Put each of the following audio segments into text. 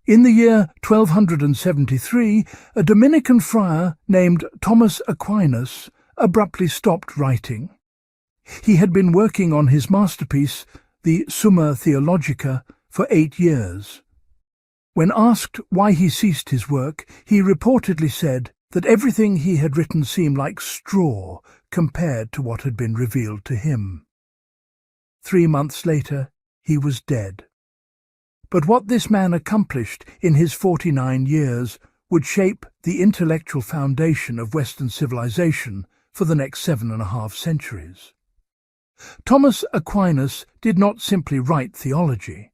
In the year 1273, a Dominican friar named Thomas Aquinas abruptly stopped writing. He had been working on his masterpiece, the Summa Theologica, for 8 years. When asked why he ceased his work, he reportedly said that everything he had written seemed like straw compared to what had been revealed to him. 3 months later, he was dead. But what this man accomplished in his 49 years would shape the intellectual foundation of Western civilization for the next 7.5 centuries. Thomas Aquinas did not simply write theology.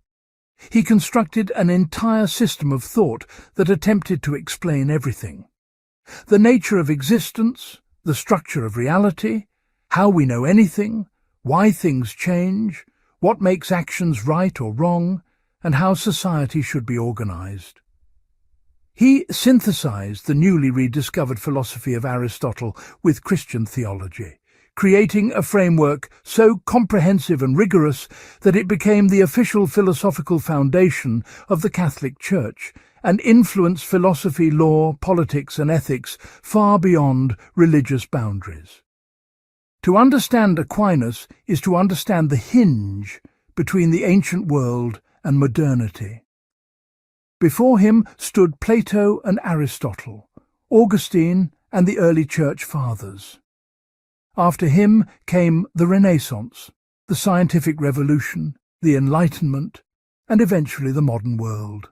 He constructed an entire system of thought that attempted to explain everything. The nature of existence, the structure of reality, how we know anything, why things change, what makes actions right or wrong, and how society should be organized. He synthesized the newly rediscovered philosophy of Aristotle with Christian theology, creating a framework so comprehensive and rigorous that it became the official philosophical foundation of the Catholic Church and influenced philosophy, law, politics, and ethics far beyond religious boundaries. To understand Aquinas is to understand the hinge between the ancient world and modernity. Before him stood Plato and Aristotle, Augustine and the early Church Fathers. After him came the Renaissance, the scientific revolution, the Enlightenment, and eventually the modern world.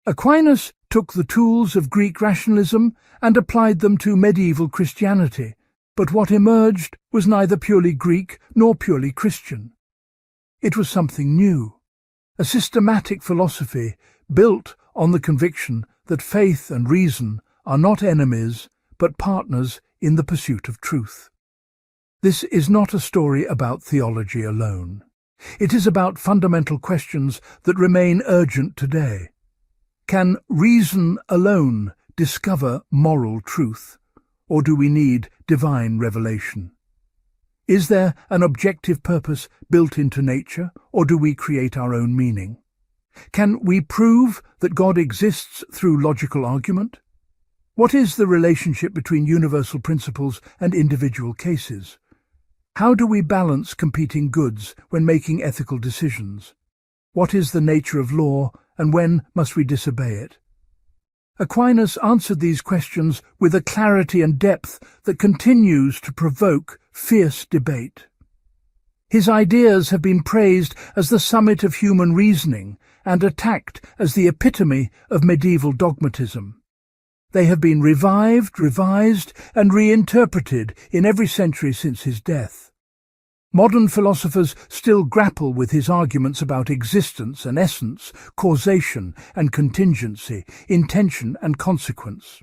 Aquinas took the tools of Greek rationalism and applied them to medieval Christianity, but what emerged was neither purely Greek nor purely Christian. It was something new, a systematic philosophy built on the conviction that faith and reason are not enemies but partners in the pursuit of truth. This is not a story about theology alone. It is about fundamental questions that remain urgent today. Can reason alone discover moral truth, or do we need divine revelation? Is there an objective purpose built into nature, or do we create our own meaning? Can we prove that God exists through logical argument? What is the relationship between universal principles and individual cases? How do we balance competing goods when making ethical decisions? What is the nature of law, and when must we disobey it? Aquinas answered these questions with a clarity and depth that continues to provoke fierce debate. His ideas have been praised as the summit of human reasoning and attacked as the epitome of medieval dogmatism. They have been revived, revised, and reinterpreted in every century since his death. Modern philosophers still grapple with his arguments about existence and essence, causation and contingency, intention and consequence.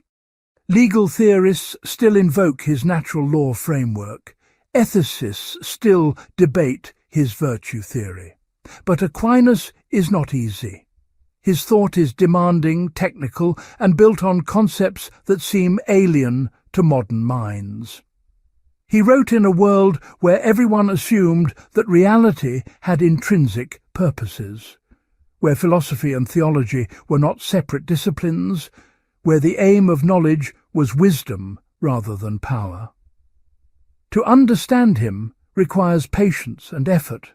Legal theorists still invoke his natural law framework. Ethicists still debate his virtue theory. But Aquinas is not easy. His thought is demanding, technical, and built on concepts that seem alien to modern minds. He wrote in a world where everyone assumed that reality had intrinsic purposes, where philosophy and theology were not separate disciplines, where the aim of knowledge was wisdom rather than power. To understand him requires patience and effort.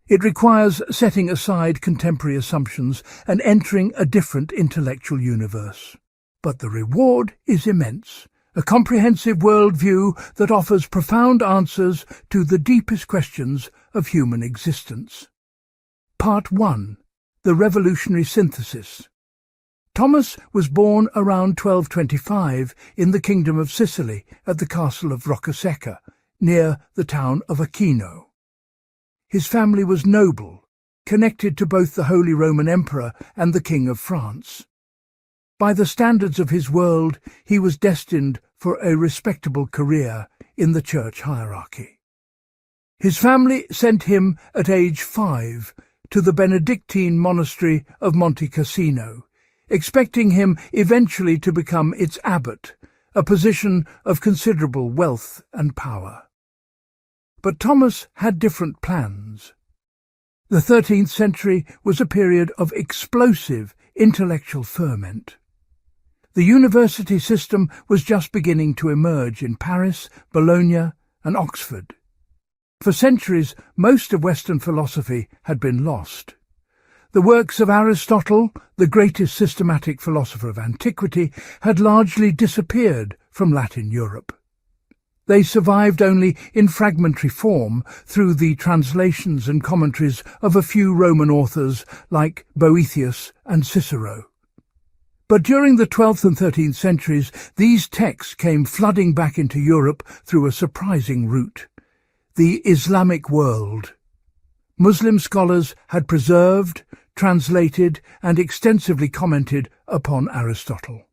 It requires setting aside contemporary assumptions and entering a different intellectual universe. But the reward is immense. A comprehensive worldview that offers profound answers to the deepest questions of human existence. Part 1. The Revolutionary Synthesis. Thomas was born around 1225 in the Kingdom of Sicily at the castle of Roccasecca, near the town of Aquino. His family was noble, connected to both the Holy Roman Emperor and the King of France. By the standards of his world, he was destined for a respectable career in the church hierarchy. His family sent him at age 5 to the Benedictine monastery of Monte Cassino, expecting him eventually to become its abbot, a position of considerable wealth and power. But Thomas had different plans. The 13th century was a period of explosive intellectual ferment. The university system was just beginning to emerge in Paris, Bologna, and Oxford. For centuries, most of Western philosophy had been lost. The works of Aristotle, the greatest systematic philosopher of antiquity, had largely disappeared from Latin Europe. They survived only in fragmentary form through the translations and commentaries of a few Roman authors like Boethius and Cicero. But during the 12th and 13th centuries, these texts came flooding back into Europe through a surprising route: the Islamic world. Muslim scholars had preserved, translated, and extensively commented upon Aristotle.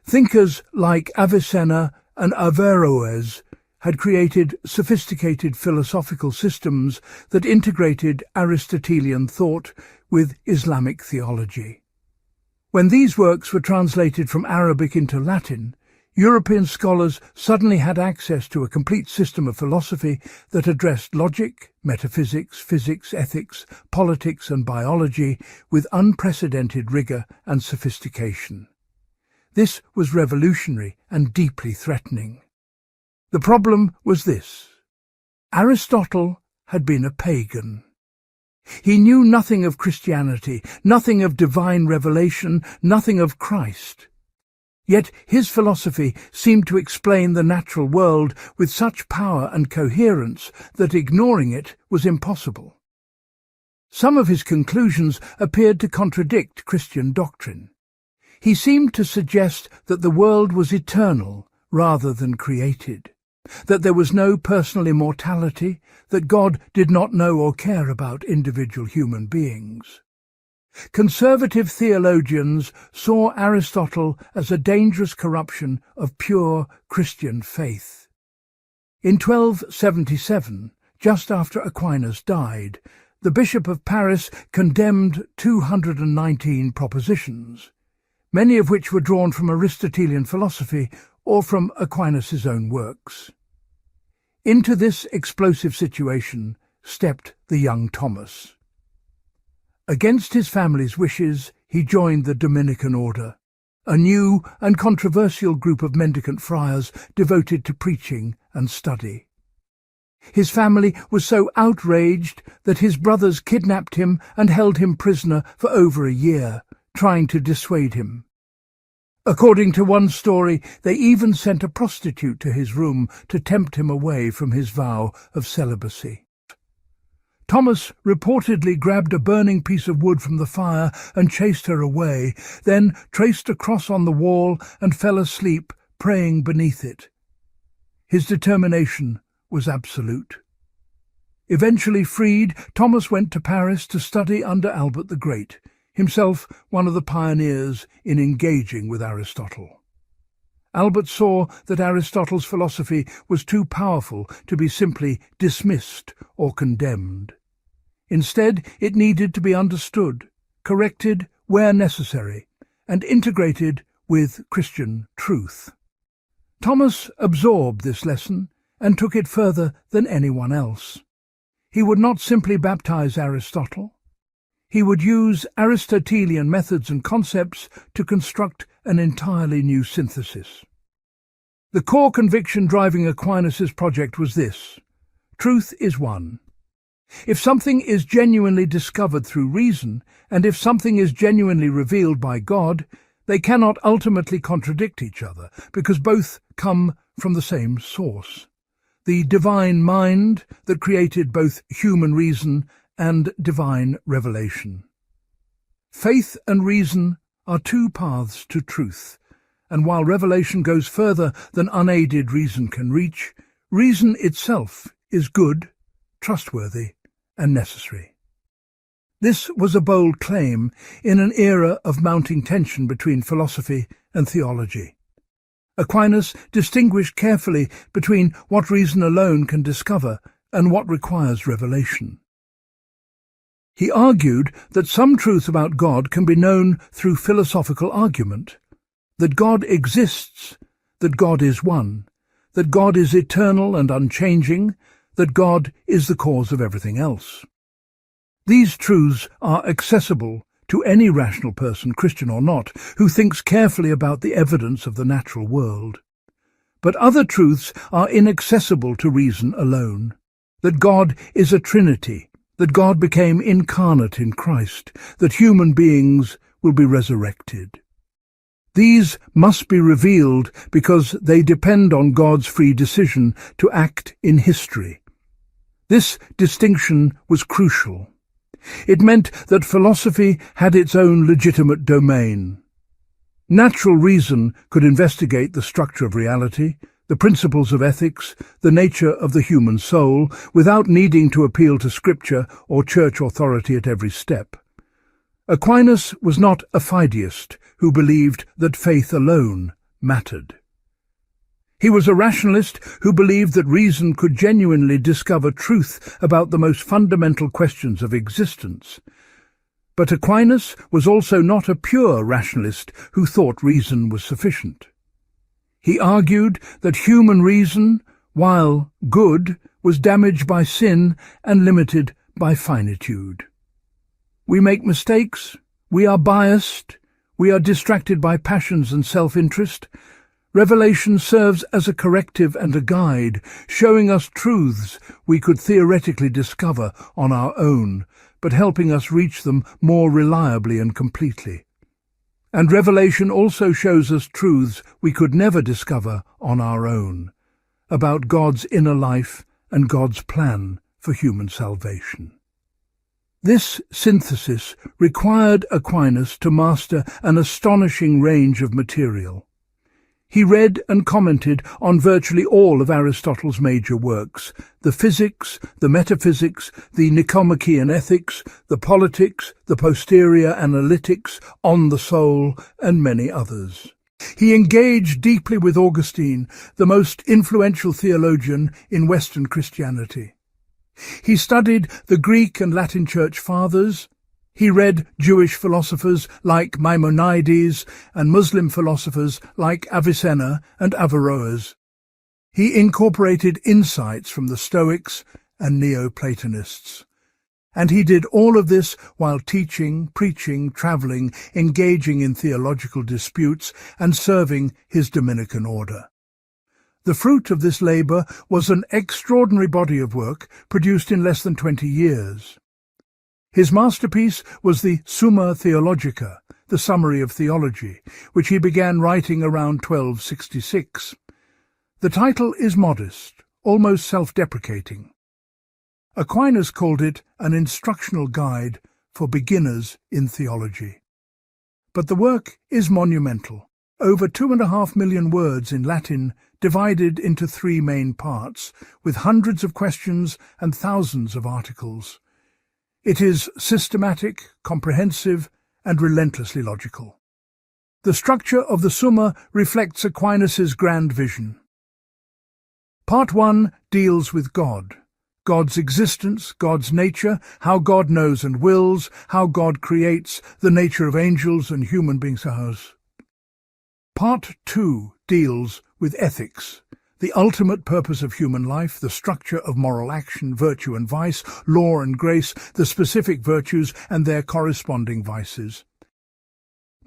Thinkers like Avicenna and Averroes had created sophisticated philosophical systems that integrated Aristotelian thought with Islamic theology. When these works were translated from Arabic into Latin, European scholars suddenly had access to a complete system of philosophy that addressed logic, metaphysics, physics, ethics, politics, and biology with unprecedented rigor and sophistication. This was revolutionary and deeply threatening. The problem was this: Aristotle had been a pagan. He knew nothing of Christianity, nothing of divine revelation, nothing of Christ. Yet his philosophy seemed to explain the natural world with such power and coherence that ignoring it was impossible. Some of his conclusions appeared to contradict Christian doctrine. He seemed to suggest that the world was eternal rather than created, that there was no personal immortality, that God did not know or care about individual human beings. Conservative theologians saw Aristotle as a dangerous corruption of pure Christian faith. In 1277, just after Aquinas died, the Bishop of Paris condemned 219 propositions, many of which were drawn from Aristotelian philosophy or from Aquinas' own works. Into this explosive situation stepped the young Thomas. Against his family's wishes, he joined the Dominican order, a new and controversial group of mendicant friars devoted to preaching and study. His family was so outraged that his brothers kidnapped him and held him prisoner for over a year, trying to dissuade him. According to one story, they even sent a prostitute to his room to tempt him away from his vow of celibacy. Thomas reportedly grabbed a burning piece of wood from the fire and chased her away, then traced a cross on the wall and fell asleep, praying beneath it. His determination was absolute. Eventually freed, Thomas went to Paris to study under Albert the Great, himself one of the pioneers in engaging with Aristotle. Albert saw that Aristotle's philosophy was too powerful to be simply dismissed or condemned. Instead, it needed to be understood, corrected where necessary, and integrated with Christian truth. Thomas absorbed this lesson and took it further than anyone else. He would not simply baptize Aristotle. He would use Aristotelian methods and concepts to construct an entirely new synthesis. The core conviction driving Aquinas' project was this: truth is one. If something is genuinely discovered through reason, and if something is genuinely revealed by God, they cannot ultimately contradict each other, because both come from the same source: the divine mind that created both human reason and divine revelation. Faith and reason are two paths to truth, and while revelation goes further than unaided reason can reach, reason itself is good, trustworthy, and necessary. This was a bold claim in an era of mounting tension between philosophy and theology. Aquinas distinguished carefully between what reason alone can discover and what requires revelation. He argued that some truth about God can be known through philosophical argument, that God exists, that God is one, that God is eternal and unchanging, that God is the cause of everything else. These truths are accessible to any rational person, Christian or not, who thinks carefully about the evidence of the natural world. But other truths are inaccessible to reason alone. That God is a Trinity, that God became incarnate in Christ, that human beings will be resurrected. These must be revealed because they depend on God's free decision to act in history. This distinction was crucial. It meant that philosophy had its own legitimate domain. Natural reason could investigate the structure of reality, the principles of ethics, the nature of the human soul, without needing to appeal to scripture or church authority at every step. Aquinas was not a fideist who believed that faith alone mattered. He was a rationalist who believed that reason could genuinely discover truth about the most fundamental questions of existence. But Aquinas was also not a pure rationalist who thought reason was sufficient. He argued that human reason, while good, was damaged by sin and limited by finitude. We make mistakes, we are biased, we are distracted by passions and self-interest. Revelation serves as a corrective and a guide, showing us truths we could theoretically discover on our own, but helping us reach them more reliably and completely. And Revelation also shows us truths we could never discover on our own, about God's inner life and God's plan for human salvation. This synthesis required Aquinas to master an astonishing range of material. He read and commented on virtually all of Aristotle's major works: the Physics, the Metaphysics, the Nicomachean Ethics, the Politics, the Posterior Analytics, On the Soul, and many others. He engaged deeply with Augustine, the most influential theologian in Western Christianity. He studied the Greek and Latin Church Fathers. He read Jewish philosophers like Maimonides and Muslim philosophers like Avicenna and Averroes. He incorporated insights from the Stoics and Neoplatonists. And he did all of this while teaching, preaching, traveling, engaging in theological disputes, and serving his Dominican order. The fruit of this labor was an extraordinary body of work produced in less than 20 years. His masterpiece was the Summa Theologica, the Summary of Theology, which he began writing around 1266. The title is modest, almost self-deprecating. Aquinas called it an instructional guide for beginners in theology. But the work is monumental. Over 2.5 million words in Latin, divided into 3 main parts, with hundreds of questions and thousands of articles. It is systematic, comprehensive, and relentlessly logical. The structure of the Summa reflects Aquinas' grand vision. Part 1 deals with God, God's existence, God's nature, how God knows and wills, how God creates, the nature of angels and human beings. Part 2 deals with ethics, the ultimate purpose of human life, the structure of moral action, virtue and vice, law and grace, the specific virtues and their corresponding vices.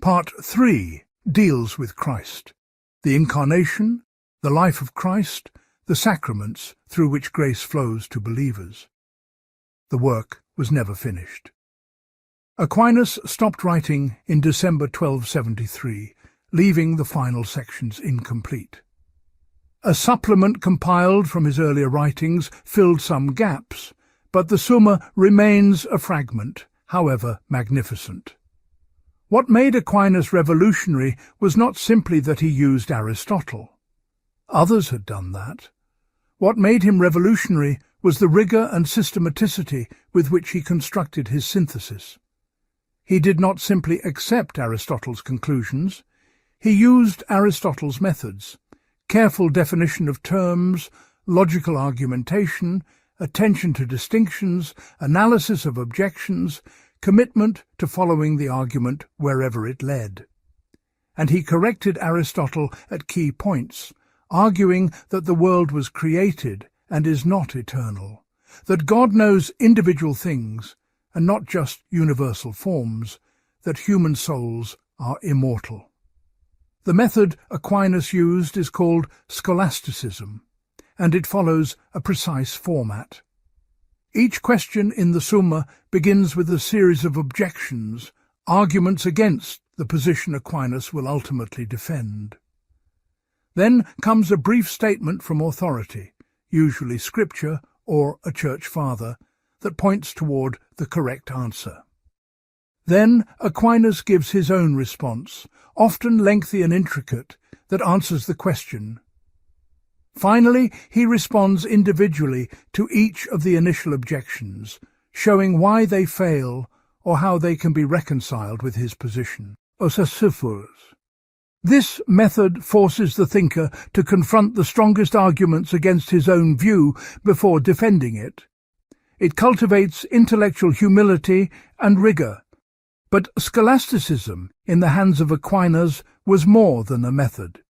Part 3 deals with Christ, the incarnation, the life of Christ, the sacraments through which grace flows to believers. The work was never finished. Aquinas stopped writing in December 1273, leaving the final sections incomplete. A supplement compiled from his earlier writings filled some gaps, but the Summa remains a fragment, however magnificent. What made Aquinas revolutionary was not simply that he used Aristotle. Others had done that. What made him revolutionary was the rigor and systematicity with which he constructed his synthesis. He did not simply accept Aristotle's conclusions. He used Aristotle's methods: careful definition of terms, logical argumentation, attention to distinctions, analysis of objections, commitment to following the argument wherever it led. And he corrected Aristotle at key points, arguing that the world was created and is not eternal, that God knows individual things, and not just universal forms, that human souls are immortal. The method Aquinas used is called scholasticism, and it follows a precise format. Each question in the Summa begins with a series of objections, arguments against the position Aquinas will ultimately defend. Then comes a brief statement from authority, usually scripture or a church father, that points toward the correct answer. Then Aquinas gives his own response, often lengthy and intricate, that answers the question. Finally, he responds individually to each of the initial objections, showing why they fail or how they can be reconciled with his position. This method forces the thinker to confront the strongest arguments against his own view before defending it. It cultivates intellectual humility and rigor. But scholasticism, in the hands of Aquinas, was more than a method.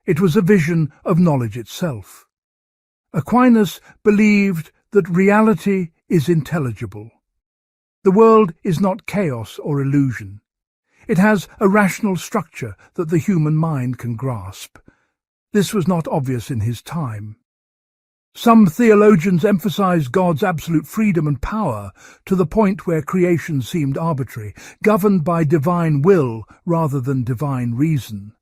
It was a vision of knowledge itself. Aquinas believed that reality is intelligible. The world is not chaos or illusion. It has a rational structure that the human mind can grasp. This was not obvious in his time. Some theologians emphasized God's absolute freedom and power to the point where creation seemed arbitrary, governed by divine will rather than divine reason.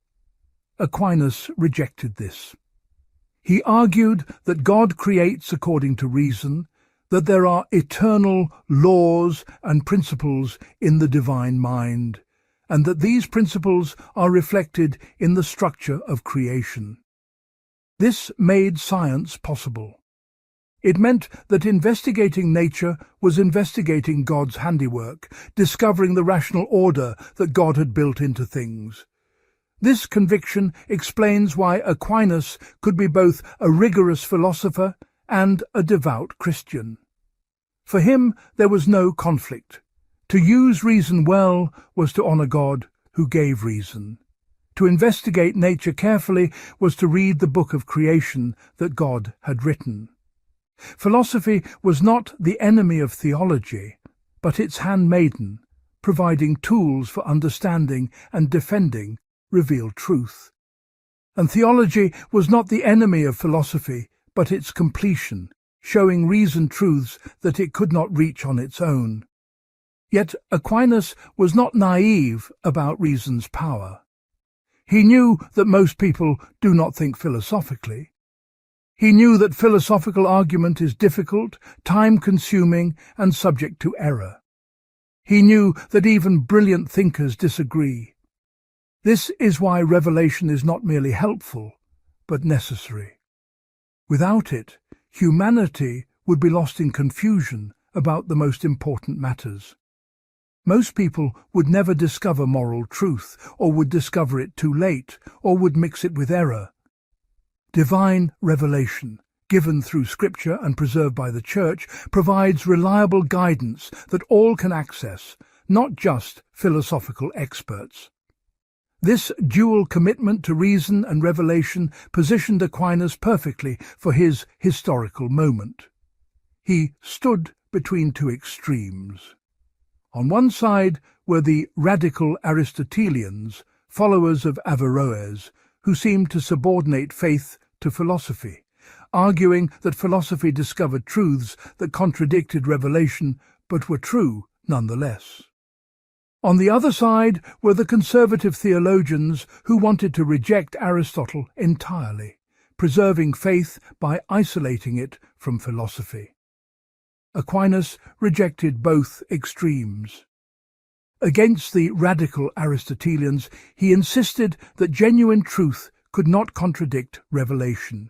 Aquinas rejected this. He argued that God creates according to reason, that there are eternal laws and principles in the divine mind, and that these principles are reflected in the structure of creation. This made science possible. It meant that investigating nature was investigating God's handiwork, discovering the rational order that God had built into things. This conviction explains why Aquinas could be both a rigorous philosopher and a devout Christian. For him there was no conflict. To use reason well was to honor God who gave reason. To investigate nature carefully was to read the book of creation that God had written. Philosophy was not the enemy of theology, but its handmaiden, providing tools for understanding and defending revealed truth. And theology was not the enemy of philosophy, but its completion, showing reasoned truths that it could not reach on its own. Yet Aquinas was not naive about reason's power. He knew that most people do not think philosophically. He knew that philosophical argument is difficult, time-consuming, and subject to error. He knew that even brilliant thinkers disagree. This is why revelation is not merely helpful, but necessary. Without it, humanity would be lost in confusion about the most important matters. Most people would never discover moral truth, or would discover it too late, or would mix it with error. Divine revelation, given through Scripture and preserved by the Church, provides reliable guidance that all can access, not just philosophical experts. This dual commitment to reason and revelation positioned Aquinas perfectly for his historical moment. He stood between two extremes. On one side were the radical Aristotelians, followers of Averroes, who seemed to subordinate faith to philosophy, arguing that philosophy discovered truths that contradicted revelation but were true nonetheless. On the other side were the conservative theologians who wanted to reject Aristotle entirely, preserving faith by isolating it from philosophy. Aquinas rejected both extremes. Against the radical Aristotelians, he insisted that genuine truth could not contradict revelation.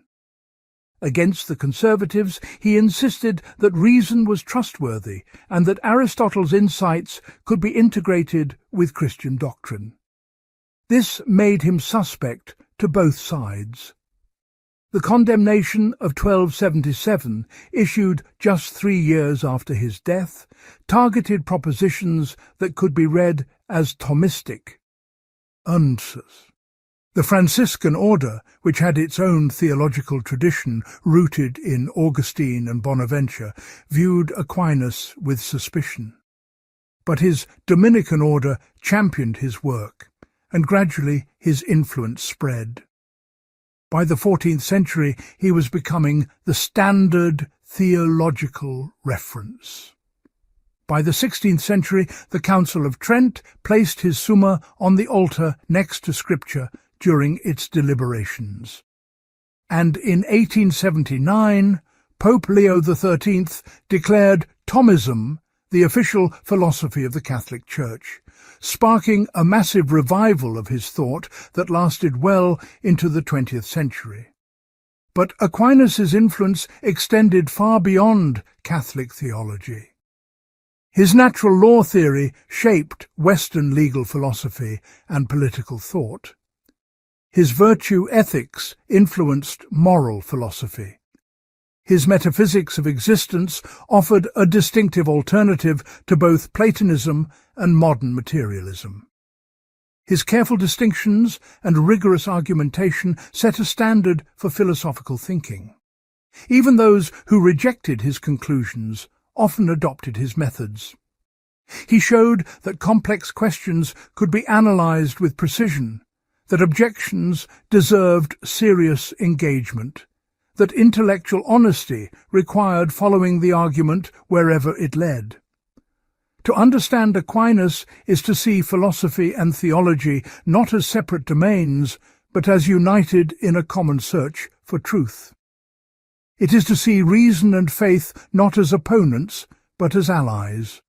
Against the conservatives, he insisted that reason was trustworthy and that Aristotle's insights could be integrated with Christian doctrine. This made him suspect to both sides. The condemnation of 1277, issued just 3 years after his death, targeted propositions that could be read as Thomistic. The Franciscan order, which had its own theological tradition rooted in Augustine and Bonaventure, viewed Aquinas with suspicion. but his Dominican order championed his work, and gradually his influence spread. By the 14th century, he was becoming the standard theological reference. By the 16th century, the Council of Trent placed his Summa on the altar next to Scripture during its deliberations. And in 1879, Pope Leo XIII declared Thomism the official philosophy of the Catholic Church, sparking a massive revival of his thought that lasted well into the 20th century. But Aquinas' influence extended far beyond Catholic theology. His natural law theory shaped Western legal philosophy and political thought. His virtue ethics influenced moral philosophy. His metaphysics of existence offered a distinctive alternative to both Platonism and modern materialism. His careful distinctions and rigorous argumentation set a standard for philosophical thinking. Even those who rejected his conclusions often adopted his methods. He showed that complex questions could be analyzed with precision, that objections deserved serious engagement, that intellectual honesty required following the argument wherever it led. To understand Aquinas is to see philosophy and theology not as separate domains, but as united in a common search for truth. It is to see reason and faith not as opponents, but as allies.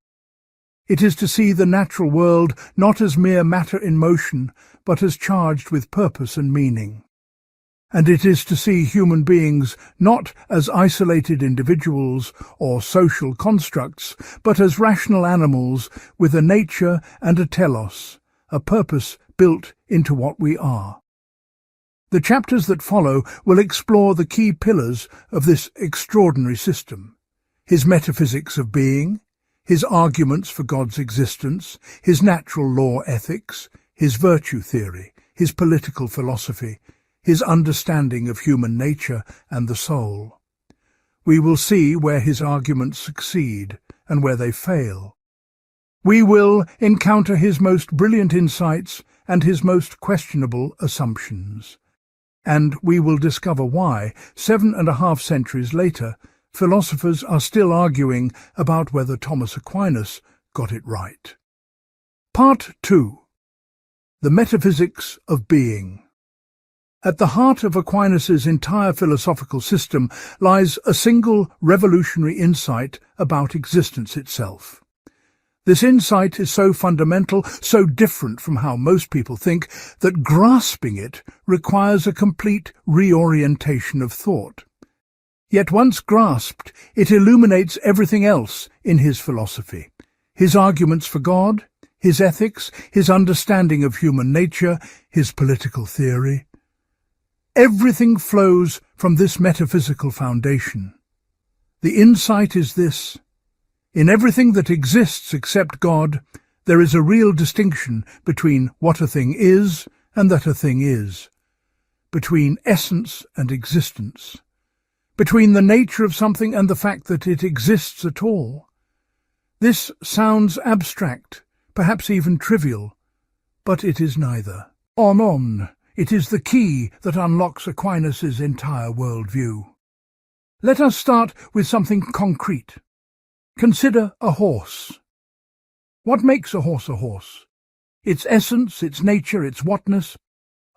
It is to see the natural world not as mere matter in motion, but as charged with purpose and meaning. And it is to see human beings not as isolated individuals or social constructs, but as rational animals with a nature and a telos, a purpose built into what we are. The chapters that follow will explore the key pillars of this extraordinary system: his metaphysics of being, his arguments for God's existence, his natural law ethics, his virtue theory, his political philosophy, his understanding of human nature and the soul. We will see where his arguments succeed and where they fail. We will encounter his most brilliant insights and his most questionable assumptions. And we will discover why, 7.5 centuries later, philosophers are still arguing about whether Thomas Aquinas got it right. Part 2. The Metaphysics of Being. At the heart of Aquinas' entire philosophical system lies a single revolutionary insight about existence itself. This insight is so fundamental, so different from how most people think, that grasping it requires a complete reorientation of thought. Yet once grasped, it illuminates everything else in his philosophy: his arguments for God, his ethics, his understanding of human nature, his political theory. Everything flows from this metaphysical foundation. The insight is this: in everything that exists except God, there is a real distinction between what a thing is and that a thing is, between essence and existence, between the nature of something and the fact that it exists at all. This sounds abstract, perhaps even trivial, but it is neither. On. It is the key that unlocks Aquinas' entire worldview. Let us start with something concrete. Consider a horse. What makes a horse a horse? Its essence, its nature, its whatness.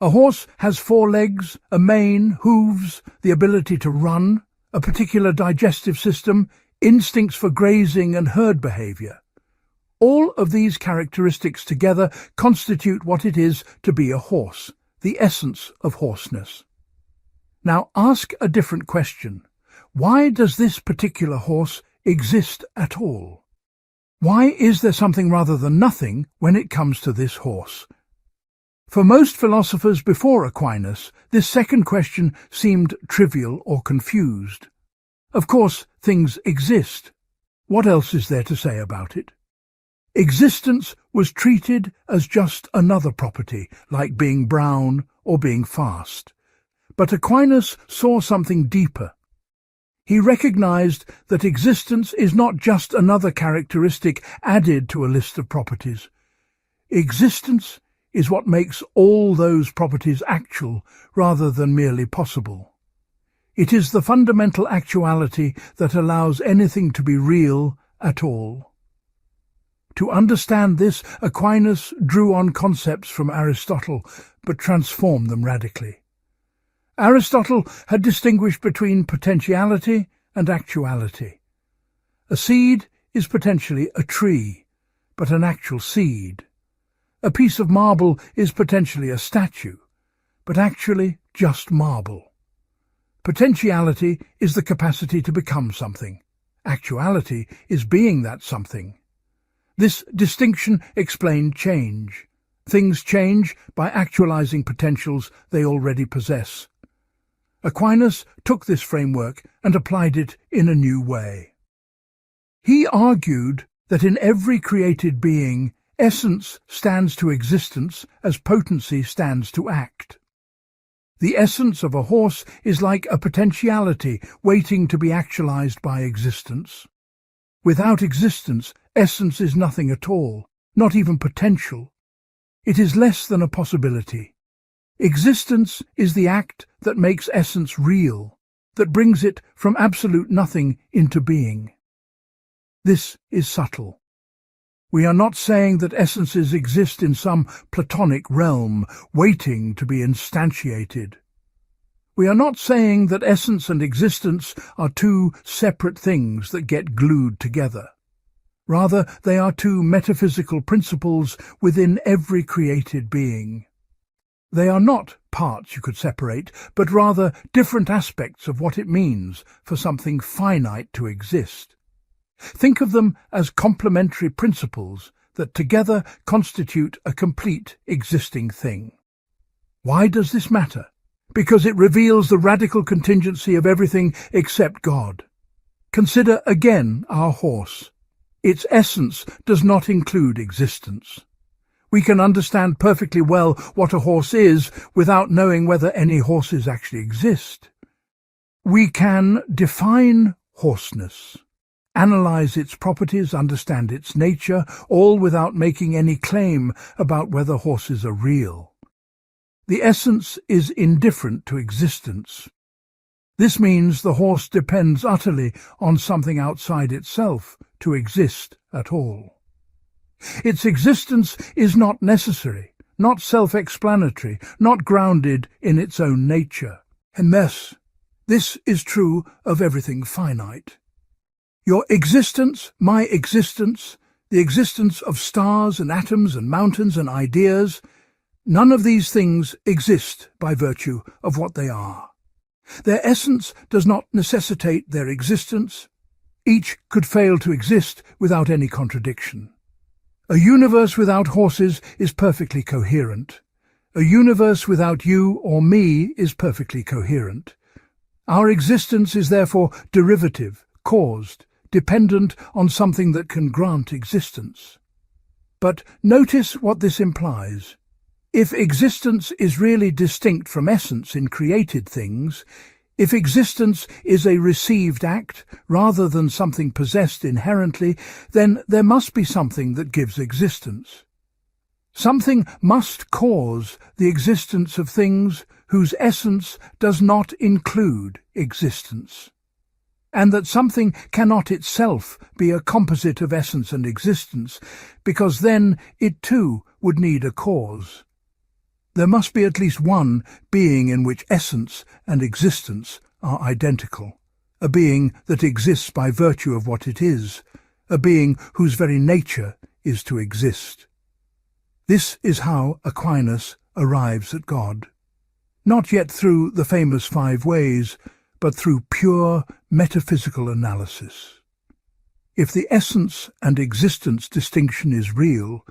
A horse has 4 legs, a mane, hooves, the ability to run, a particular digestive system, instincts for grazing and herd behavior. All of these characteristics together constitute what it is to be a horse, the essence of horseness. Now ask a different question. Why does this particular horse exist at all? Why is there something rather than nothing when it comes to this horse? For most philosophers before Aquinas, this second question seemed trivial or confused. Of course, things exist. What else is there to say about it? Existence was treated as just another property, like being brown or being fast. But Aquinas saw something deeper. He recognized that existence is not just another characteristic added to a list of properties. Existence is what makes all those properties actual rather than merely possible. It is the fundamental actuality that allows anything to be real at all. To understand this, Aquinas drew on concepts from Aristotle, but transformed them radically. Aristotle had distinguished between potentiality and actuality. A seed is potentially a tree, but an actual seed. A piece of marble is potentially a statue, but actually just marble. Potentiality is the capacity to become something. Actuality is being that something. This distinction explained change. Things change by actualizing potentials they already possess. Aquinas took this framework and applied it in a new way. He argued that in every created being, essence stands to existence as potency stands to act. The essence of a horse is like a potentiality waiting to be actualized by existence. Without existence, essence is nothing at all, not even potential. It is less than a possibility. Existence is the act that makes essence real, that brings it from absolute nothing into being. This is subtle. We are not saying that essences exist in some Platonic realm, waiting to be instantiated. We are not saying that essence and existence are two separate things that get glued together. Rather, they are two metaphysical principles within every created being. They are not parts you could separate, but rather different aspects of what it means for something finite to exist. Think of them as complementary principles that together constitute a complete existing thing. Why does this matter? Because it reveals the radical contingency of everything except God. Consider again our horse. Its essence does not include existence. We can understand perfectly well what a horse is without knowing whether any horses actually exist. We can define horseness, analyze its properties, understand its nature, all without making any claim about whether horses are real. The essence is indifferent to existence. This means the horse depends utterly on something outside itself to exist at all. Its existence is not necessary, not self-explanatory, not grounded in its own nature. And thus, this is true of everything finite. Your existence, my existence, the existence of stars and atoms and mountains and ideas, none of these things exist by virtue of what they are. Their essence does not necessitate their existence. Each could fail to exist without any contradiction. A universe without horses is perfectly coherent. A universe without you or me is perfectly coherent. Our existence is therefore derivative, caused, dependent on something that can grant existence. But notice what this implies. If existence is really distinct from essence in created things, if existence is a received act rather than something possessed inherently, then there must be something that gives existence. Something must cause the existence of things whose essence does not include existence. And that something cannot itself be a composite of essence and existence, because then it too would need a cause. There must be at least one being in which essence and existence are identical, a being that exists by virtue of what it is, a being whose very nature is to exist. This is how Aquinas arrives at God, not yet through the famous 5 ways, but through pure metaphysical analysis. If the essence and existence distinction is real,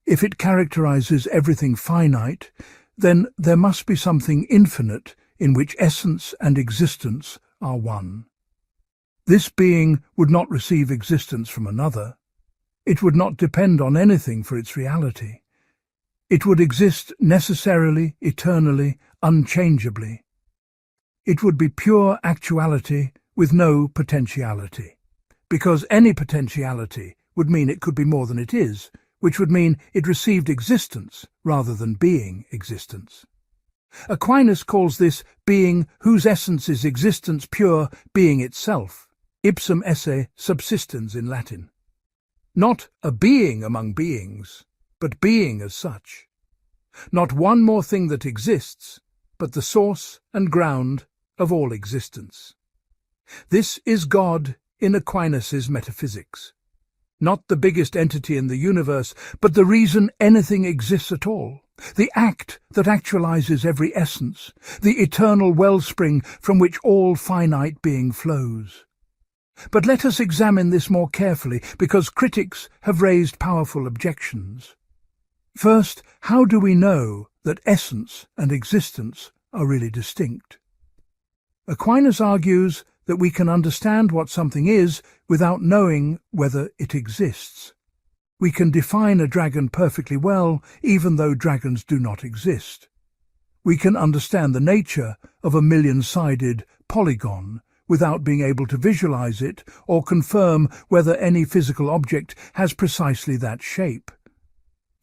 if it characterizes everything finite, then there must be something infinite in which essence and existence are one. This being would not receive existence from another. It would not depend on anything for its reality. It would exist necessarily, eternally, unchangeably. It would be pure actuality with no potentiality, because any potentiality would mean it could be more than it is, which would mean it received existence rather than being existence. Aquinas calls this being whose essence is existence pure, being itself, ipsum esse subsistens in Latin. Not a being among beings, but being as such. Not one more thing that exists, but the source and ground of all existence. This is God in Aquinas' metaphysics. Not the biggest entity in the universe, but the reason anything exists at all. The act that actualizes every essence, the eternal wellspring from which all finite being flows. But let us examine this more carefully, because critics have raised powerful objections. First, how do we know that essence and existence are really distinct? Aquinas argues that we can understand what something is without knowing whether it exists. We can define a dragon perfectly well, even though dragons do not exist. We can understand the nature of a million-sided polygon without being able to visualize it or confirm whether any physical object has precisely that shape.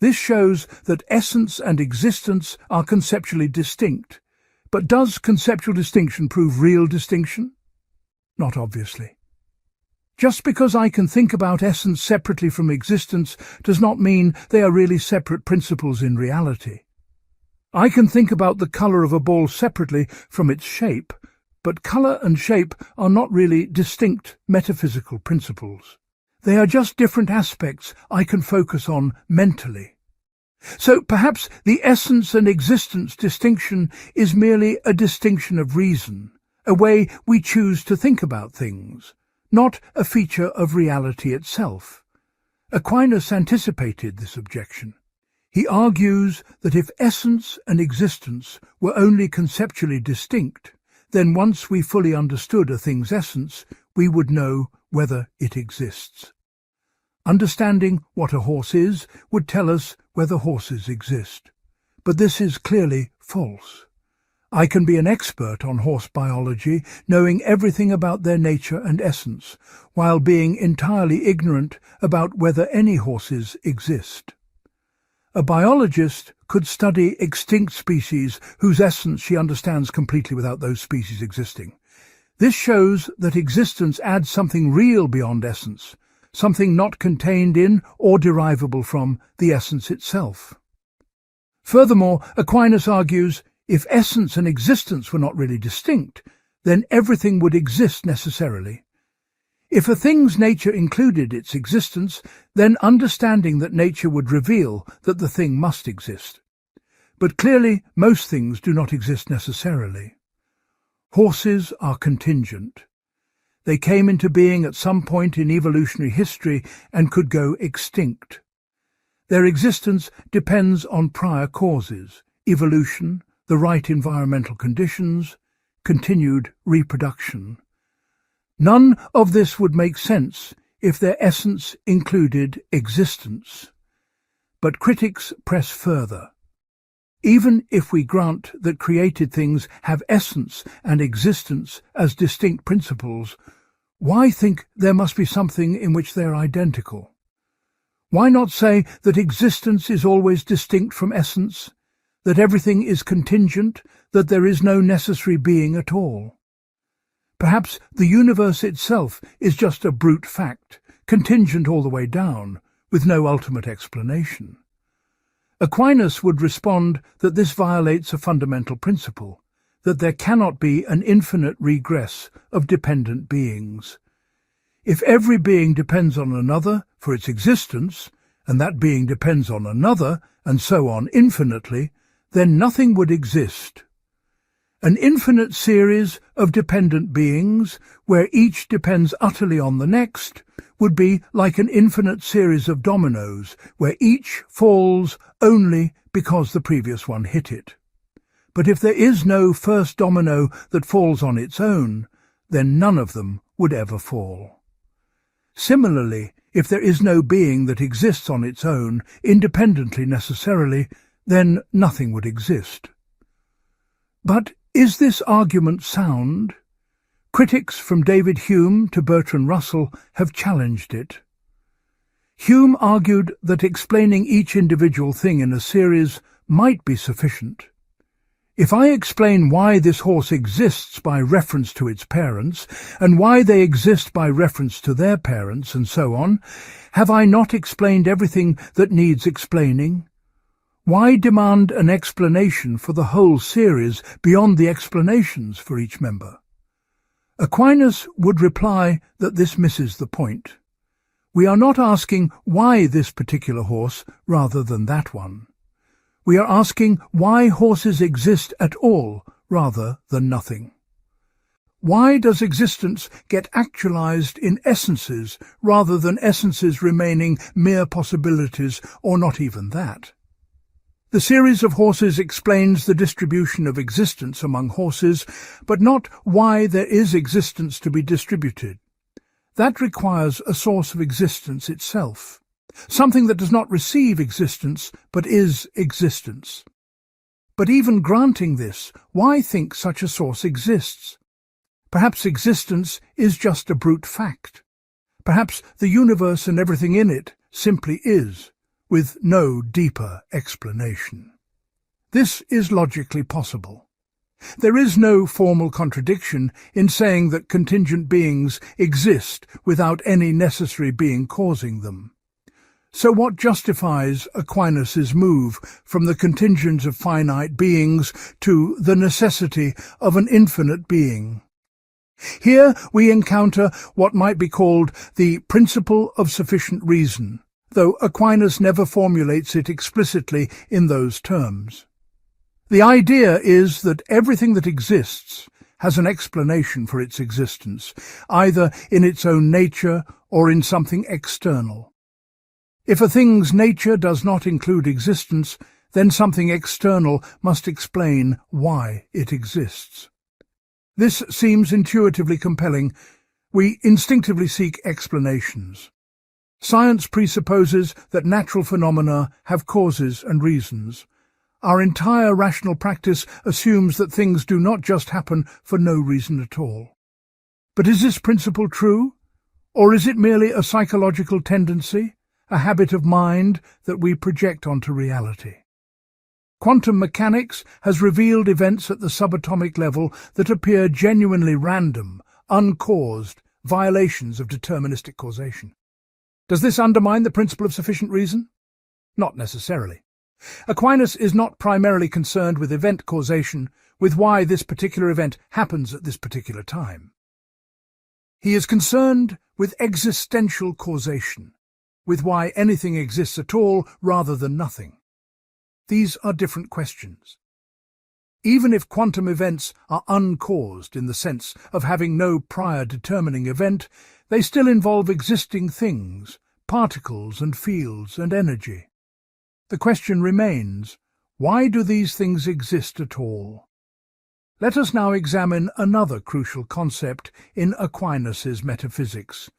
This shows that essence and existence are conceptually distinct. But does conceptual distinction prove real distinction? Not obviously. Just because I can think about essence separately from existence does not mean they are really separate principles in reality. I can think about the colour of a ball separately from its shape, but colour and shape are not really distinct metaphysical principles. They are just different aspects I can focus on mentally. So perhaps the essence and existence distinction is merely a distinction of reason, a way we choose to think about things, not a feature of reality itself. Aquinas anticipated this objection. He argues that if essence and existence were only conceptually distinct, then once we fully understood a thing's essence, we would know whether it exists. Understanding what a horse is would tell us whether horses exist. But this is clearly false. I can be an expert on horse biology, knowing everything about their nature and essence, while being entirely ignorant about whether any horses exist. A biologist could study extinct species whose essence she understands completely without those species existing. This shows that existence adds something real beyond essence, something not contained in or derivable from the essence itself. Furthermore, Aquinas argues, if essence and existence were not really distinct, then everything would exist necessarily. If a thing's nature included its existence, then understanding that nature would reveal that the thing must exist. But clearly, most things do not exist necessarily. Horses are contingent. They came into being at some point in evolutionary history and could go extinct. Their existence depends on prior causes, evolution, the right environmental conditions, continued reproduction. None of this would make sense if their essence included existence. But critics press further. Even if we grant that created things have essence and existence as distinct principles, why think there must be something in which they are identical? Why not say that existence is always distinct from essence, that everything is contingent, that there is no necessary being at all? Perhaps the universe itself is just a brute fact, contingent all the way down, with no ultimate explanation. Aquinas would respond that this violates a fundamental principle, that there cannot be an infinite regress of dependent beings. If every being depends on another for its existence, and that being depends on another, and so on infinitely, then nothing would exist. An infinite series of dependent beings, where each depends utterly on the next, would be like an infinite series of dominoes, where each falls only because the previous one hit it. But if there is no first domino that falls on its own, then none of them would ever fall. Similarly, if there is no being that exists on its own, independently necessarily, then nothing would exist. But is this argument sound? Critics from David Hume to Bertrand Russell have challenged it. Hume argued that explaining each individual thing in a series might be sufficient. If I explain why this horse exists by reference to its parents, and why they exist by reference to their parents, and so on, have I not explained everything that needs explaining? Why demand an explanation for the whole series beyond the explanations for each member? Aquinas would reply that this misses the point. We are not asking why this particular horse rather than that one. We are asking why horses exist at all rather than nothing. Why does existence get actualized in essences rather than essences remaining mere possibilities or not even that? The series of horses explains the distribution of existence among horses, but not why there is existence to be distributed. That requires a source of existence itself. Something that does not receive existence, but is existence. But even granting this, why think such a source exists? Perhaps existence is just a brute fact. Perhaps the universe and everything in it simply is, with no deeper explanation. This is logically possible. There is no formal contradiction in saying that contingent beings exist without any necessary being causing them. So what justifies Aquinas' move from the contingent of finite beings to the necessity of an infinite being? Here we encounter what might be called the principle of sufficient reason, though Aquinas never formulates it explicitly in those terms. The idea is that everything that exists has an explanation for its existence, either in its own nature or in something external. If a thing's nature does not include existence, then something external must explain why it exists. This seems intuitively compelling. We instinctively seek explanations. Science presupposes that natural phenomena have causes and reasons. Our entire rational practice assumes that things do not just happen for no reason at all. But is this principle true? Or is it merely a psychological tendency, a habit of mind that we project onto reality? Quantum mechanics has revealed events at the subatomic level that appear genuinely random, uncaused, violations of deterministic causation. Does this undermine the principle of sufficient reason? Not necessarily. Aquinas is not primarily concerned with event causation, with why this particular event happens at this particular time. He is concerned with existential causation, with why anything exists at all rather than nothing. These are different questions. Even if quantum events are uncaused in the sense of having no prior determining event, they still involve existing things, particles and fields and energy. The question remains, why do these things exist at all? Let us now examine another crucial concept in Aquinas' metaphysics,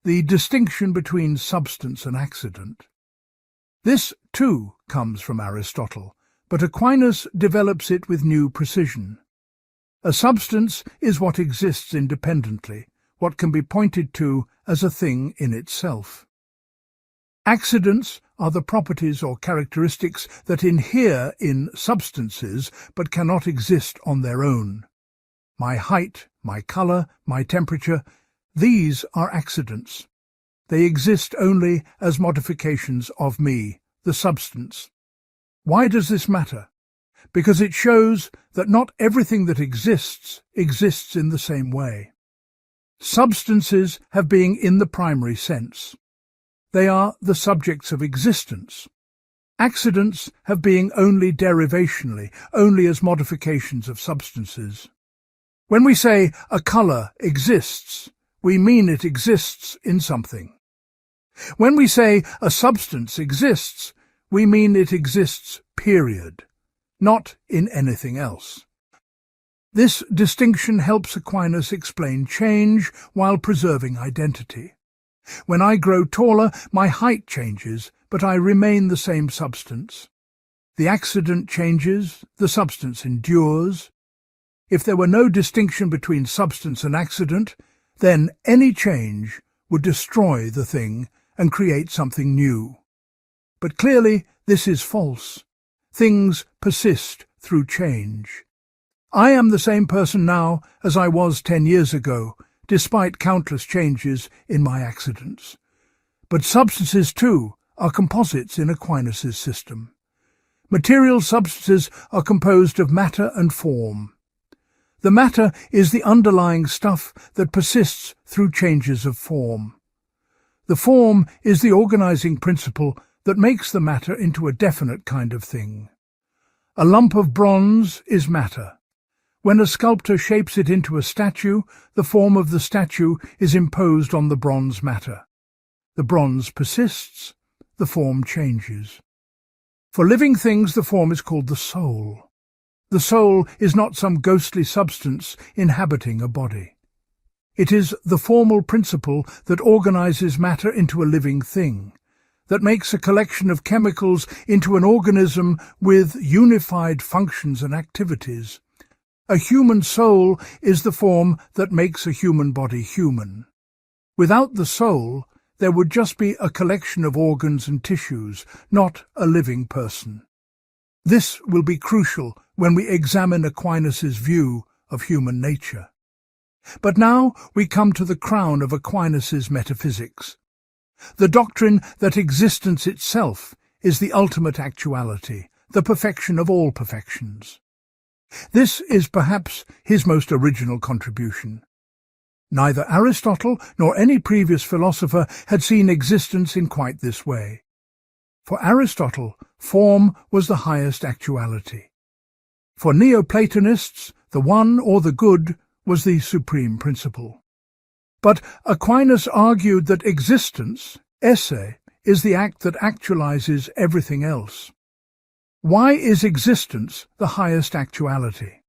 the distinction between substance and accident. This, too, comes from Aristotle, but Aquinas develops it with new precision. A substance is what exists independently, what can be pointed to as a thing in itself. Accidents are the properties or characteristics that inhere in substances but cannot exist on their own. My height, my colour, my temperature, these are accidents. They exist only as modifications of me, the substance. Why does this matter? Because it shows that not everything that exists in the same way. Substances have being in the primary sense. They are the subjects of existence. Accidents have being only derivationally, only as modifications of substances. When we say a colour exists, we mean it exists in something. When we say a substance exists, we mean it exists, period, not in anything else. This distinction helps Aquinas explain change while preserving identity. When I grow taller, my height changes, but I remain the same substance. The accident changes, the substance endures. If there were no distinction between substance and accident, then any change would destroy the thing and create something new. But clearly this is false. Things persist through change. I am the same person now as I was 10 years ago, despite countless changes in my accidents. But substances, too, are composites in Aquinas' system. Material substances are composed of matter and form. The matter is the underlying stuff that persists through changes of form. The form is the organizing principle that makes the matter into a definite kind of thing. A lump of bronze is matter. When a sculptor shapes it into a statue, the form of the statue is imposed on the bronze matter. The bronze persists, the form changes. For living things, the form is called the soul. The soul is not some ghostly substance inhabiting a body. It is the formal principle that organizes matter into a living thing, that makes a collection of chemicals into an organism with unified functions and activities. A human soul is the form that makes a human body human. Without the soul, there would just be a collection of organs and tissues, not a living person. This will be crucial when we examine Aquinas' view of human nature. But now we come to the crown of Aquinas' metaphysics, the doctrine that existence itself is the ultimate actuality, the perfection of all perfections. This is perhaps his most original contribution. Neither Aristotle nor any previous philosopher had seen existence in quite this way. For Aristotle, form was the highest actuality. For Neoplatonists, the one or the good was the supreme principle. But Aquinas argued that existence, esse, is the act that actualizes everything else. Why is existence the highest actuality?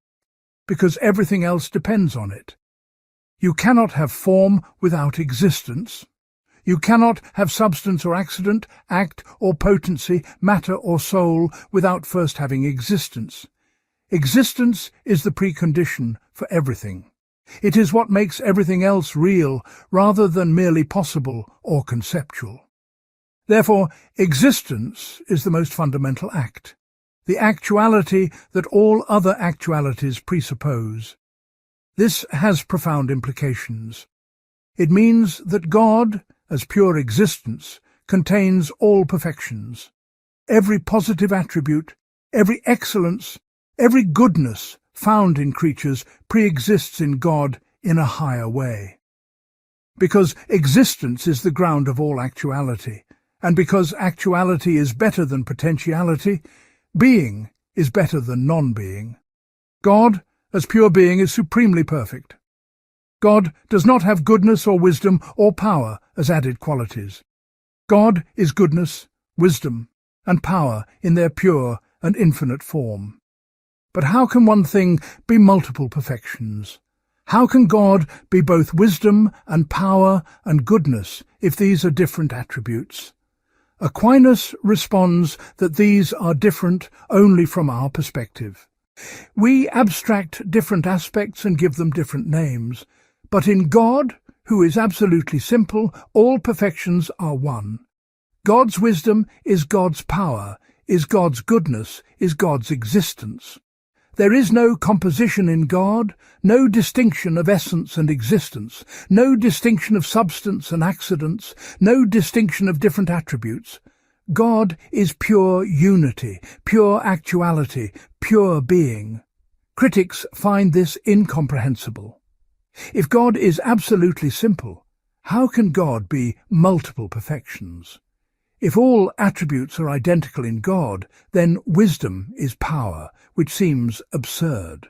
Because everything else depends on it. You cannot have form without existence. You cannot have substance or accident, act or potency, matter or soul without first having existence. Existence is the precondition for everything. It is what makes everything else real rather than merely possible or conceptual. Therefore, existence is the most fundamental act, the actuality that all other actualities presuppose. This has profound implications. It means that God, as pure existence, contains all perfections. Every positive attribute, every excellence, every goodness found in creatures pre-exists in God in a higher way. Because existence is the ground of all actuality, and because actuality is better than potentiality, being is better than non-being. God, as pure being, is supremely perfect. God does not have goodness or wisdom or power as added qualities. God is goodness, wisdom, and power in their pure and infinite form. But how can one thing be multiple perfections? How can God be both wisdom and power and goodness if these are different attributes? Aquinas responds that these are different only from our perspective. We abstract different aspects and give them different names, but in God, who is absolutely simple, all perfections are one. God's wisdom is God's power, is God's goodness, is God's existence. There is no composition in God, no distinction of essence and existence, no distinction of substance and accidents, no distinction of different attributes. God is pure unity, pure actuality, pure being. Critics find this incomprehensible. If God is absolutely simple, how can God be multiple perfections? If all attributes are identical in God, then wisdom is power, which seems absurd.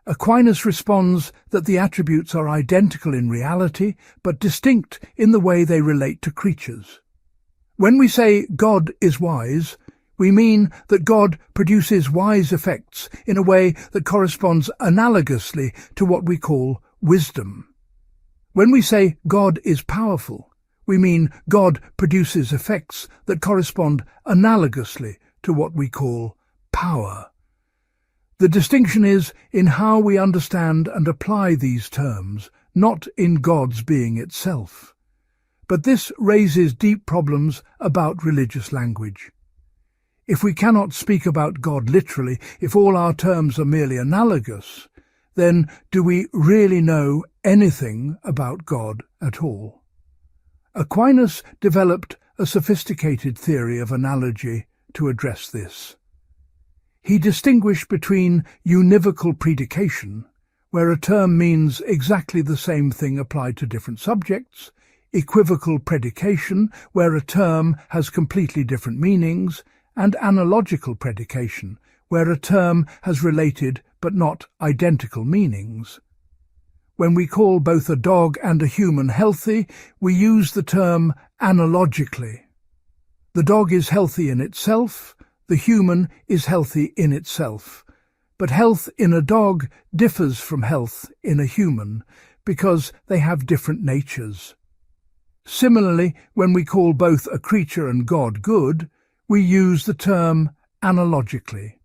Aquinas responds that the attributes are identical in reality, but distinct in the way they relate to creatures. When we say God is wise, we mean that God produces wise effects in a way that corresponds analogously to what we call wisdom. When we say God is powerful, we mean God produces effects that correspond analogously to what we call power. The distinction is in how we understand and apply these terms, not in God's being itself. But this raises deep problems about religious language. If we cannot speak about God literally, if all our terms are merely analogous, then do we really know anything about God at all? Aquinas developed a sophisticated theory of analogy to address this. He distinguished between univocal predication, where a term means exactly the same thing applied to different subjects, equivocal predication, where a term has completely different meanings, and analogical predication, where a term has related but not identical meanings. When we call both a dog and a human healthy, we use the term analogically. The dog is healthy in itself, the human is healthy in itself, but health in a dog differs from health in a human because they have different natures. Similarly, when we call both a creature and God good, we use the term analogically.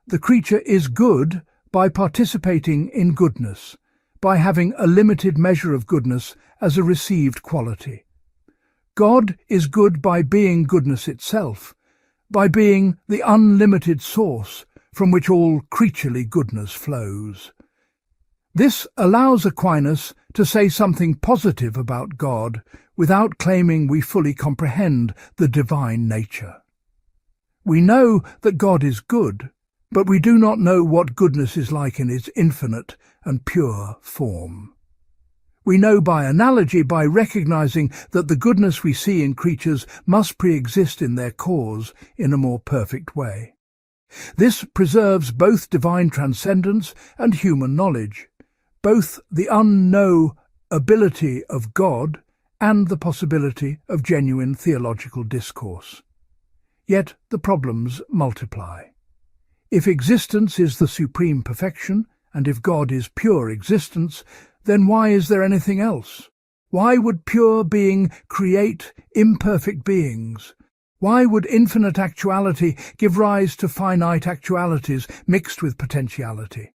The creature is good by participating in goodness, by having a limited measure of goodness as a received quality. God is good by being goodness itself, by being the unlimited source from which all creaturely goodness flows. This allows Aquinas to say something positive about God without claiming we fully comprehend the divine nature. We know that God is good, but we do not know what goodness is like in its infinite and pure form. We know by analogy, by recognizing that the goodness we see in creatures must pre-exist in their cause in a more perfect way. This preserves both divine transcendence and human knowledge, both the unknowability of God and the possibility of genuine theological discourse. Yet the problems multiply. If existence is the supreme perfection, and if God is pure existence, then why is there anything else? Why would pure being create imperfect beings? Why would infinite actuality give rise to finite actualities mixed with potentiality?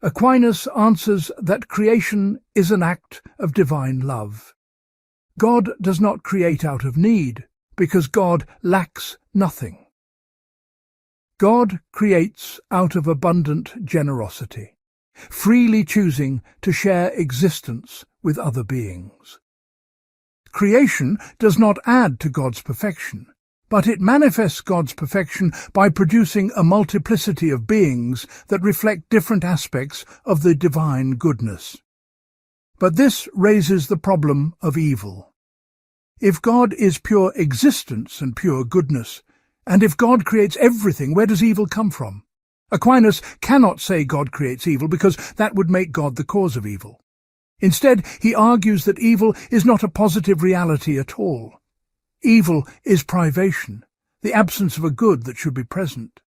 Aquinas answers that creation is an act of divine love. God does not create out of need, because God lacks nothing. God creates out of abundant generosity, freely choosing to share existence with other beings. Creation does not add to God's perfection, but it manifests God's perfection by producing a multiplicity of beings that reflect different aspects of the divine goodness. But this raises the problem of evil. If God is pure existence and pure goodness, and if God creates everything, where does evil come from? Aquinas cannot say God creates evil because that would make God the cause of evil. Instead, he argues that evil is not a positive reality at all. Evil is privation, the absence of a good that should be present.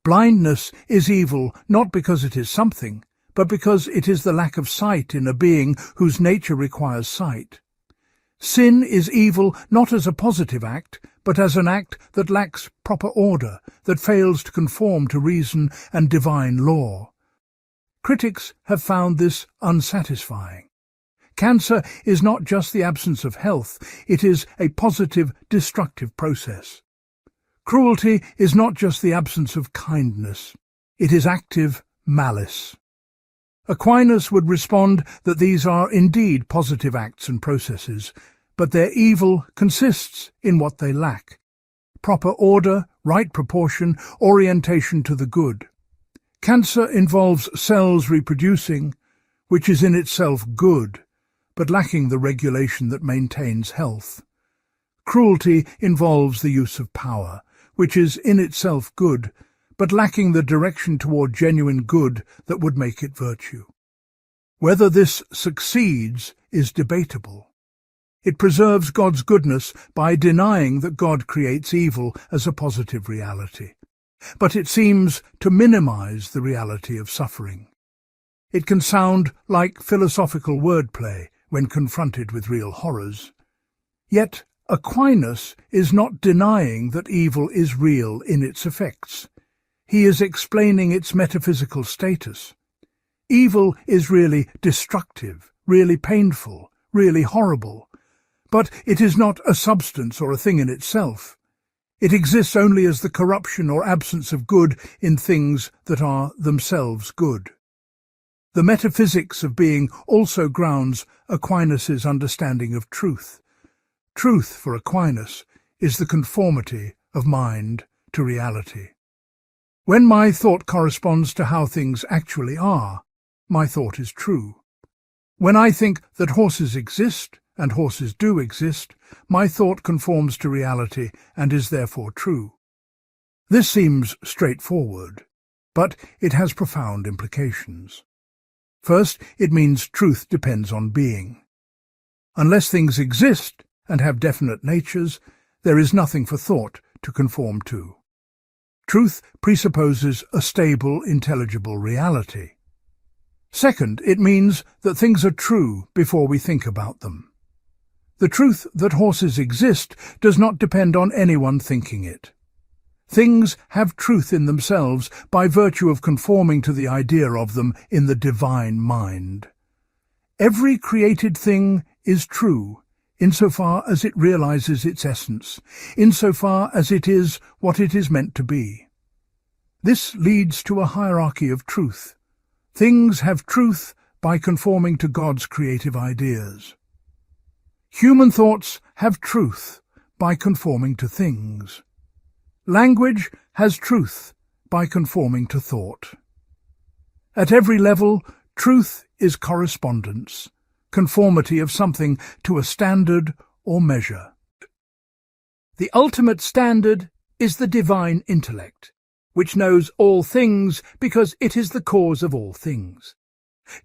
Blindness is evil not because it is something, but because it is the lack of sight in a being whose nature requires sight. Sin is evil not as a positive act, but as an act that lacks proper order, that fails to conform to reason and divine law. Critics have found this unsatisfying. Cancer is not just the absence of health, it is a positive, destructive process. Cruelty is not just the absence of kindness, it is active malice. Aquinas would respond that these are indeed positive acts and processes, but their evil consists in what they lack: proper order, right proportion, orientation to the good. Cancer involves cells reproducing, which is in itself good, but lacking the regulation that maintains health. Cruelty involves the use of power, which is in itself good, but lacking the direction toward genuine good that would make it virtue. Whether this succeeds is debatable. It preserves God's goodness by denying that God creates evil as a positive reality. But it seems to minimize the reality of suffering. It can sound like philosophical wordplay when confronted with real horrors. Yet Aquinas is not denying that evil is real in its effects. he is explaining its metaphysical status. Evil is really destructive, really painful, really horrible. But it is not a substance or a thing in itself. It exists only as the corruption or absence of good in things that are themselves good. The metaphysics of being also grounds Aquinas' understanding of truth. Truth, for Aquinas, is the conformity of mind to reality. When my thought corresponds to how things actually are, my thought is true. When I think that horses exist, and horses do exist, my thought conforms to reality and is therefore true. This seems straightforward, but it has profound implications. First, it means truth depends on being. Unless things exist and have definite natures, there is nothing for thought to conform to. Truth presupposes a stable, intelligible reality. Second, it means that things are true before we think about them. The truth that horses exist does not depend on anyone thinking it. Things have truth in themselves by virtue of conforming to the idea of them in the divine mind. Every created thing is true insofar as it realizes its essence, insofar as it is what it is meant to be. This leads to a hierarchy of truth. Things have truth by conforming to God's creative ideas. Human thoughts have truth by conforming to things. Language has truth by conforming to thought. At every level, truth is correspondence, conformity of something to a standard or measure. The ultimate standard is the divine intellect, which knows all things because it is the cause of all things.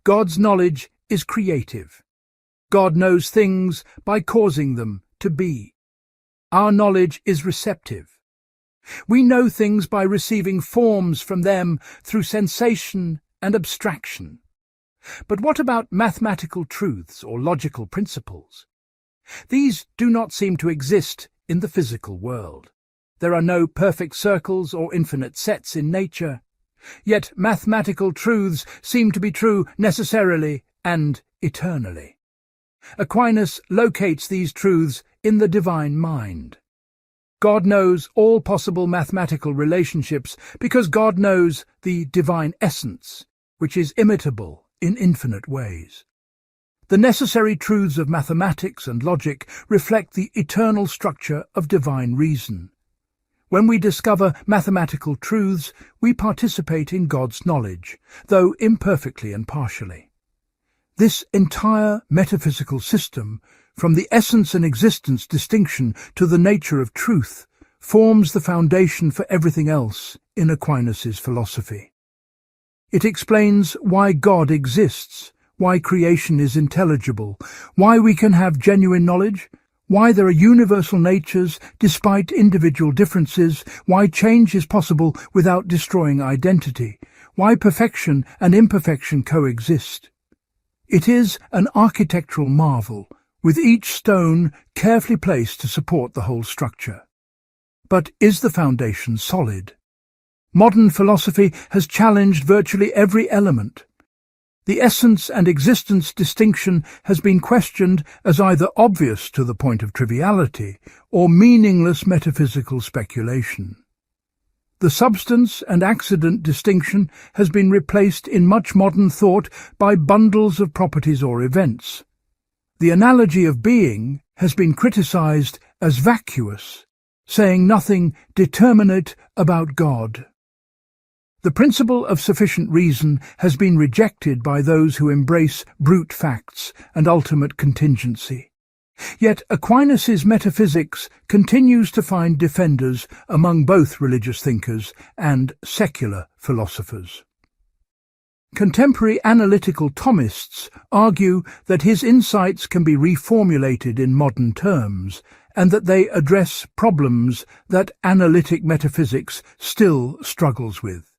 God's knowledge is creative. God knows things by causing them to be. Our knowledge is receptive. We know things by receiving forms from them through sensation and abstraction. But what about mathematical truths or logical principles? These do not seem to exist in the physical world. There are no perfect circles or infinite sets in nature. Yet mathematical truths seem to be true necessarily and eternally. Aquinas locates these truths in the divine mind. God knows all possible mathematical relationships because God knows the divine essence, which is imitable in infinite ways. The necessary truths of mathematics and logic reflect the eternal structure of divine reason. When we discover mathematical truths, we participate in God's knowledge, though imperfectly and partially. This entire metaphysical system, from the essence and existence distinction to the nature of truth, forms the foundation for everything else in Aquinas' philosophy. It explains why God exists, why creation is intelligible, why we can have genuine knowledge, why there are universal natures despite individual differences, why change is possible without destroying identity, why perfection and imperfection coexist. It is an architectural marvel, with each stone carefully placed to support the whole structure. But is the foundation solid? Modern philosophy has challenged virtually every element. The essence and existence distinction has been questioned as either obvious to the point of triviality or meaningless metaphysical speculation. The substance and accident distinction has been replaced in much modern thought by bundles of properties or events. The analogy of being has been criticized as vacuous, saying nothing determinate about God. The principle of sufficient reason has been rejected by those who embrace brute facts and ultimate contingency. Yet Aquinas' metaphysics continues to find defenders among both religious thinkers and secular philosophers. Contemporary analytical Thomists argue that his insights can be reformulated in modern terms, and that they address problems that analytic metaphysics still struggles with.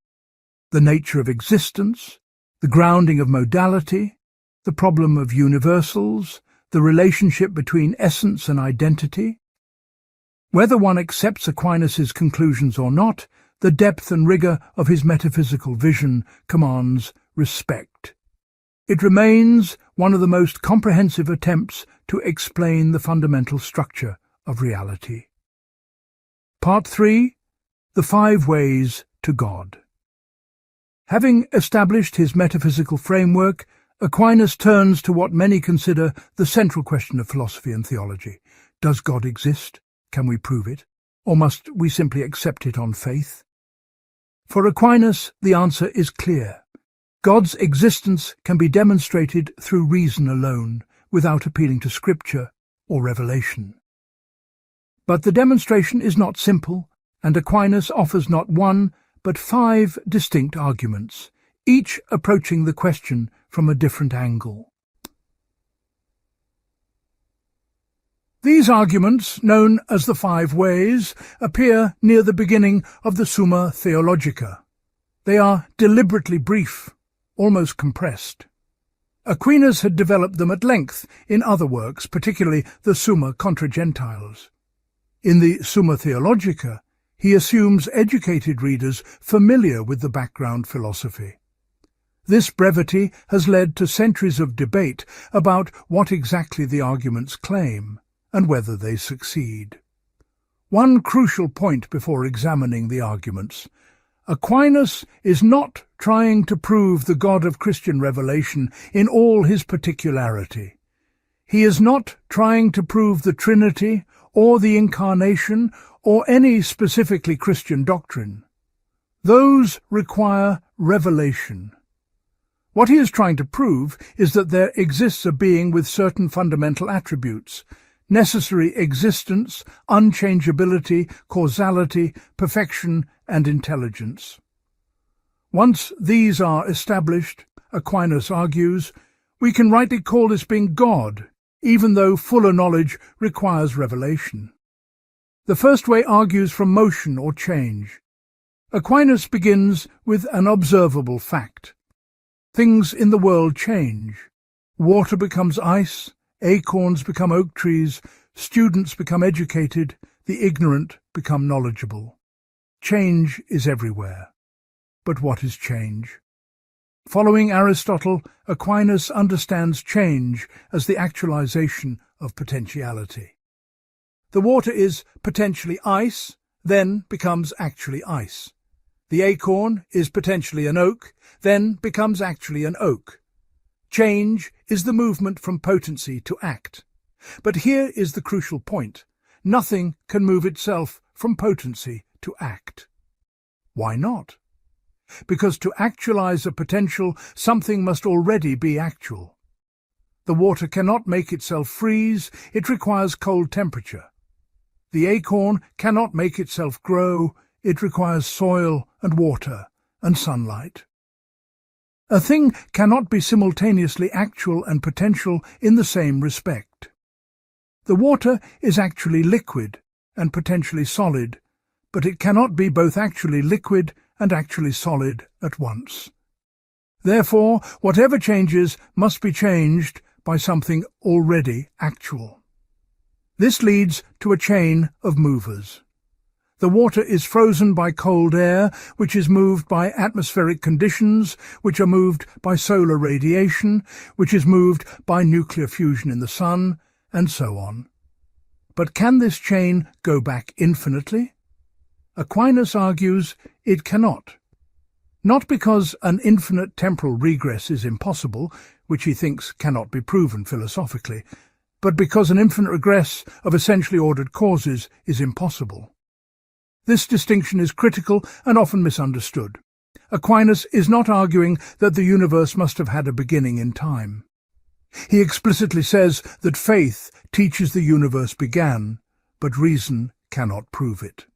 The nature of existence, the grounding of modality, the problem of universals, the relationship between essence and identity. Whether one accepts Aquinas' conclusions or not, The depth and rigour of his metaphysical vision commands respect. It remains one of the most comprehensive attempts to explain the fundamental structure of reality. Part 3. The 5 Ways to God. Having established his metaphysical framework, Aquinas turns to what many consider the central question of philosophy and theology. Does God exist? Can we prove it? Or must we simply accept it on faith? For Aquinas, the answer is clear. God's existence can be demonstrated through reason alone, without appealing to Scripture or revelation. But the demonstration is not simple, and Aquinas offers not one, but 5 distinct arguments, each approaching the question from a different angle. These arguments, known as the 5 Ways, appear near the beginning of the Summa Theologica. They are deliberately brief, almost compressed. Aquinas had developed them at length in other works, particularly the Summa contra Gentiles. In the Summa Theologica, he assumes educated readers familiar with the background philosophy. This brevity has led to centuries of debate about what exactly the arguments claim, and whether they succeed. One crucial point before examining the arguments: Aquinas is not trying to prove the God of Christian revelation in all his particularity. He is not trying to prove the Trinity or the Incarnation or any specifically Christian doctrine. Those require revelation. What he is trying to prove is that there exists a being with certain fundamental attributes: necessary existence, unchangeability, causality, perfection, and intelligence. Once these are established, Aquinas argues, we can rightly call this being God, even though fuller knowledge requires revelation. The first way argues from motion or change. Aquinas begins with an observable fact. Things in the world change. Water becomes ice, acorns become oak trees, students become educated, the ignorant become knowledgeable. Change is everywhere. But what is change? Following Aristotle, Aquinas understands change as the actualization of potentiality. The water is potentially ice, then becomes actually ice. The acorn is potentially an oak, then becomes actually an oak. Change is the movement from potency to act. But here is the crucial point. Nothing can move itself from potency to act. Why not? Because to actualize a potential, something must already be actual. The water cannot make itself freeze, it requires cold temperature. The acorn cannot make itself grow, it requires soil and water and sunlight. A thing cannot be simultaneously actual and potential in the same respect. The water is actually liquid and potentially solid, but it cannot be both actually liquid and actually solid at once. Therefore, whatever changes must be changed by something already actual. This leads to a chain of movers. The water is frozen by cold air, which is moved by atmospheric conditions, which are moved by solar radiation, which is moved by nuclear fusion in the sun, and so on. But can this chain go back infinitely? Aquinas argues it cannot. Not because an infinite temporal regress is impossible, which he thinks cannot be proven philosophically, but because an infinite regress of essentially ordered causes is impossible. This distinction is critical and often misunderstood. Aquinas is not arguing that the universe must have had a beginning in time. He explicitly says that faith teaches the universe began, but reason cannot prove it.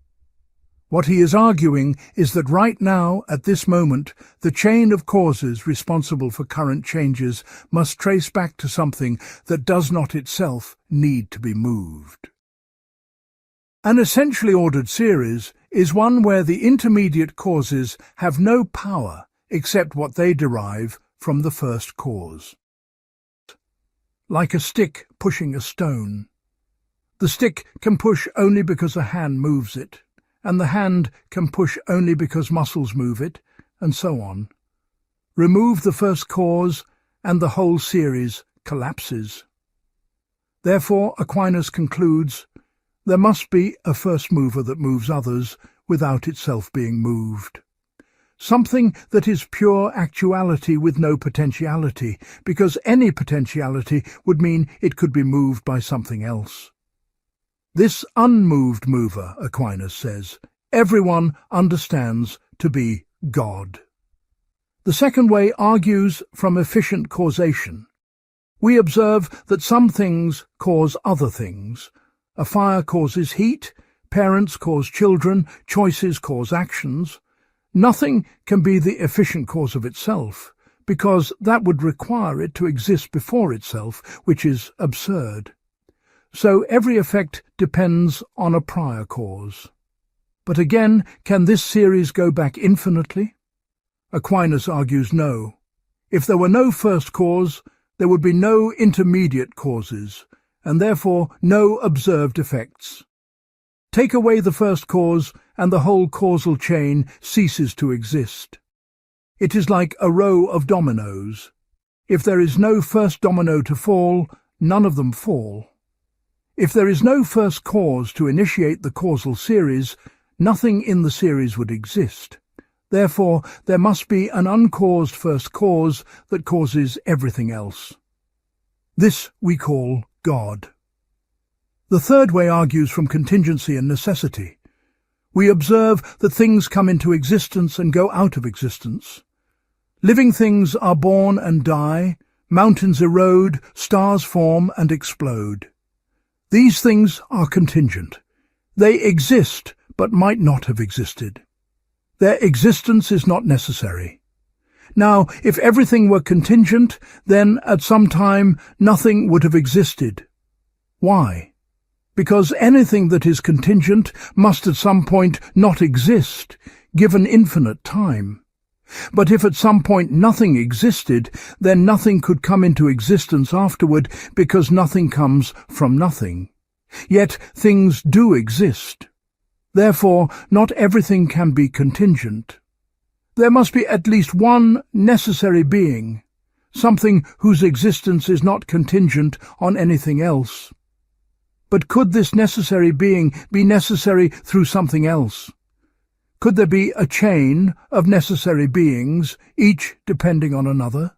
What he is arguing is that right now, at this moment, the chain of causes responsible for current changes must trace back to something that does not itself need to be moved. An essentially ordered series is one where the intermediate causes have no power except what they derive from the first cause. Like a stick pushing a stone. The stick can push only because a hand moves it, and the hand can push only because muscles move it, and so on. Remove the first cause, and the whole series collapses. Therefore, Aquinas concludes, there must be a first mover that moves others without itself being moved. Something that is pure actuality with no potentiality, because any potentiality would mean it could be moved by something else. This unmoved mover, Aquinas says, everyone understands to be God. The second way argues from efficient causation. We observe that some things cause other things. A fire causes heat, parents cause children, choices cause actions. Nothing can be the efficient cause of itself, because that would require it to exist before itself, which is absurd. So every effect depends on a prior cause. But again, can this series go back infinitely? Aquinas argues no. If there were no first cause, there would be no intermediate causes, and therefore no observed effects. Take away the first cause, and the whole causal chain ceases to exist. It is like a row of dominoes. If there is no first domino to fall, none of them fall. If there is no first cause to initiate the causal series, nothing in the series would exist. Therefore, there must be an uncaused first cause that causes everything else. This we call God. The third way argues from contingency and necessity. We observe that things come into existence and go out of existence. Living things are born and die, mountains erode, stars form and explode. These things are contingent. They exist, but might not have existed. Their existence is not necessary. Now, if everything were contingent, then at some time nothing would have existed. Why? Because anything that is contingent must at some point not exist, given infinite time. But if at some point nothing existed, then nothing could come into existence afterward, because nothing comes from nothing. Yet things do exist. Therefore, not everything can be contingent. There must be at least one necessary being, something whose existence is not contingent on anything else. But could this necessary being be necessary through something else? Could there be a chain of necessary beings, each depending on another?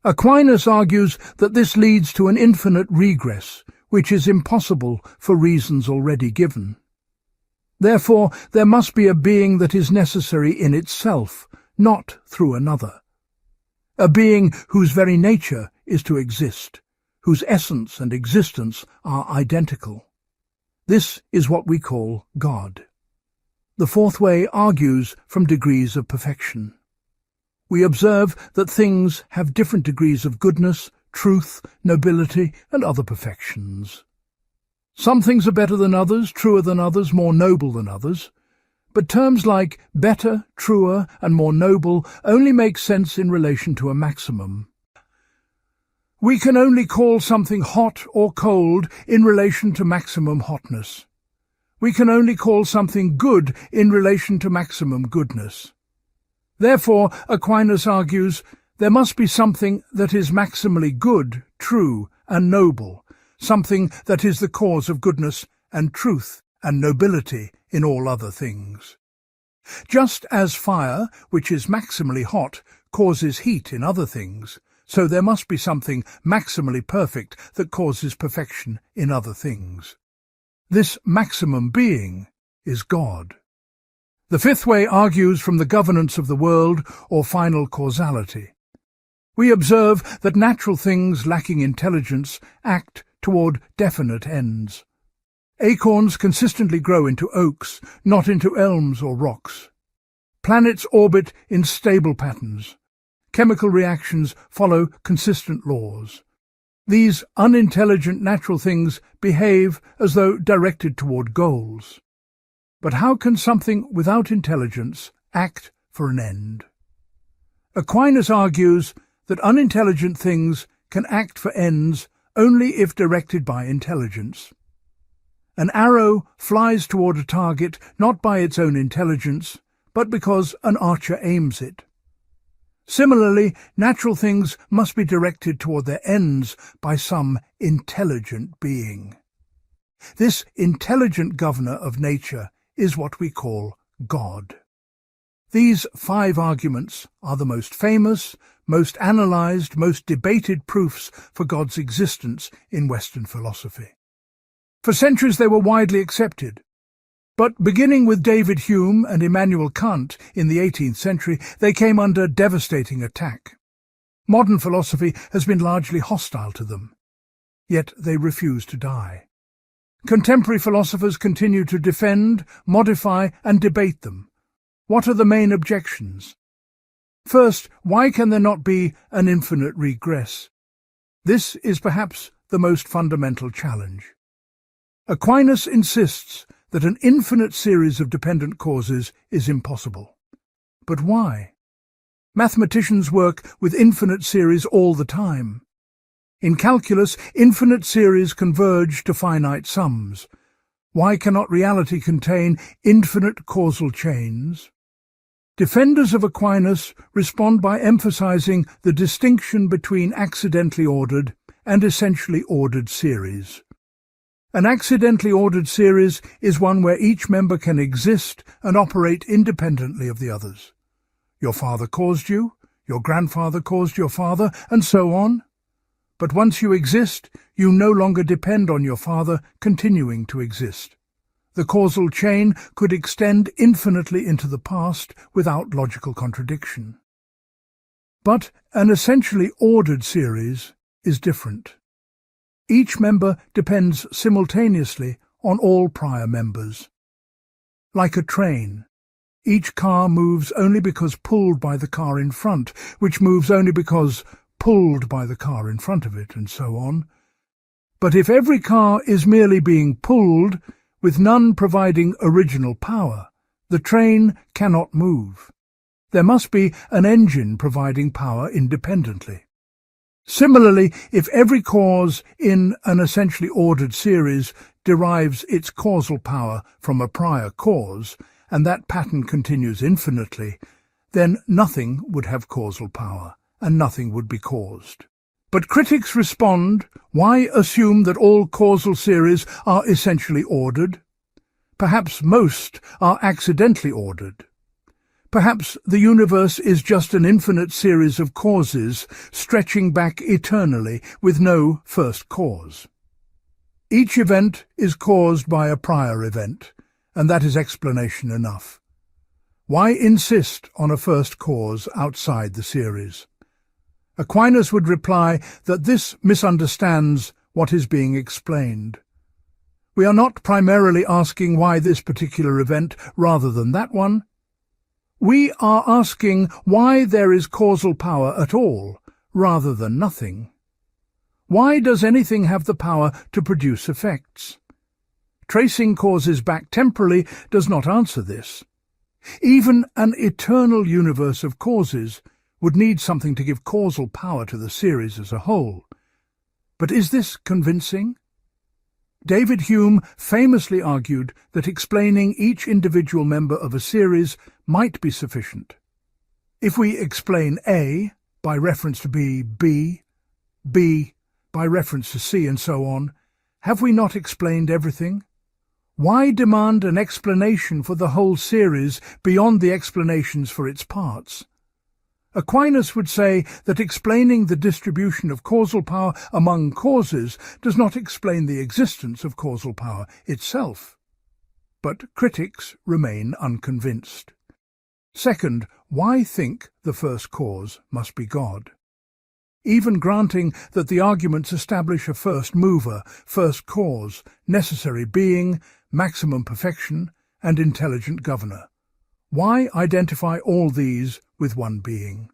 Aquinas argues that this leads to an infinite regress, which is impossible for reasons already given. Therefore, there must be a being that is necessary in itself, not through another. A being whose very nature is to exist, whose essence and existence are identical. This is what we call God. The fourth way argues from degrees of perfection. We observe that things have different degrees of goodness, truth, nobility, and other perfections. Some things are better than others, truer than others, more noble than others. But terms like better, truer, and more noble only make sense in relation to a maximum. We can only call something hot or cold in relation to maximum hotness. We can only call something good in relation to maximum goodness. Therefore, Aquinas argues, there must be something that is maximally good, true, and noble, something that is the cause of goodness and truth and nobility in all other things. Just as fire, which is maximally hot, causes heat in other things, so there must be something maximally perfect that causes perfection in other things. This maximum being is God. The fifth way argues from the governance of the world or final causality. We observe that natural things lacking intelligence act toward definite ends. Acorns consistently grow into oaks, not into elms or rocks. Planets orbit in stable patterns. Chemical reactions follow consistent laws. These unintelligent natural things behave as though directed toward goals. But how can something without intelligence act for an end? Aquinas argues that unintelligent things can act for ends only if directed by intelligence. An arrow flies toward a target not by its own intelligence, but because an archer aims it. Similarly, natural things must be directed toward their ends by some intelligent being. This intelligent governor of nature is what we call God. These 5 arguments are the most famous, most analyzed, most debated proofs for God's existence in Western philosophy. For centuries they were widely accepted. But beginning with David Hume and Immanuel Kant in the 18th century, they came under devastating attack. Modern philosophy has been largely hostile to them, yet they refuse to die. Contemporary philosophers continue to defend, modify, and debate them. What are the main objections? First, why can there not be an infinite regress? This is perhaps the most fundamental challenge. Aquinas insists that an infinite series of dependent causes is impossible. But why? Mathematicians work with infinite series all the time. In calculus, infinite series converge to finite sums. Why cannot reality contain infinite causal chains? Defenders of Aquinas respond by emphasizing the distinction between accidentally ordered and essentially ordered series. An accidentally ordered series is one where each member can exist and operate independently of the others. Your father caused you, your grandfather caused your father, and so on. But once you exist, you no longer depend on your father continuing to exist. The causal chain could extend infinitely into the past without logical contradiction. But an essentially ordered series is different. Each member depends simultaneously on all prior members. Like a train, each car moves only because pulled by the car in front, which moves only because pulled by the car in front of it, and so on. But if every car is merely being pulled, with none providing original power, the train cannot move. There must be an engine providing power independently. Similarly, if every cause in an essentially ordered series derives its causal power from a prior cause, and that pattern continues infinitely, then nothing would have causal power, and nothing would be caused. But critics respond, why assume that all causal series are essentially ordered? Perhaps most are accidentally ordered. Perhaps the universe is just an infinite series of causes stretching back eternally with no first cause. Each event is caused by a prior event, and that is explanation enough. Why insist on a first cause outside the series? Aquinas would reply that this misunderstands what is being explained. We are not primarily asking why this particular event rather than that one. We are asking why there is causal power at all, rather than nothing. Why does anything have the power to produce effects? Tracing causes back temporally does not answer this. Even an eternal universe of causes would need something to give causal power to the series as a whole. But is this convincing? David Hume famously argued that explaining each individual member of a series might be sufficient. If we explain A by reference to B, B by reference to C, and so on, have we not explained everything? Why demand an explanation for the whole series beyond the explanations for its parts? Aquinas would say that explaining the distribution of causal power among causes does not explain the existence of causal power itself. But critics remain unconvinced. Second, why think the first cause must be God? Even granting that the arguments establish a first mover, first cause, necessary being, maximum perfection, and intelligent governor, why identify all these with one being?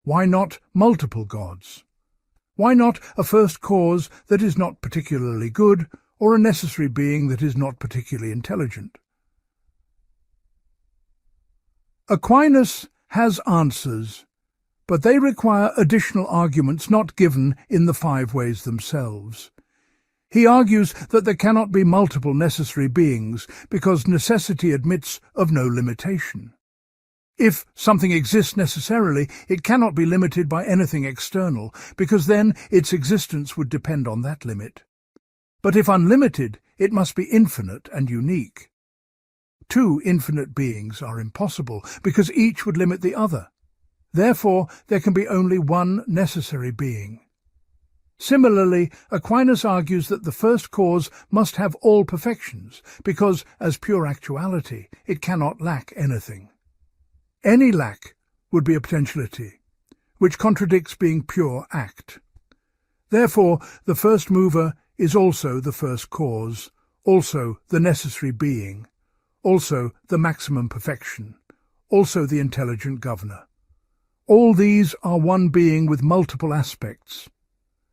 Why not multiple gods? Why not a first cause that is not particularly good, or a necessary being that is not particularly intelligent? Aquinas has answers, but they require additional arguments not given in the 5 ways themselves. He argues that there cannot be multiple necessary beings because necessity admits of no limitation. If something exists necessarily, it cannot be limited by anything external, because then its existence would depend on that limit. But if unlimited, it must be infinite and unique. Two infinite beings are impossible, because each would limit the other. Therefore, there can be only one necessary being. Similarly, Aquinas argues that the first cause must have all perfections, because, as pure actuality, it cannot lack anything. Any lack would be a potentiality, which contradicts being pure act. Therefore, the first mover is also the first cause, also the necessary being, also the maximum perfection, also the intelligent governor. All these are one being with multiple aspects.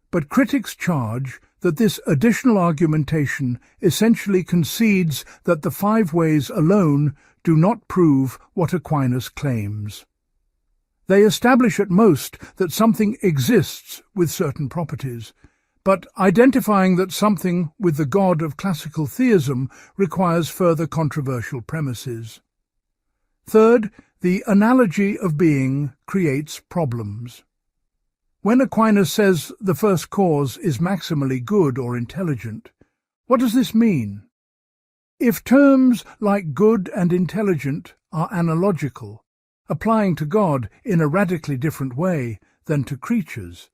But critics charge that this additional argumentation essentially concedes that the five ways alone do not prove what Aquinas claims. They establish at most that something exists with certain properties, but identifying that something with the God of classical theism requires further controversial premises. Third, the analogy of being creates problems. When Aquinas says the first cause is maximally good or intelligent, what does this mean? If terms like good and intelligent are analogical, applying to God in a radically different way than to creatures,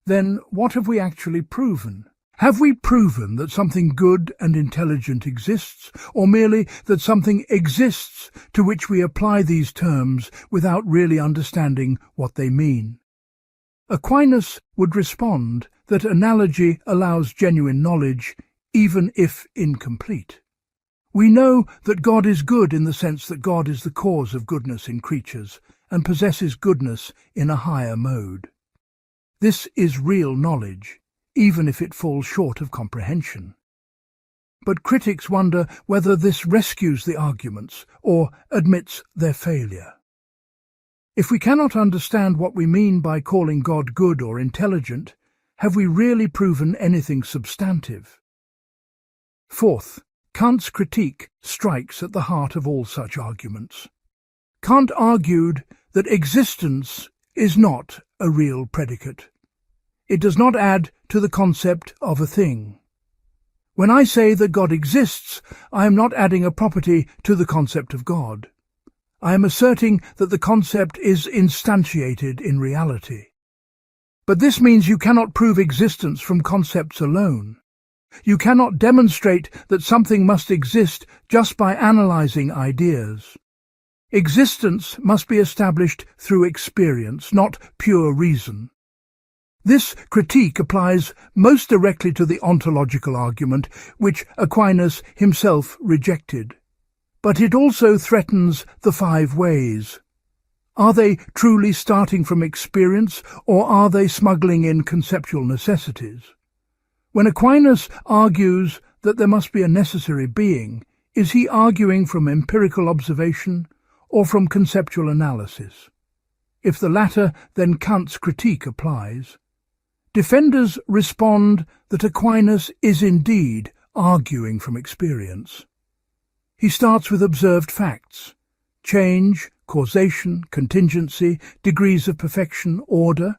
then what have we actually proven? Have we proven that something good and intelligent exists, or merely that something exists to which we apply these terms without really understanding what they mean? Aquinas would respond that analogy allows genuine knowledge, even if incomplete. We know that God is good in the sense that God is the cause of goodness in creatures and possesses goodness in a higher mode. This is real knowledge, even if it falls short of comprehension. But critics wonder whether this rescues the arguments or admits their failure. If we cannot understand what we mean by calling God good or intelligent, have we really proven anything substantive? Fourth, Kant's critique strikes at the heart of all such arguments. Kant argued that existence is not a real predicate. It does not add to the concept of a thing. When I say that God exists, I am not adding a property to the concept of God. I am asserting that the concept is instantiated in reality. But this means you cannot prove existence from concepts alone. You cannot demonstrate that something must exist just by analyzing ideas. Existence must be established through experience, not pure reason. This critique applies most directly to the ontological argument, which Aquinas himself rejected. But it also threatens the five ways. Are they truly starting from experience, or are they smuggling in conceptual necessities? When Aquinas argues that there must be a necessary being, is he arguing from empirical observation or from conceptual analysis? If the latter, then Kant's critique applies. Defenders respond that Aquinas is indeed arguing from experience. He starts with observed facts: change, causation, contingency, degrees of perfection, order.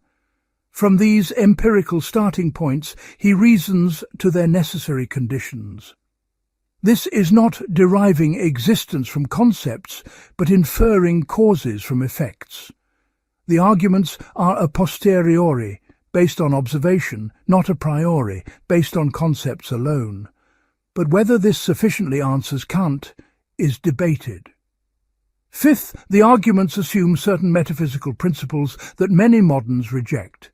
From these empirical starting points, he reasons to their necessary conditions. This is not deriving existence from concepts, but inferring causes from effects. The arguments are a posteriori, based on observation, not a priori, based on concepts alone. But whether this sufficiently answers Kant is debated. Fifth, the arguments assume certain metaphysical principles that many moderns reject.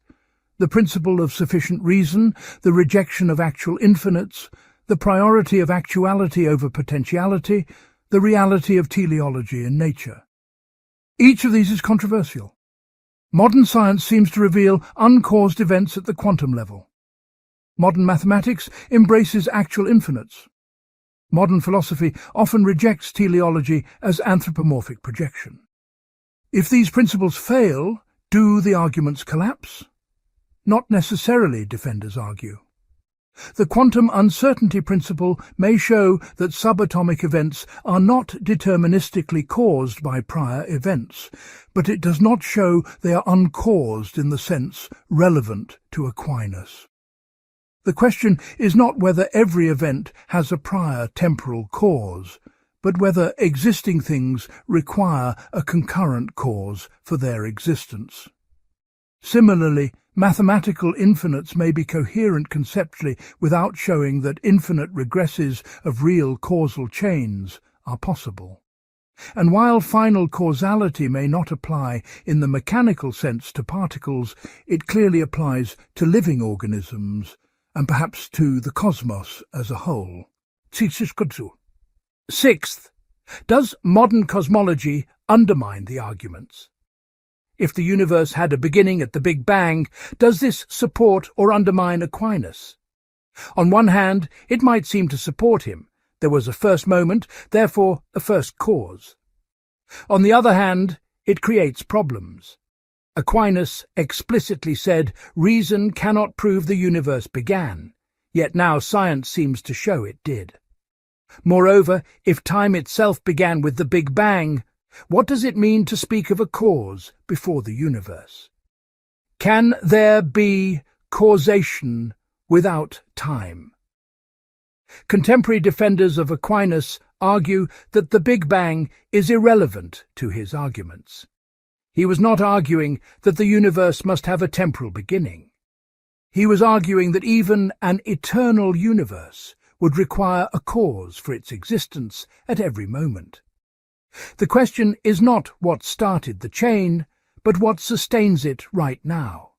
The principle of sufficient reason, the rejection of actual infinites, the priority of actuality over potentiality, the reality of teleology in nature. Each of these is controversial. Modern science seems to reveal uncaused events at the quantum level. Modern mathematics embraces actual infinites. Modern philosophy often rejects teleology as anthropomorphic projection. If these principles fail, do the arguments collapse? Not necessarily, defenders argue. The quantum uncertainty principle may show that subatomic events are not deterministically caused by prior events, but it does not show they are uncaused in the sense relevant to Aquinas. The question is not whether every event has a prior temporal cause, but whether existing things require a concurrent cause for their existence. Similarly, mathematical infinites may be coherent conceptually without showing that infinite regresses of real causal chains are possible. And while final causality may not apply in the mechanical sense to particles, it clearly applies to living organisms, and perhaps to the cosmos as a whole. Sixth, does modern cosmology undermine the arguments? If the universe had a beginning at the Big Bang, does this support or undermine Aquinas? On one hand, it might seem to support him. There was a first moment, therefore a first cause. On the other hand, it creates problems. Aquinas explicitly said reason cannot prove the universe began, yet now science seems to show it did. Moreover, if time itself began with the Big Bang, what does it mean to speak of a cause before the universe? Can there be causation without time? Contemporary defenders of Aquinas argue that the Big Bang is irrelevant to his arguments. He was not arguing that the universe must have a temporal beginning. He was arguing that even an eternal universe would require a cause for its existence at every moment. The question is not what started the chain, but what sustains it right now.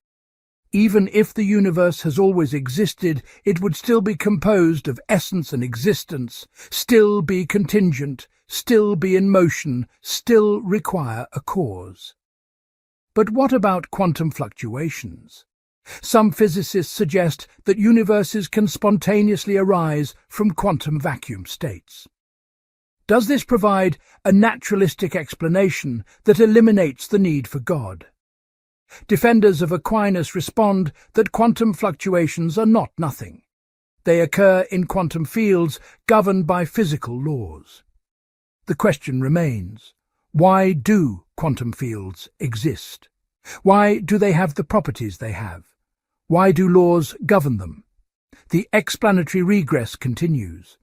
Even if the universe has always existed, it would still be composed of essence and existence, still be contingent, still be in motion, still require a cause. But what about quantum fluctuations? Some physicists suggest that universes can spontaneously arise from quantum vacuum states. Does this provide a naturalistic explanation that eliminates the need for God? Defenders of Aquinas respond that quantum fluctuations are not nothing. They occur in quantum fields governed by physical laws. The question remains, why do quantum fields exist? Why do they have the properties they have? Why do laws govern them? The explanatory regress continues.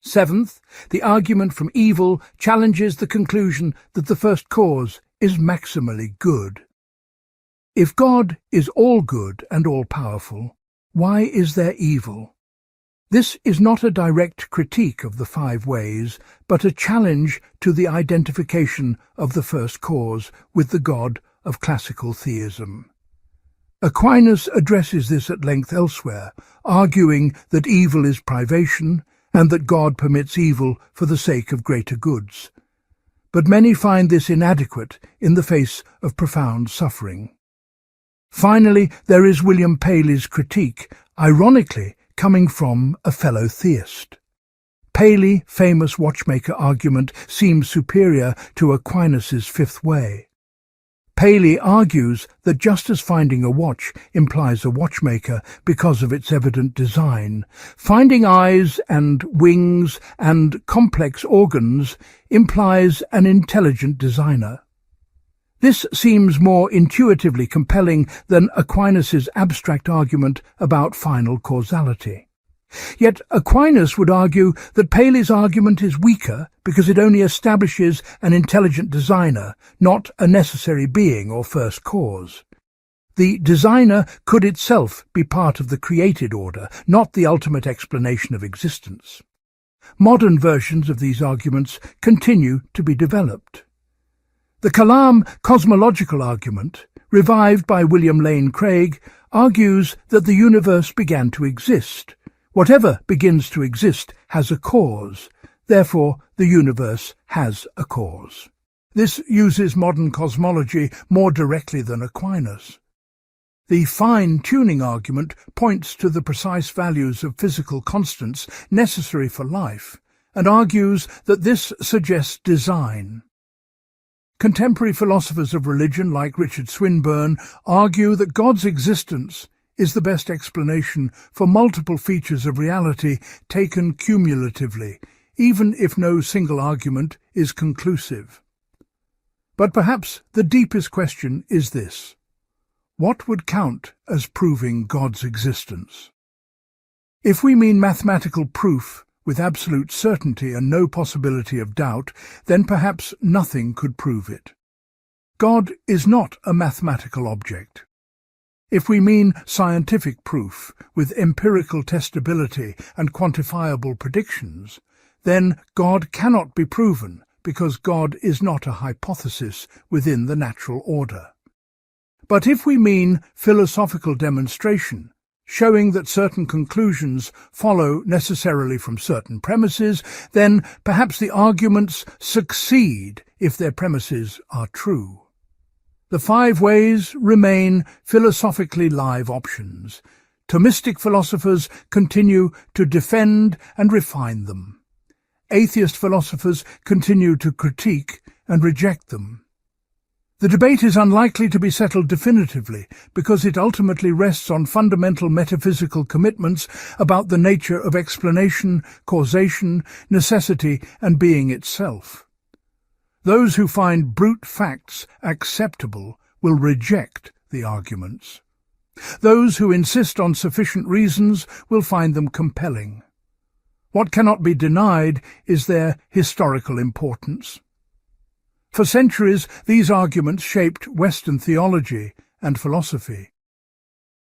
Seventh, the argument from evil challenges the conclusion that the first cause is maximally good. If God is all good and all-powerful, why is there evil? This is not a direct critique of the five ways, but a challenge to the identification of the first cause with the God of classical theism. Aquinas addresses this at length elsewhere, arguing that evil is privation and that God permits evil for the sake of greater goods. But many find this inadequate in the face of profound suffering. Finally, there is William Paley's critique, ironically coming from a fellow theist. Paley's famous watchmaker argument seems superior to Aquinas' fifth way. Paley argues that just as finding a watch implies a watchmaker because of its evident design, finding eyes and wings and complex organs implies an intelligent designer. This seems more intuitively compelling than Aquinas' abstract argument about final causality. Yet Aquinas would argue that Paley's argument is weaker because it only establishes an intelligent designer, not a necessary being or first cause. The designer could itself be part of the created order, not the ultimate explanation of existence. Modern versions of these arguments continue to be developed. The Kalam cosmological argument, revived by William Lane Craig, argues that the universe began to exist. Whatever begins to exist has a cause, therefore the universe has a cause. This uses modern cosmology more directly than Aquinas. The fine-tuning argument points to the precise values of physical constants necessary for life, and argues that this suggests design. Contemporary philosophers of religion like Richard Swinburne argue that God's existence is the best explanation for multiple features of reality taken cumulatively, even if no single argument is conclusive. But perhaps the deepest question is this: what would count as proving God's existence? If we mean mathematical proof with absolute certainty and no possibility of doubt, then perhaps nothing could prove it. God is not a mathematical object. If we mean scientific proof with empirical testability and quantifiable predictions, then God cannot be proven because God is not a hypothesis within the natural order. But if we mean philosophical demonstration, showing that certain conclusions follow necessarily from certain premises, then perhaps the arguments succeed if their premises are true. The 5 ways remain philosophically live options. Thomistic philosophers continue to defend and refine them. Atheist philosophers continue to critique and reject them. The debate is unlikely to be settled definitively because it ultimately rests on fundamental metaphysical commitments about the nature of explanation, causation, necessity, and being itself. Those who find brute facts acceptable will reject the arguments. Those who insist on sufficient reasons will find them compelling. What cannot be denied is their historical importance. For centuries, these arguments shaped Western theology and philosophy.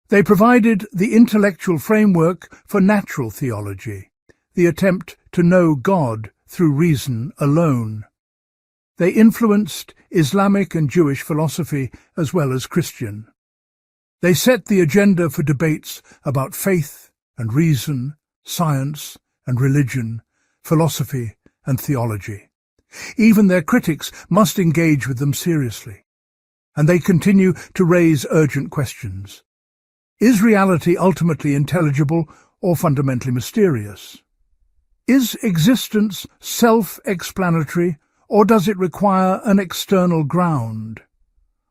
They provided the intellectual framework for natural theology, the attempt to know God through reason alone. They influenced Islamic and Jewish philosophy as well as Christian. They set the agenda for debates about faith and reason, science and religion, philosophy and theology. Even their critics must engage with them seriously, and they continue to raise urgent questions. Is reality ultimately intelligible or fundamentally mysterious? Is existence self-explanatory, or does it require an external ground?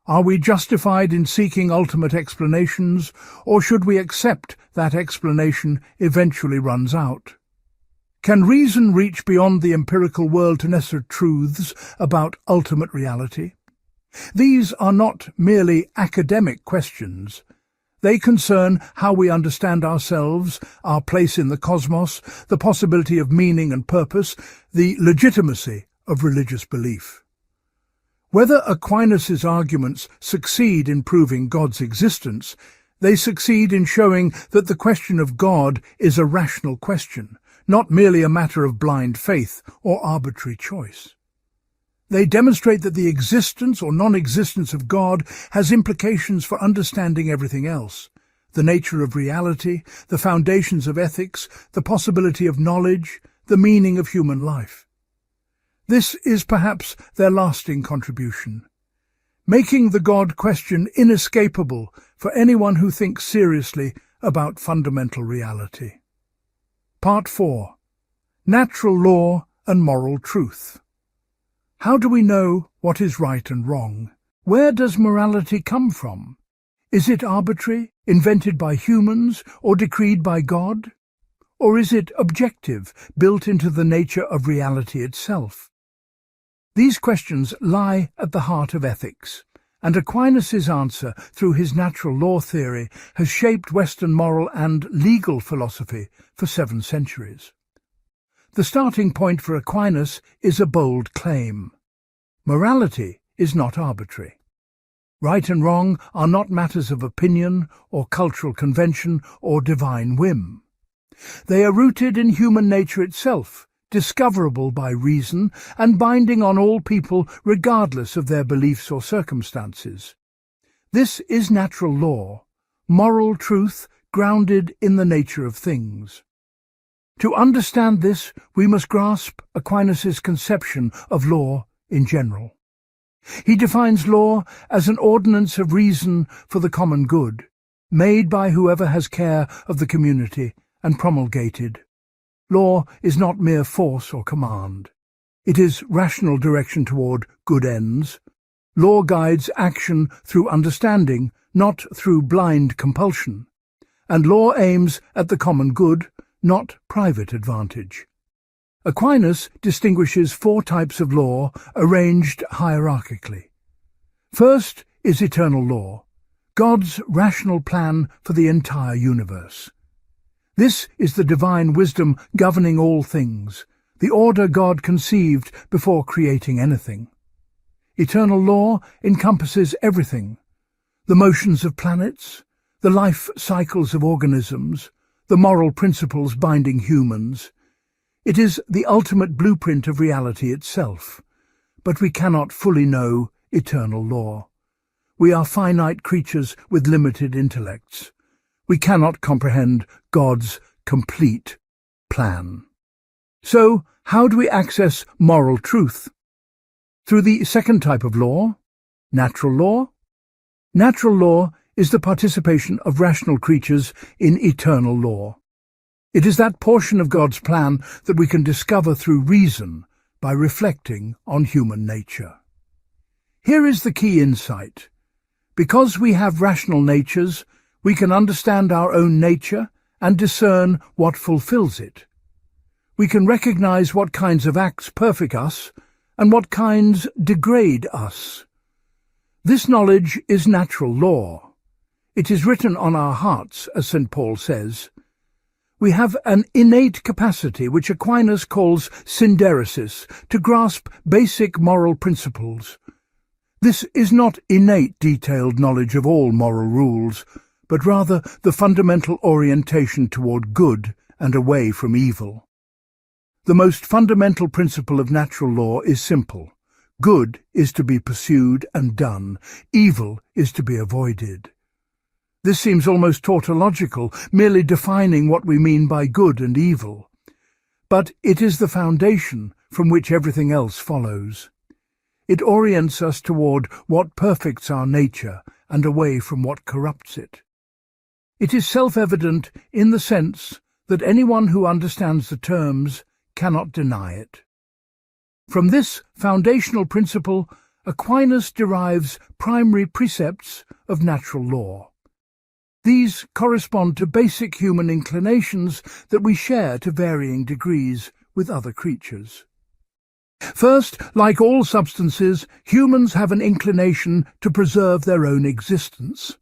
Are we justified in seeking ultimate explanations, or should we accept that explanation eventually runs out? Can reason reach beyond the empirical world to necessary truths about ultimate reality? These are not merely academic questions. They concern how we understand ourselves, our place in the cosmos, the possibility of meaning and purpose, the legitimacy of religious belief. Whether Aquinas' arguments succeed in proving God's existence, they succeed in showing that the question of God is a rational question, not merely a matter of blind faith or arbitrary choice. They demonstrate that the existence or non-existence of God has implications for understanding everything else: the nature of reality, the foundations of ethics, the possibility of knowledge, the meaning of human life. This is perhaps their lasting contribution, making the God question inescapable for anyone who thinks seriously about fundamental reality. Part 4. Natural Law and Moral Truth. How do we know what is right and wrong? Where does morality come from? Is it arbitrary, invented by humans, or decreed by God? Or is it objective, built into the nature of reality itself? These questions lie at the heart of ethics, and Aquinas' answer through his natural law theory has shaped Western moral and legal philosophy for 7 centuries. The starting point for Aquinas is a bold claim. Morality is not arbitrary. Right and wrong are not matters of opinion or cultural convention or divine whim. They are rooted in human nature itself, discoverable by reason and binding on all people regardless of their beliefs or circumstances. This is natural law, moral truth grounded in the nature of things. To understand this, we must grasp Aquinas' conception of law in general. He defines law as an ordinance of reason for the common good, made by whoever has care of the community and promulgated. Law is not mere force or command. It is rational direction toward good ends. Law guides action through understanding, not through blind compulsion. and law aims at the common good, not private advantage. Aquinas distinguishes 4 types of law arranged hierarchically. First is eternal law, God's rational plan for the entire universe. This is the divine wisdom governing all things, the order God conceived before creating anything. Eternal law encompasses everything: the motions of planets, the life cycles of organisms, the moral principles binding humans. It is the ultimate blueprint of reality itself, but we cannot fully know eternal law. We are finite creatures with limited intellects. We cannot comprehend God's complete plan. So, how do we access moral truth? Through the second type of law, natural law. Natural law is the participation of rational creatures in eternal law. It is that portion of God's plan that we can discover through reason by reflecting on human nature. Here is the key insight. Because we have rational natures, we can understand our own nature and discern what fulfills it. We can recognize what kinds of acts perfect us and what kinds degrade us. This knowledge is natural law. It is written on our hearts, as St. Paul says. We have an innate capacity, which Aquinas calls synderesis, to grasp basic moral principles. This is not innate detailed knowledge of all moral rules, but rather the fundamental orientation toward good and away from evil. The most fundamental principle of natural law is simple. Good is to be pursued and done. Evil is to be avoided. This seems almost tautological, merely defining what we mean by good and evil. But it is the foundation from which everything else follows. It orients us toward what perfects our nature and away from what corrupts it. It is self-evident in the sense that anyone who understands the terms cannot deny it. From this foundational principle, Aquinas derives primary precepts of natural law. These correspond to basic human inclinations that we share to varying degrees with other creatures. First, like all substances, humans have an inclination to preserve their own existence.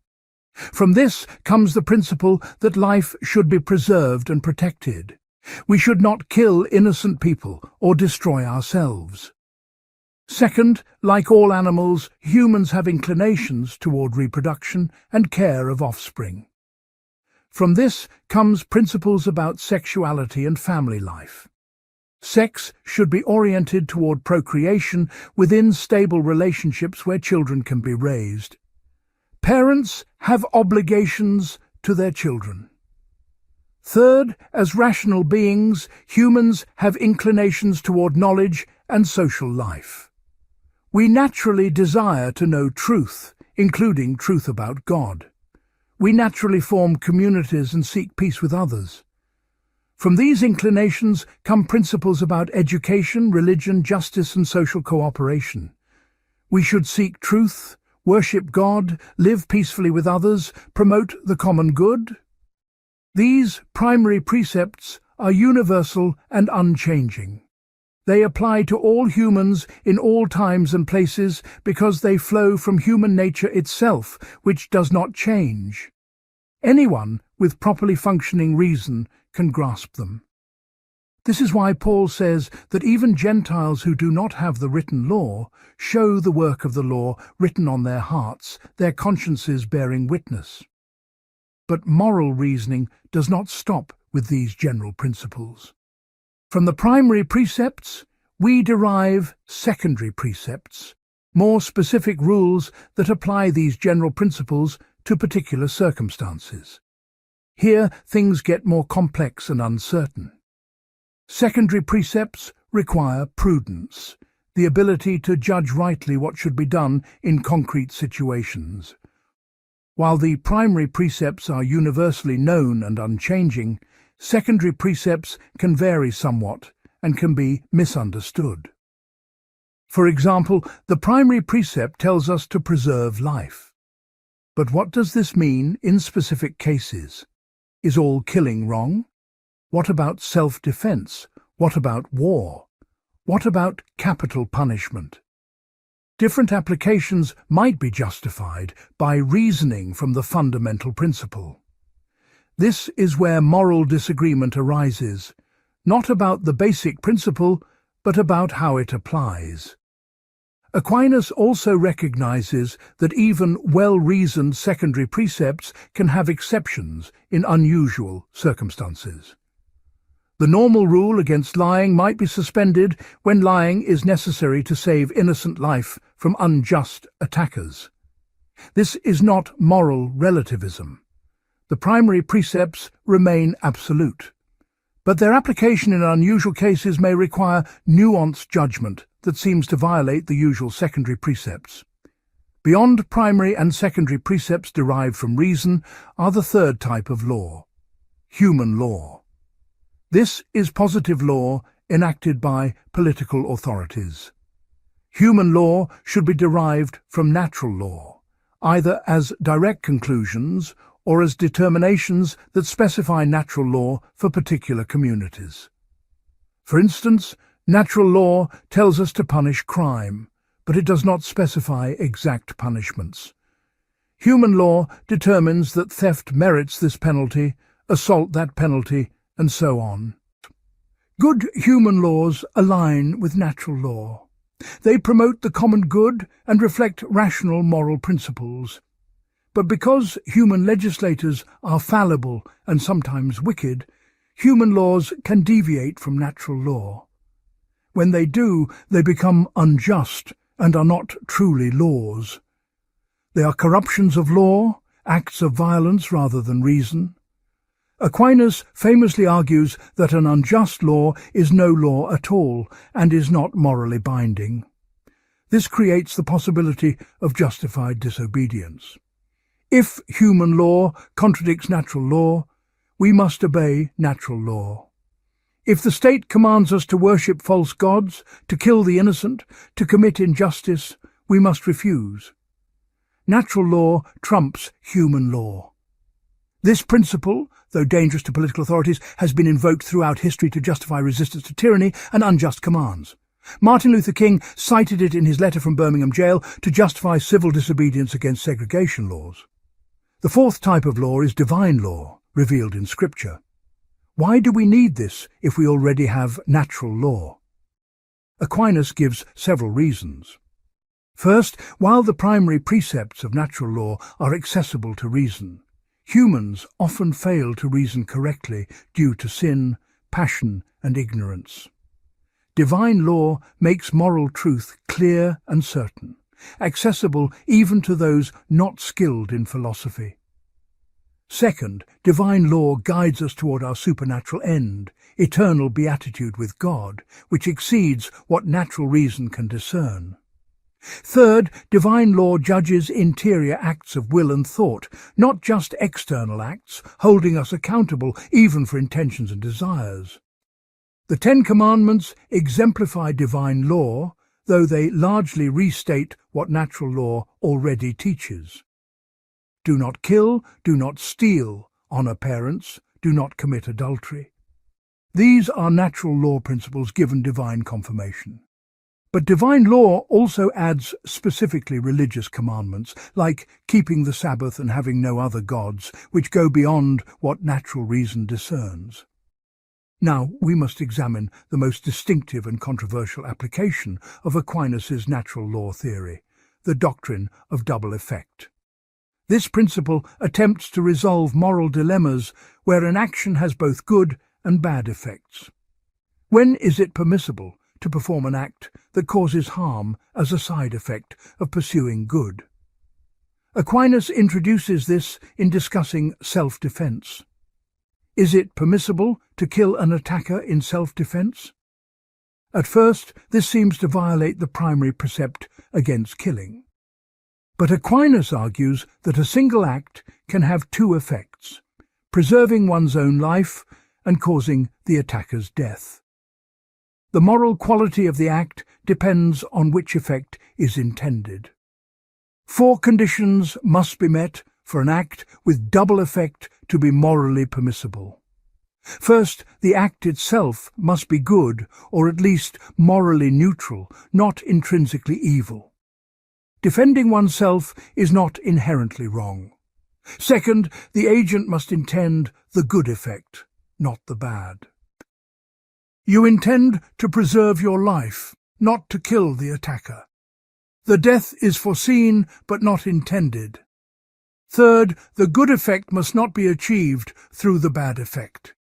From this comes the principle that life should be preserved and protected. We should not kill innocent people or destroy ourselves. Second, like all animals, humans have inclinations toward reproduction and care of offspring. From this comes principles about sexuality and family life. Sex should be oriented toward procreation within stable relationships where children can be raised. Parents have obligations to their children. Third, as rational beings, humans have inclinations toward knowledge and social life. We naturally desire to know truth, including truth about God. We naturally form communities and seek peace with others. From these inclinations come principles about education, religion, justice, and social cooperation. We should seek truth, worship God, live peacefully with others, promote the common good. These primary precepts are universal and unchanging. They apply to all humans in all times and places because they flow from human nature itself, which does not change. Anyone with properly functioning reason can grasp them. This is why Paul says that even Gentiles who do not have the written law show the work of the law written on their hearts, their consciences bearing witness. But moral reasoning does not stop with these general principles. From the primary precepts, we derive secondary precepts, more specific rules that apply these general principles to particular circumstances. Here, things get more complex and uncertain. Secondary precepts require prudence, the ability to judge rightly what should be done in concrete situations. While the primary precepts are universally known and unchanging, secondary precepts can vary somewhat and can be misunderstood. For example, the primary precept tells us to preserve life. But what does this mean in specific cases? Is all killing wrong? What about self-defense? What about war? What about capital punishment? Different applications might be justified by reasoning from the fundamental principle. This is where moral disagreement arises, not about the basic principle, but about how it applies. Aquinas also recognizes that even well-reasoned secondary precepts can have exceptions in unusual circumstances. The normal rule against lying might be suspended when lying is necessary to save innocent life from unjust attackers. This is not moral relativism. The primary precepts remain absolute, but their application in unusual cases may require nuanced judgment that seems to violate the usual secondary precepts. Beyond primary and secondary precepts derived from reason are the third type of law, human law. This is positive law enacted by political authorities. Human law should be derived from natural law, either as direct conclusions or as determinations that specify natural law for particular communities. For instance, natural law tells us to punish crime, but it does not specify exact punishments. Human law determines that theft merits this penalty, assault that penalty, and so on. Good human laws align with natural law. They promote the common good and reflect rational moral principles. But because human legislators are fallible and sometimes wicked, human laws can deviate from natural law. When they do, they become unjust and are not truly laws. They are corruptions of law, acts of violence rather than reason. Aquinas famously argues that an unjust law is no law at all and is not morally binding. This creates the possibility of justified disobedience. If human law contradicts natural law, we must obey natural law. If the state commands us to worship false gods, to kill the innocent, to commit injustice, we must refuse. Natural law trumps human law. This principle, though dangerous to political authorities, has been invoked throughout history to justify resistance to tyranny and unjust commands. Martin Luther King cited it in his letter from Birmingham jail to justify civil disobedience against segregation laws. The fourth type of law is divine law, revealed in Scripture. Why do we need this if we already have natural law? Aquinas gives several reasons. First, while the primary precepts of natural law are accessible to reason, humans often fail to reason correctly due to sin, passion, and ignorance. Divine law makes moral truth clear and certain, accessible even to those not skilled in philosophy. Second, divine law guides us toward our supernatural end, eternal beatitude with God, which exceeds what natural reason can discern. Third, divine law judges interior acts of will and thought, not just external acts, holding us accountable even for intentions and desires. The Ten Commandments exemplify divine law, though they largely restate what natural law already teaches. Do not kill, do not steal, honor parents, do not commit adultery. These are natural law principles given divine confirmation. But divine law also adds specifically religious commandments, like keeping the Sabbath and having no other gods, which go beyond what natural reason discerns. Now we must examine the most distinctive and controversial application of Aquinas' natural law theory, the doctrine of double effect. This principle attempts to resolve moral dilemmas where an action has both good and bad effects. When is it permissible to perform an act that causes harm as a side effect of pursuing good? Aquinas introduces this in discussing self-defense. Is it permissible to kill an attacker in self-defense? At first, this seems to violate the primary precept against killing. But Aquinas argues that a single act can have two effects, preserving one's own life and causing the attacker's death. The moral quality of the act depends on which effect is intended. 4 conditions must be met for an act with double effect to be morally permissible. First, the act itself must be good, or at least morally neutral, not intrinsically evil. Defending oneself is not inherently wrong. Second, the agent must intend the good effect, not the bad. You intend to preserve your life, not to kill the attacker. The death is foreseen but not intended. Third, the good effect must not be achieved through the bad effect.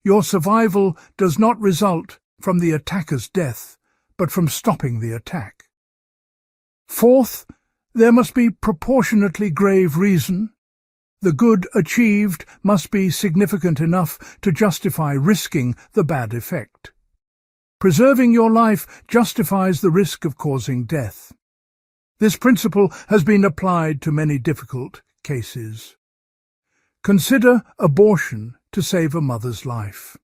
Your survival does not result from the attacker's death, but from stopping the attack. Fourth, there must be proportionately grave reason. The good achieved must be significant enough to justify risking the bad effect. Preserving your life justifies the risk of causing death. This principle has been applied to many difficult cases. Consider abortion to save a mother's life.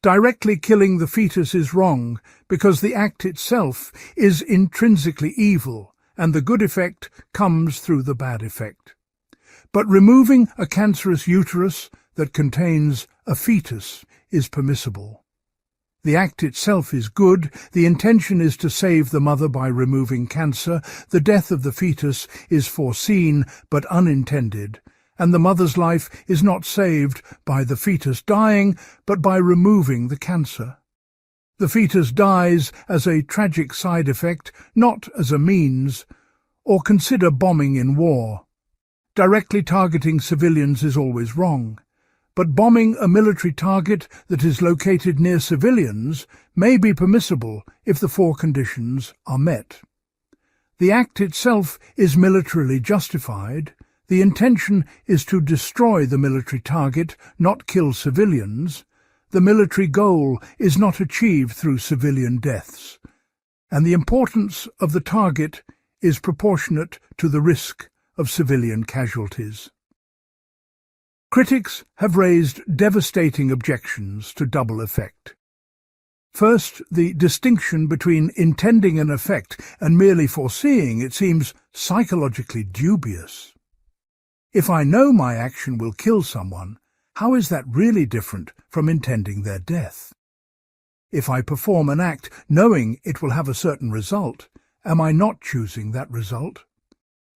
Directly killing the fetus is wrong because the act itself is intrinsically evil and the good effect comes through the bad effect. But removing a cancerous uterus that contains a fetus is permissible. The act itself is good, the intention is to save the mother by removing cancer, the death of the fetus is foreseen but unintended, and the mother's life is not saved by the fetus dying, but by removing the cancer. The fetus dies as a tragic side effect, not as a means. Or consider bombing in war. Directly targeting civilians is always wrong, but bombing a military target that is located near civilians may be permissible if the four conditions are met. The act itself is militarily justified. The intention is to destroy the military target, not kill civilians. The military goal is not achieved through civilian deaths, and the importance of the target is proportionate to the risk of civilian casualties. Critics have raised devastating objections to double effect. First, the distinction between intending an effect and merely foreseeing it seems psychologically dubious. If I know my action will kill someone, how is that really different from intending their death? If I perform an act knowing it will have a certain result, am I not choosing that result?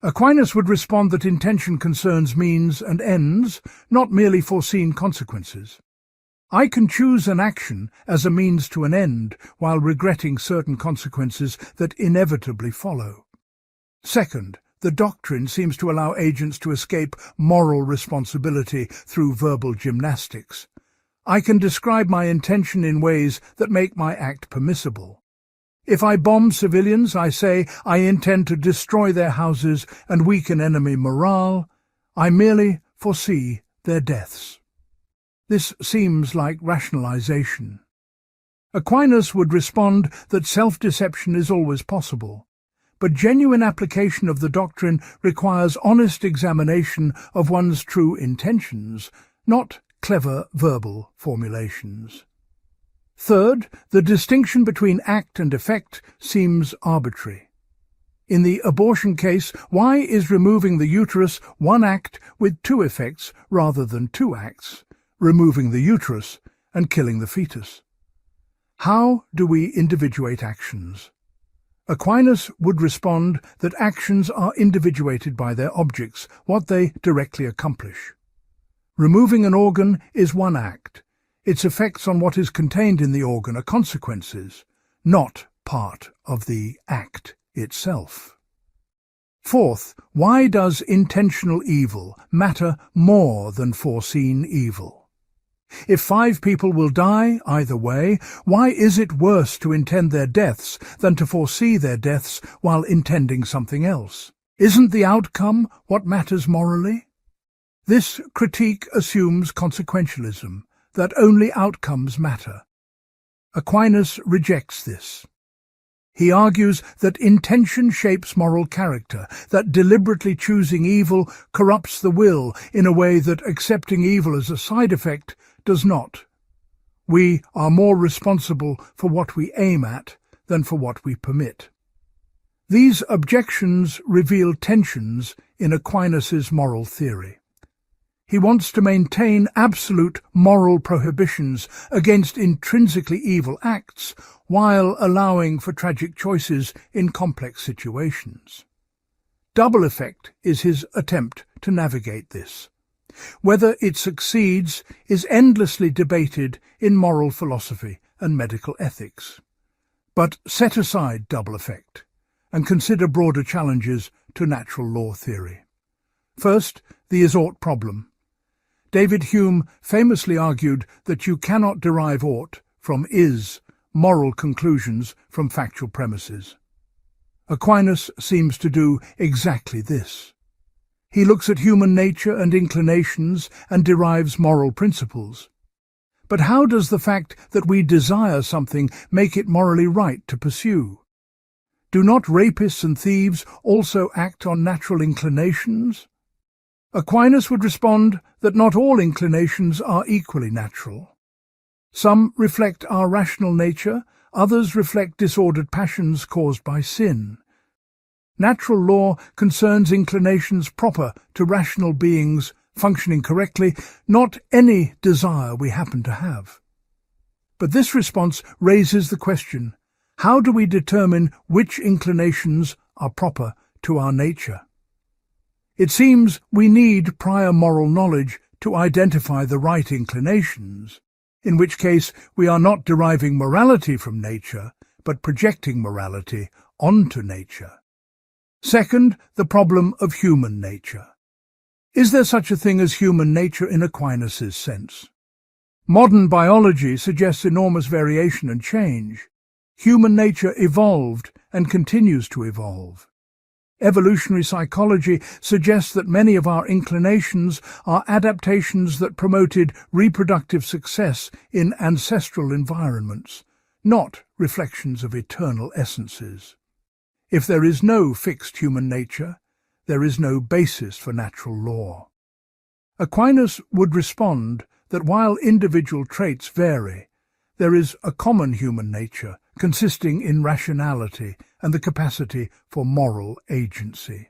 Aquinas would respond that intention concerns means and ends, not merely foreseen consequences. I can choose an action as a means to an end while regretting certain consequences that inevitably follow. Second, the doctrine seems to allow agents to escape moral responsibility through verbal gymnastics. I can describe my intention in ways that make my act permissible. If I bomb civilians, I say I intend to destroy their houses and weaken enemy morale. I merely foresee their deaths. This seems like rationalization. Aquinas would respond that self-deception is always possible, but genuine application of the doctrine requires honest examination of one's true intentions, not clever verbal formulations. Third, the distinction between act and effect seems arbitrary. In the abortion case, why is removing the uterus one act with two effects rather than two acts, removing the uterus and killing the fetus? How do we individuate actions? Aquinas would respond that actions are individuated by their objects, what they directly accomplish. Removing an organ is one act. Its effects on what is contained in the organ are consequences, not part of the act itself. Fourth, why does intentional evil matter more than foreseen evil? If 5 people will die either way, why is it worse to intend their deaths than to foresee their deaths while intending something else? Isn't the outcome what matters morally? This critique assumes consequentialism, that only outcomes matter. Aquinas rejects this. He argues that intention shapes moral character, that deliberately choosing evil corrupts the will in a way that accepting evil as a side effect does not. We are more responsible for what we aim at than for what we permit. These objections reveal tensions in Aquinas' moral theory. He wants to maintain absolute moral prohibitions against intrinsically evil acts while allowing for tragic choices in complex situations. Double effect is his attempt to navigate this. Whether it succeeds is endlessly debated in moral philosophy and medical ethics. But set aside double effect and consider broader challenges to natural law theory. First, the is-ought problem. David Hume famously argued that you cannot derive ought from moral conclusions from factual premises. Aquinas seems to do exactly this. He looks at human nature and inclinations and derives moral principles. But how does the fact that we desire something make it morally right to pursue? Do not rapists and thieves also act on natural inclinations? Aquinas would respond that not all inclinations are equally natural. Some reflect our rational nature, others reflect disordered passions caused by sin. Natural law concerns inclinations proper to rational beings functioning correctly, not any desire we happen to have. But this response raises the question, how do we determine which inclinations are proper to our nature? It seems we need prior moral knowledge to identify the right inclinations, in which case we are not deriving morality from nature, but projecting morality onto nature. Second, the problem of human nature. Is there such a thing as human nature in Aquinas' sense? Modern biology suggests enormous variation and change. Human nature evolved and continues to evolve. Evolutionary psychology suggests that many of our inclinations are adaptations that promoted reproductive success in ancestral environments, not reflections of eternal essences. If there is no fixed human nature, there is no basis for natural law. Aquinas would respond that while individual traits vary, there is a common human nature consisting in rationality and the capacity for moral agency.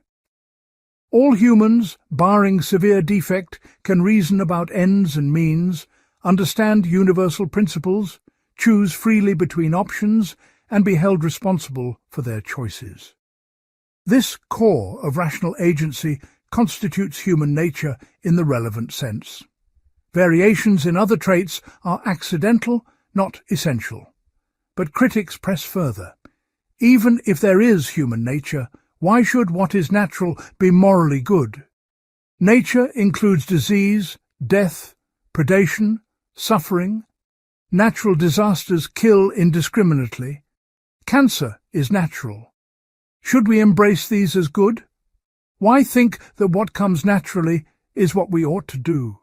All humans, barring severe defect, can reason about ends and means, understand universal principles, choose freely between options, and be held responsible for their choices. This core of rational agency constitutes human nature in the relevant sense. Variations in other traits are accidental, not essential. But critics press further. Even if there is human nature, why should what is natural be morally good? Nature includes disease, death, predation, suffering. Natural disasters kill indiscriminately. Cancer is natural. Should we embrace these as good? Why think that what comes naturally is what we ought to do?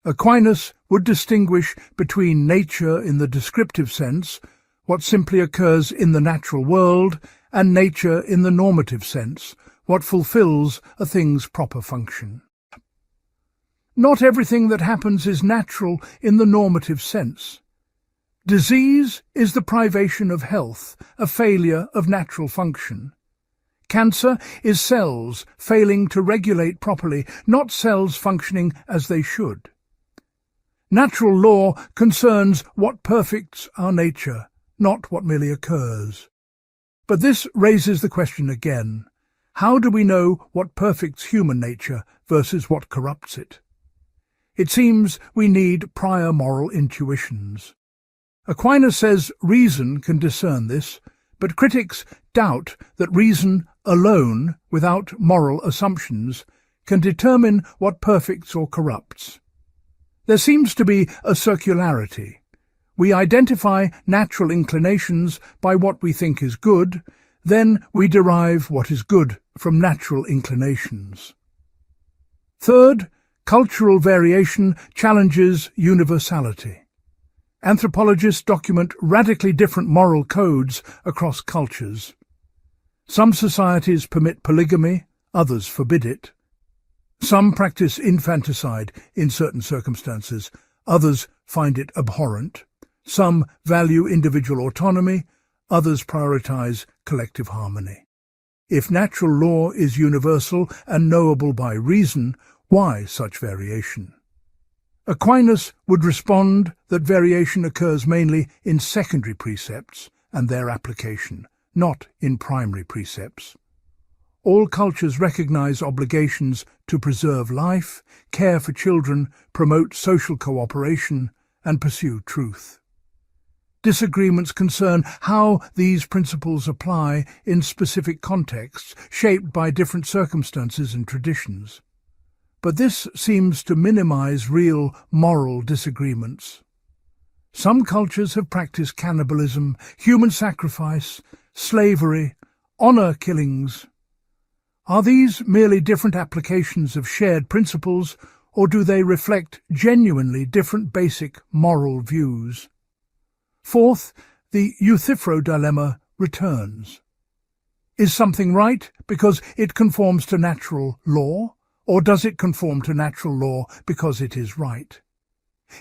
Aquinas would distinguish between nature in the descriptive sense, what simply occurs in the natural world, and nature in the normative sense, what fulfills a thing's proper function. Not everything that happens is natural in the normative sense. Disease is the privation of health, a failure of natural function. Cancer is cells failing to regulate properly, not cells functioning as they should. Natural law concerns what perfects our nature, not what merely occurs. But this raises the question again. How do we know what perfects human nature versus what corrupts it? It seems we need prior moral intuitions. Aquinas says reason can discern this, but critics doubt that reason alone, without moral assumptions, can determine what perfects or corrupts. There seems to be a circularity. We identify natural inclinations by what we think is good, then we derive what is good from natural inclinations. Third, cultural variation challenges universality. Anthropologists document radically different moral codes across cultures. Some societies permit polygamy, others forbid it. Some practice infanticide in certain circumstances, others find it abhorrent. Some value individual autonomy, others prioritize collective harmony. If natural law is universal and knowable by reason, why such variation? Aquinas would respond that variation occurs mainly in secondary precepts and their application, not in primary precepts. All cultures recognize obligations to preserve life, care for children, promote social cooperation, and pursue truth. Disagreements concern how these principles apply in specific contexts, shaped by different circumstances and traditions. But this seems to minimize real moral disagreements. Some cultures have practiced cannibalism, human sacrifice, slavery, honor killings. Are these merely different applications of shared principles, or do they reflect genuinely different basic moral views? Fourth, the Euthyphro dilemma returns. Is something right because it conforms to natural law, or does it conform to natural law because it is right?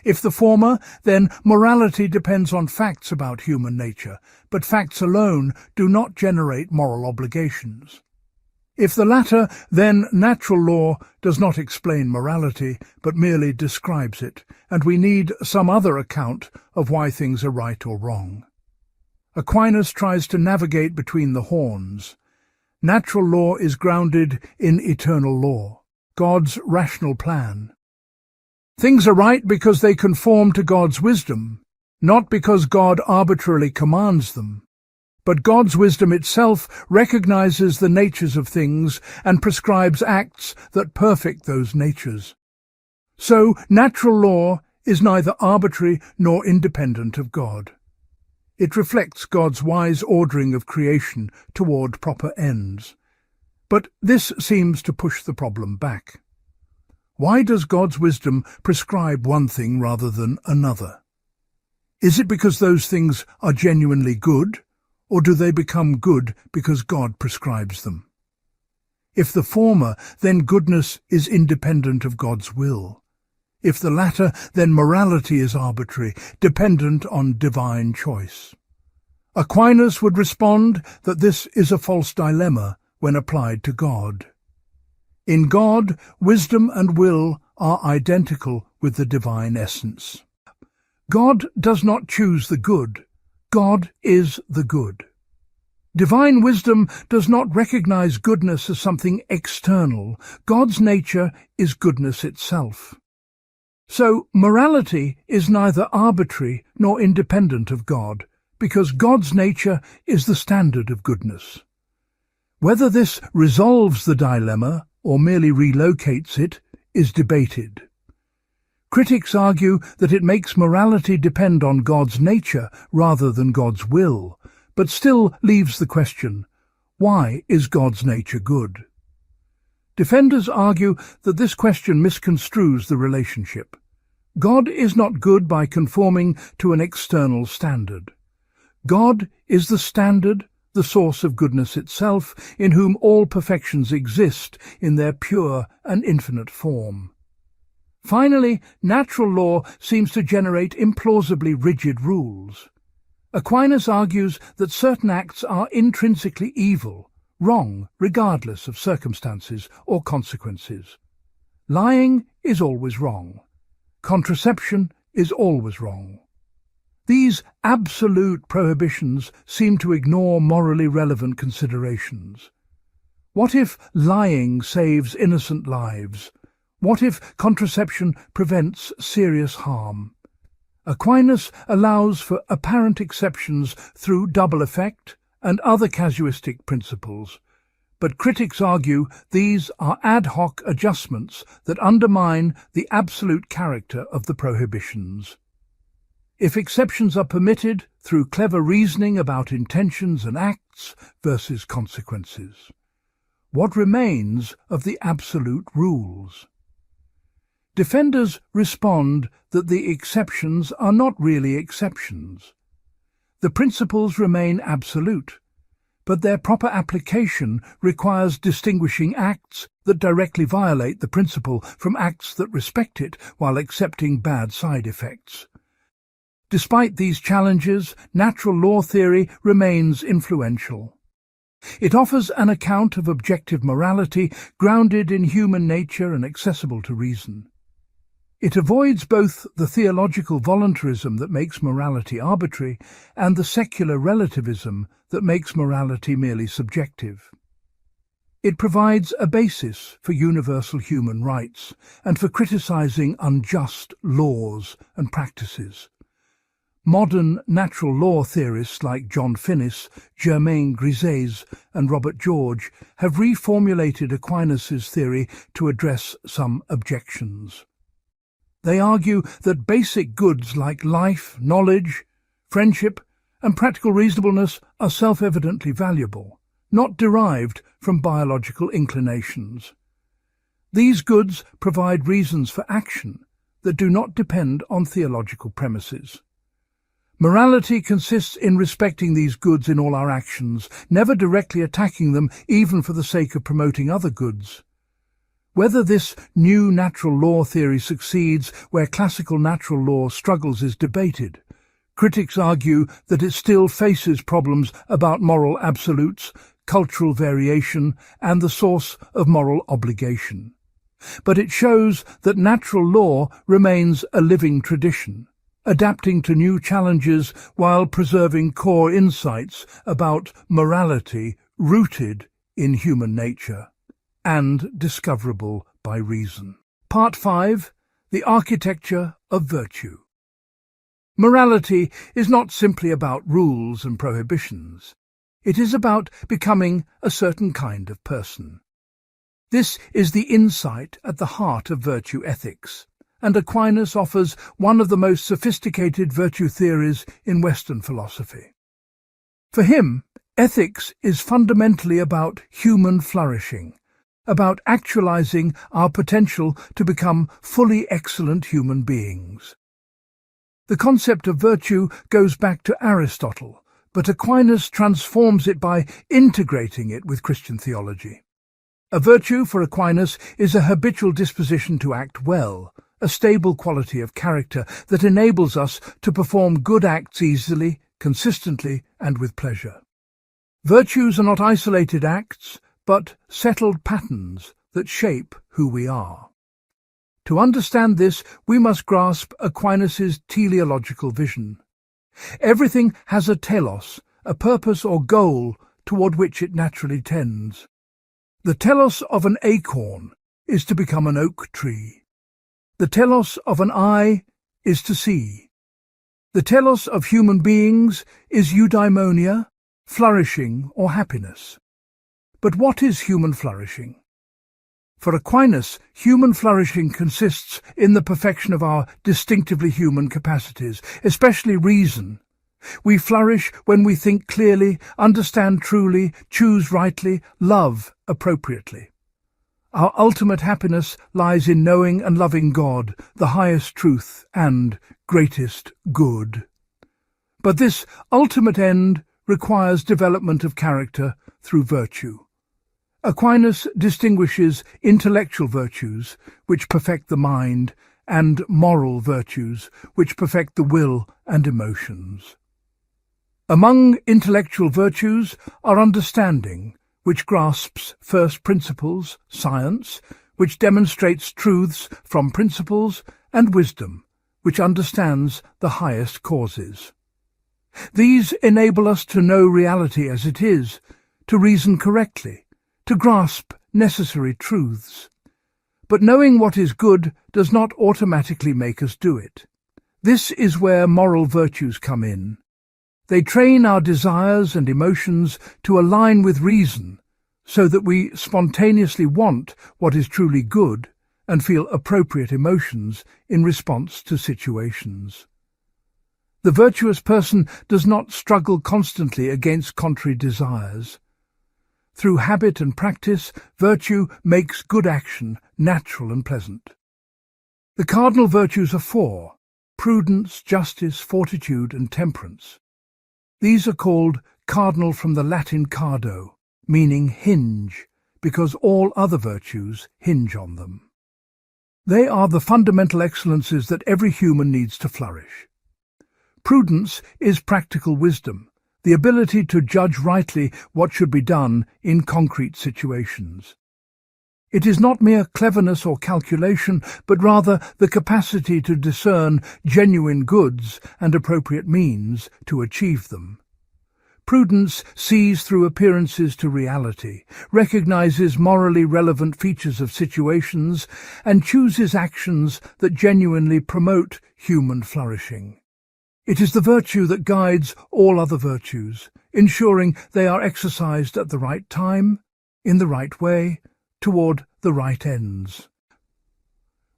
If the former, then morality depends on facts about human nature, but facts alone do not generate moral obligations. If the latter, then natural law does not explain morality, but merely describes it, and we need some other account of why things are right or wrong. Aquinas tries to navigate between the horns. Natural law is grounded in eternal law, God's rational plan. Things are right because they conform to God's wisdom, not because God arbitrarily commands them. But God's wisdom itself recognizes the natures of things and prescribes acts that perfect those natures. So natural law is neither arbitrary nor independent of God. It reflects God's wise ordering of creation toward proper ends. But this seems to push the problem back. Why does God's wisdom prescribe one thing rather than another? Is it because those things are genuinely good, or do they become good because God prescribes them? If the former, then goodness is independent of God's will. If the latter, then morality is arbitrary, dependent on divine choice. Aquinas would respond that this is a false dilemma when applied to God. In God, wisdom and will are identical with the divine essence. God does not choose the good. God is the good. Divine wisdom does not recognize goodness as something external. God's nature is goodness itself. So morality is neither arbitrary nor independent of God, because God's nature is the standard of goodness. Whether this resolves the dilemma or merely relocates it is debated. Critics argue that it makes morality depend on God's nature rather than God's will, but still leaves the question, why is God's nature good? Defenders argue that this question misconstrues the relationship. God is not good by conforming to an external standard. God is the standard, the source of goodness itself, in whom all perfections exist in their pure and infinite form. Finally, natural law seems to generate implausibly rigid rules. Aquinas argues that certain acts are intrinsically evil, wrong, regardless of circumstances or consequences. Lying is always wrong. Contraception is always wrong. These absolute prohibitions seem to ignore morally relevant considerations. What if lying saves innocent lives? What if contraception prevents serious harm? Aquinas allows for apparent exceptions through double effect and other casuistic principles, but critics argue these are ad hoc adjustments that undermine the absolute character of the prohibitions. If exceptions are permitted through clever reasoning about intentions and acts versus consequences, what remains of the absolute rules? Defenders respond that the exceptions are not really exceptions. The principles remain absolute, but their proper application requires distinguishing acts that directly violate the principle from acts that respect it while accepting bad side effects. Despite these challenges, natural law theory remains influential. It offers an account of objective morality grounded in human nature and accessible to reason. It avoids both the theological voluntarism that makes morality arbitrary and the secular relativism that makes morality merely subjective. It provides a basis for universal human rights and for criticizing unjust laws and practices. Modern natural law theorists like John Finnis, Germain Grisez and Robert George have reformulated Aquinas' theory to address some objections. They argue that basic goods like life, knowledge, friendship, and practical reasonableness are self-evidently valuable, not derived from biological inclinations. These goods provide reasons for action that do not depend on theological premises. Morality consists in respecting these goods in all our actions, never directly attacking them even for the sake of promoting other goods. Whether this new natural law theory succeeds where classical natural law struggles is debated. Critics argue that it still faces problems about moral absolutes, cultural variation, and the source of moral obligation. But it shows that natural law remains a living tradition, adapting to new challenges while preserving core insights about morality rooted in human nature and discoverable by reason. Part 5. The Architecture of Virtue. Morality is not simply about rules and prohibitions. It is about becoming a certain kind of person. This is the insight at the heart of virtue ethics, and Aquinas offers one of the most sophisticated virtue theories in Western philosophy. For him, ethics is fundamentally about human flourishing, about actualizing our potential to become fully excellent human beings. The concept of virtue goes back to Aristotle, but Aquinas transforms it by integrating it with Christian theology. A virtue for Aquinas is a habitual disposition to act well, a stable quality of character that enables us to perform good acts easily, consistently, and with pleasure. Virtues are not isolated acts, but settled patterns that shape who we are. To understand this, we must grasp Aquinas' teleological vision. Everything has a telos, a purpose or goal toward which it naturally tends. The telos of an acorn is to become an oak tree. The telos of an eye is to see. The telos of human beings is eudaimonia, flourishing or happiness. But what is human flourishing? For Aquinas, human flourishing consists in the perfection of our distinctively human capacities, especially reason. We flourish when we think clearly, understand truly, choose rightly, love appropriately. Our ultimate happiness lies in knowing and loving God, the highest truth and greatest good. But this ultimate end requires development of character through virtue. Aquinas distinguishes intellectual virtues, which perfect the mind, and moral virtues, which perfect the will and emotions. Among intellectual virtues are understanding, which grasps first principles, science, which demonstrates truths from principles, and wisdom, which understands the highest causes. These enable us to know reality as it is, to reason correctly, to grasp necessary truths. But knowing what is good does not automatically make us do it. This is where moral virtues come in. They train our desires and emotions to align with reason, so that we spontaneously want what is truly good and feel appropriate emotions in response to situations. The virtuous person does not struggle constantly against contrary desires. Through habit and practice, virtue makes good action natural and pleasant. The cardinal virtues are 4: prudence, justice, fortitude, and temperance. These are called cardinal from the Latin cardo, meaning hinge, because all other virtues hinge on them. They are the fundamental excellences that every human needs to flourish. Prudence is practical wisdom, the ability to judge rightly what should be done in concrete situations. It is not mere cleverness or calculation, but rather the capacity to discern genuine goods and appropriate means to achieve them. Prudence sees through appearances to reality, recognizes morally relevant features of situations, and chooses actions that genuinely promote human flourishing. It is the virtue that guides all other virtues, ensuring they are exercised at the right time, in the right way, toward the right ends.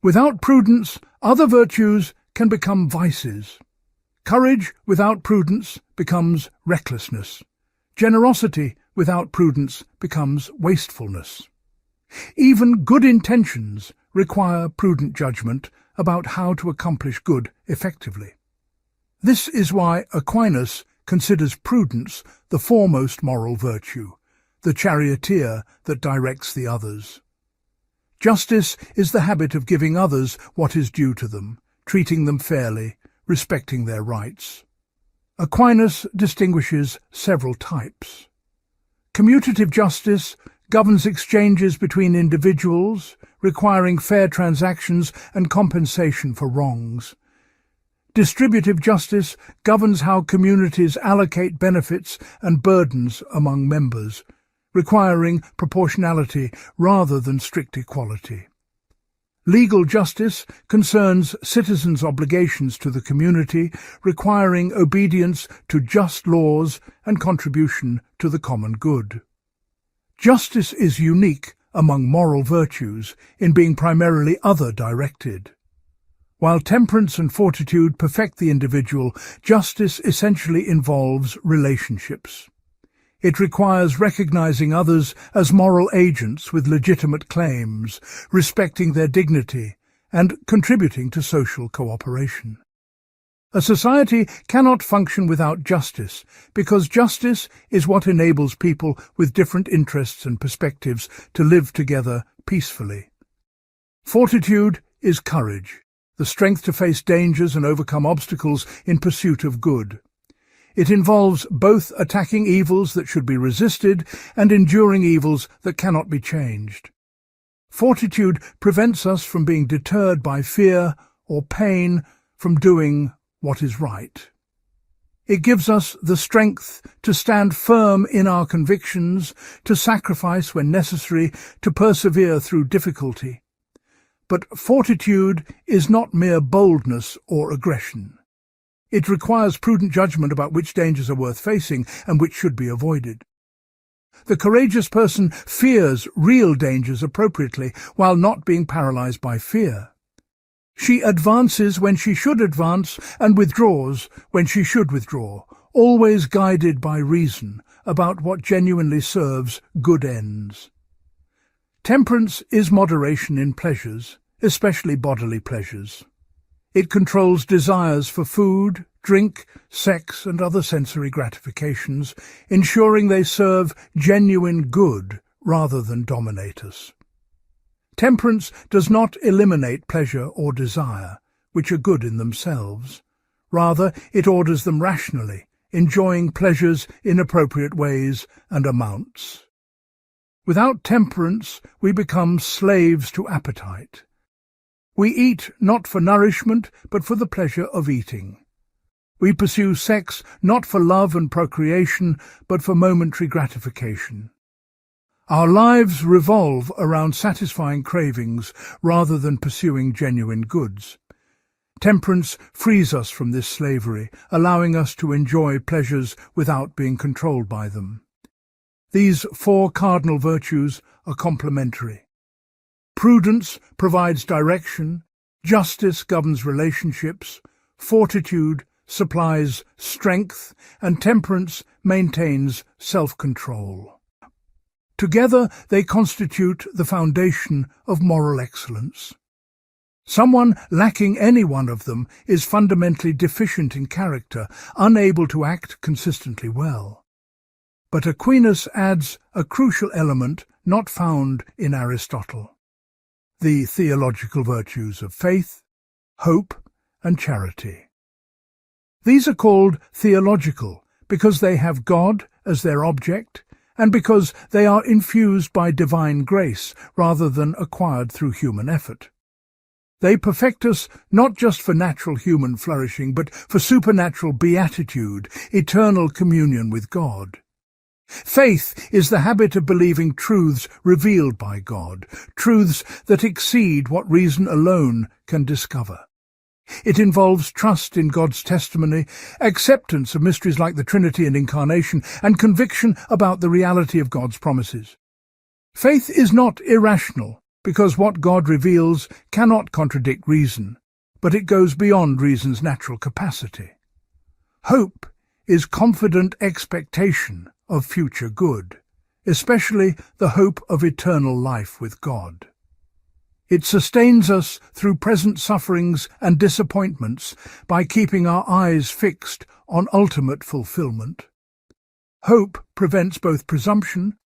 Without prudence, other virtues can become vices. Courage without prudence becomes recklessness. Generosity without prudence becomes wastefulness. Even good intentions require prudent judgment about how to accomplish good effectively. This is why Aquinas considers prudence the foremost moral virtue, the charioteer that directs the others. Justice is the habit of giving others what is due to them, treating them fairly, respecting their rights. Aquinas distinguishes several types. Commutative justice governs exchanges between individuals, requiring fair transactions and compensation for wrongs. Distributive justice governs how communities allocate benefits and burdens among members, requiring proportionality rather than strict equality. Legal justice concerns citizens' obligations to the community, requiring obedience to just laws and contribution to the common good. Justice is unique among moral virtues in being primarily other-directed. While temperance and fortitude perfect the individual, justice essentially involves relationships. It requires recognizing others as moral agents with legitimate claims, respecting their dignity, and contributing to social cooperation. A society cannot function without justice, because justice is what enables people with different interests and perspectives to live together peacefully. Fortitude is courage, the strength to face dangers and overcome obstacles in pursuit of good. It involves both attacking evils that should be resisted and enduring evils that cannot be changed. Fortitude prevents us from being deterred by fear or pain from doing what is right. It gives us the strength to stand firm in our convictions, to sacrifice when necessary, to persevere through difficulty. But fortitude is not mere boldness or aggression. It requires prudent judgment about which dangers are worth facing and which should be avoided. The courageous person fears real dangers appropriately while not being paralyzed by fear. She advances when she should advance and withdraws when she should withdraw, always guided by reason about what genuinely serves good ends. Temperance is moderation in pleasures, especially bodily pleasures. It controls desires for food, drink, sex, and other sensory gratifications, ensuring they serve genuine good rather than dominate us. Temperance does not eliminate pleasure or desire, which are good in themselves. Rather, it orders them rationally, enjoying pleasures in appropriate ways and amounts. Without temperance, we become slaves to appetite. We eat not for nourishment, but for the pleasure of eating. We pursue sex not for love and procreation, but for momentary gratification. Our lives revolve around satisfying cravings rather than pursuing genuine goods. Temperance frees us from this slavery, allowing us to enjoy pleasures without being controlled by them. These four cardinal virtues are complementary. Prudence provides direction, justice governs relationships, fortitude supplies strength, and temperance maintains self-control. Together they constitute the foundation of moral excellence. Someone lacking any one of them is fundamentally deficient in character, unable to act consistently well. But Aquinas adds a crucial element not found in Aristotle: the theological virtues of faith, hope, and charity. These are called theological because they have God as their object, and because they are infused by divine grace rather than acquired through human effort. They perfect us not just for natural human flourishing, but for supernatural beatitude, eternal communion with God. Faith is the habit of believing truths revealed by God, truths that exceed what reason alone can discover. It involves trust in God's testimony, acceptance of mysteries like the Trinity and Incarnation, and conviction about the reality of God's promises. Faith is not irrational, because what God reveals cannot contradict reason, but it goes beyond reason's natural capacity. Hope is confident expectation of future good, especially the hope of eternal life with God. It sustains us through present sufferings and disappointments by keeping our eyes fixed on ultimate fulfillment. Hope prevents both presumption,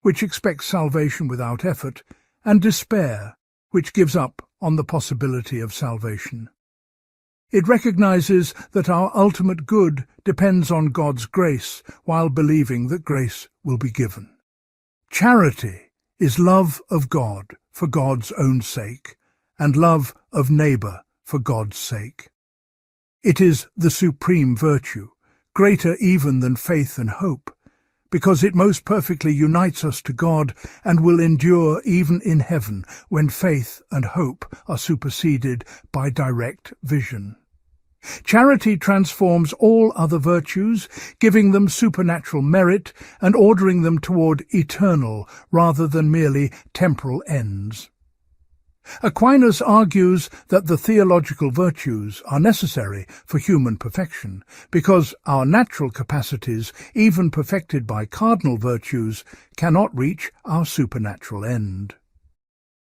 which expects salvation without effort, and despair, which gives up on the possibility of salvation. It recognizes that our ultimate good depends on God's grace, while believing that grace will be given. Charity is love of God for God's own sake, and love of neighbor for God's sake. It is the supreme virtue, greater even than faith and hope, because it most perfectly unites us to God and will endure even in heaven when faith and hope are superseded by direct vision. Charity transforms all other virtues, giving them supernatural merit and ordering them toward eternal rather than merely temporal ends. Aquinas argues that the theological virtues are necessary for human perfection, because our natural capacities, even perfected by cardinal virtues, cannot reach our supernatural end.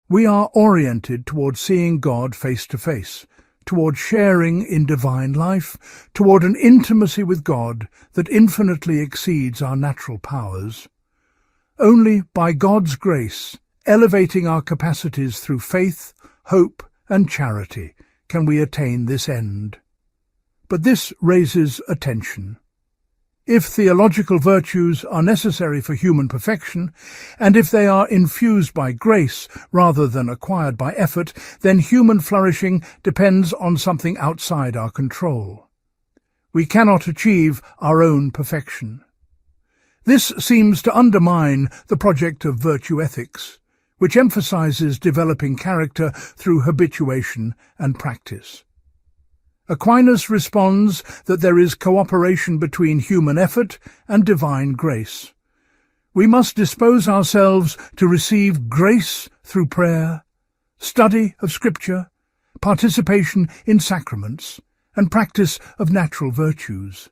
We are oriented toward seeing God face to face, toward sharing in divine life, toward an intimacy with God that infinitely exceeds our natural powers. Only by God's grace, elevating our capacities through faith, hope, and charity, can we attain this end. But this raises a tension. If theological virtues are necessary for human perfection, and if they are infused by grace rather than acquired by effort, then human flourishing depends on something outside our control. We cannot achieve our own perfection. This seems to undermine the project of virtue ethics, which emphasizes developing character through habituation and practice. Aquinas responds that there is cooperation between human effort and divine grace. We must dispose ourselves to receive grace through prayer, study of Scripture, participation in sacraments, and practice of natural virtues.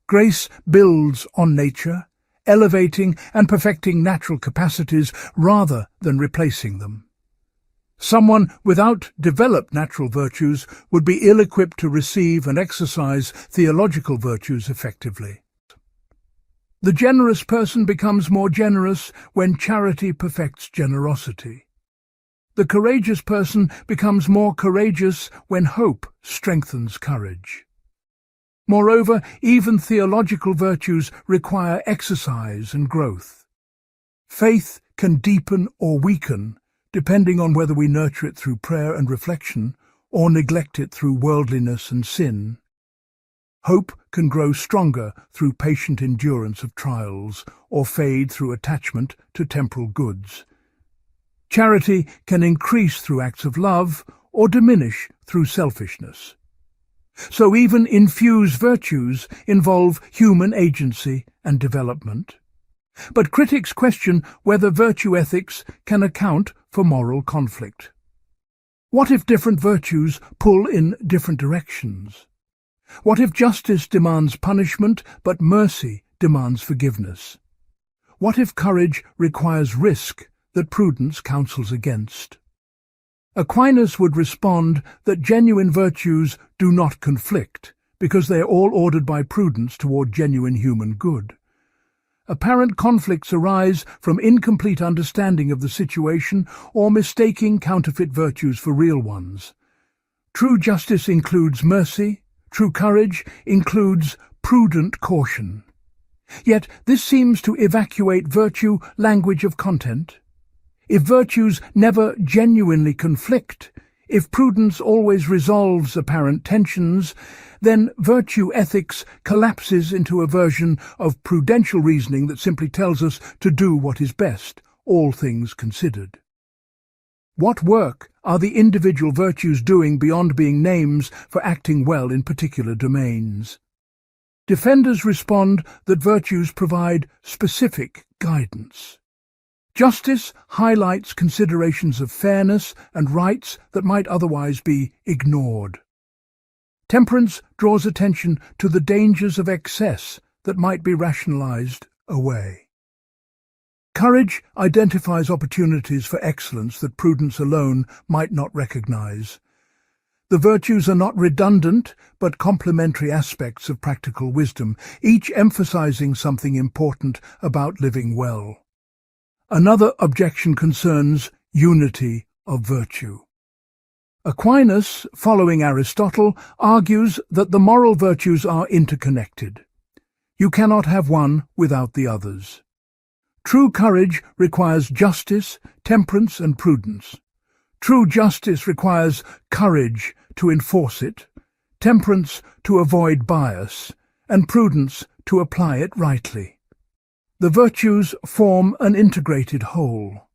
Grace builds on nature, elevating and perfecting natural capacities rather than replacing them. Someone without developed natural virtues would be ill-equipped to receive and exercise theological virtues effectively. The generous person becomes more generous when charity perfects generosity. The courageous person becomes more courageous when hope strengthens courage. Moreover, even theological virtues require exercise and growth. Faith can deepen or weaken, depending on whether we nurture it through prayer and reflection or neglect it through worldliness and sin. Hope can grow stronger through patient endurance of trials or fade through attachment to temporal goods. Charity can increase through acts of love or diminish through selfishness. So even infused virtues involve human agency and development. But critics question whether virtue ethics can account for moral conflict. What if different virtues pull in different directions? What if justice demands punishment, but mercy demands forgiveness? What if courage requires risk that prudence counsels against? Aquinas would respond that genuine virtues do not conflict, because they are all ordered by prudence toward genuine human good. Apparent conflicts arise from incomplete understanding of the situation or mistaking counterfeit virtues for real ones. True justice includes mercy, true courage includes prudent caution. Yet this seems to evacuate virtue language of content. If virtues never genuinely conflict, if prudence always resolves apparent tensions, then virtue ethics collapses into a version of prudential reasoning that simply tells us to do what is best, all things considered. What work are the individual virtues doing beyond being names for acting well in particular domains? Defenders respond that virtues provide specific guidance. Justice highlights considerations of fairness and rights that might otherwise be ignored. Temperance draws attention to the dangers of excess that might be rationalized away. Courage identifies opportunities for excellence that prudence alone might not recognize. The virtues are not redundant, but complementary aspects of practical wisdom, each emphasizing something important about living well. Another objection concerns unity of virtue. Aquinas, following Aristotle, argues that the moral virtues are interconnected. You cannot have one without the others. True courage requires justice, temperance, and prudence. True justice requires courage to enforce it, temperance to avoid bias, and prudence to apply it rightly. The virtues form an integrated whole.